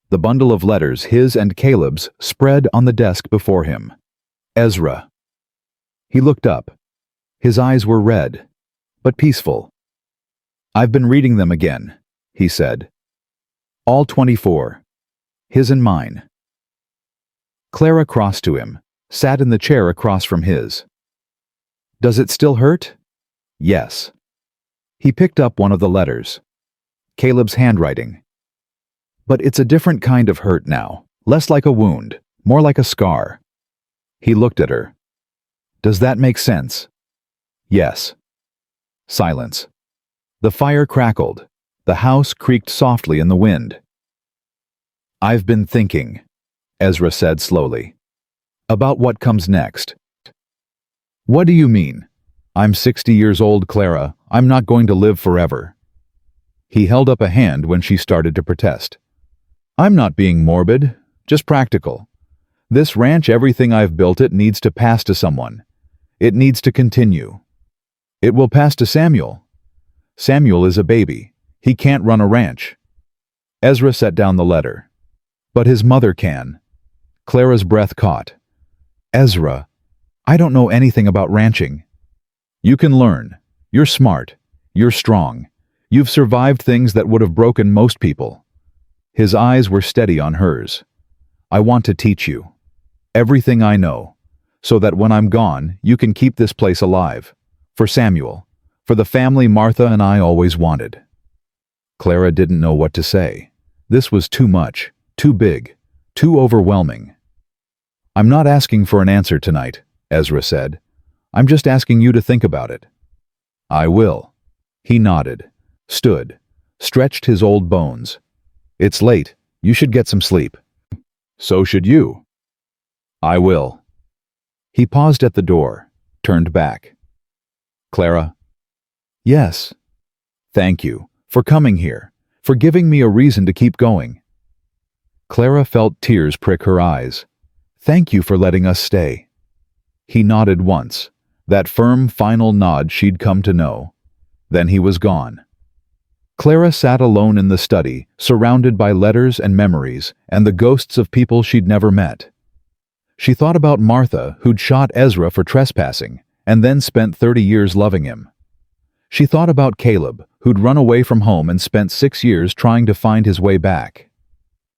the bundle of letters, his and Caleb's, spread on the desk before him. Ezra. He looked up. His eyes were red, but peaceful. I've been reading them again, he said. All 24. His and mine. Clara crossed to him, sat in the chair across from his. Does it still hurt? Yes. He picked up one of the letters. Caleb's handwriting. But it's a different kind of hurt now, less like a wound, more like a scar. He looked at her. Does that make sense? Yes. Silence. The fire crackled. The house creaked softly in the wind. I've been thinking, Ezra said slowly, about what comes next. What do you mean? I'm 60 years old, Clara. I'm not going to live forever. He held up a hand when she started to protest. I'm not being morbid, just practical. This ranch, everything I've built it, needs to pass to someone. It needs to continue. It will pass to Samuel. Samuel is a baby. He can't run a ranch. Ezra set down the letter. But his mother can. Clara's breath caught. Ezra, I don't know anything about ranching. You can learn. You're smart. You're strong. You've survived things that would have broken most people. His eyes were steady on hers. I want to teach you. Everything I know. So that when I'm gone, you can keep this place alive. For Samuel. For the family Martha and I always wanted. Clara didn't know what to say. This was too much, too big, too overwhelming. I'm not asking for an answer tonight, Ezra said. I'm just asking you to think about it. I will. He nodded, stood, stretched his old bones. It's late. You should get some sleep. So should you. I will. He paused at the door, turned back. Clara? Yes. Thank you for coming here, for giving me a reason to keep going. Clara felt tears prick her eyes. Thank you for letting us stay. He nodded once, that firm final nod she'd come to know. Then he was gone. Clara sat alone in the study, surrounded by letters and memories and the ghosts of people she'd never met. She thought about Martha, who'd shot Ezra for trespassing, and then spent 30 years loving him. She thought about Caleb, who'd run away from home and spent 6 years trying to find his way back.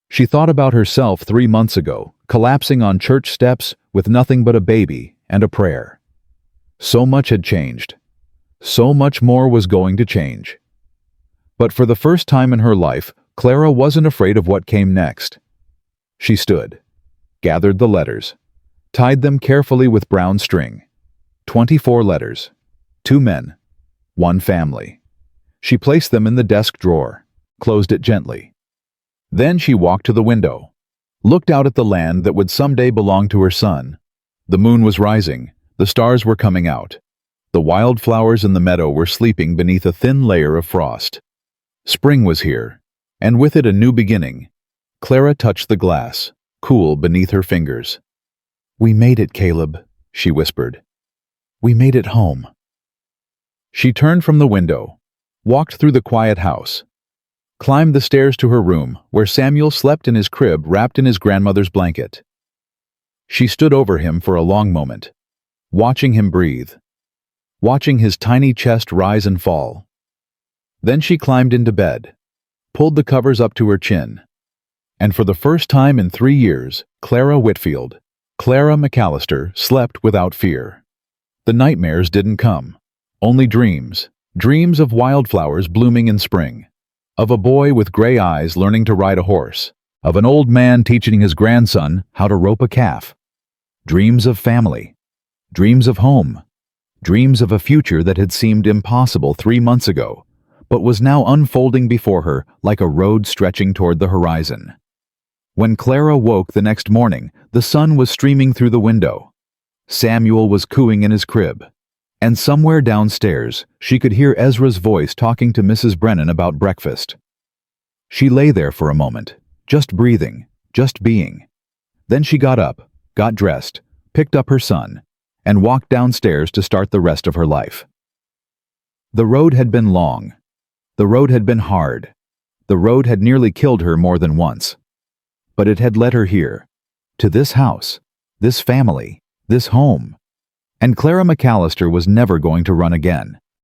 She thought about herself 3 months ago, collapsing on church steps with nothing but a baby and a prayer. So much had changed. So much more was going to change. But for the first time in her life, Clara wasn't afraid of what came next. She stood, gathered the letters, tied them carefully with brown string. 24 letters. 2 men. 1 family. She placed them in the desk drawer, closed it gently. Then she walked to the window, looked out at the land that would someday belong to her son. The moon was rising, the stars were coming out. The wildflowers in the meadow were sleeping beneath a thin layer of frost. Spring was here, and with it a new beginning. Clara touched the glass, cool beneath her fingers. We made it, Caleb, she whispered. We made it home. She turned from the window, walked through the quiet house, climbed the stairs to her room, where Samuel slept in his crib wrapped in his grandmother's blanket. She stood over him for a long moment, watching him breathe, watching his tiny chest rise and fall. Then she climbed into bed, pulled the covers up to her chin, and for the first time in 3 years, Clara McAllister, slept without fear. The nightmares didn't come. Only dreams. Dreams of wildflowers blooming in spring. Of a boy with gray eyes learning to ride a horse. Of an old man teaching his grandson how to rope a calf. Dreams of family. Dreams of home. Dreams of a future that had seemed impossible 3 months ago, but was now unfolding before her like a road stretching toward the horizon. When Clara woke the next morning, the sun was streaming through the window. Samuel was cooing in his crib. And somewhere downstairs, she could hear Ezra's voice talking to Mrs. Brennan about breakfast. She lay there for a moment, just breathing, just being. Then she got up, got dressed, picked up her son, and walked downstairs to start the rest of her life. The road had been long. The road had been hard. The road had nearly killed her more than once. But it had led her here, to this house, this family, this home. And Clara McAllister was never going to run again.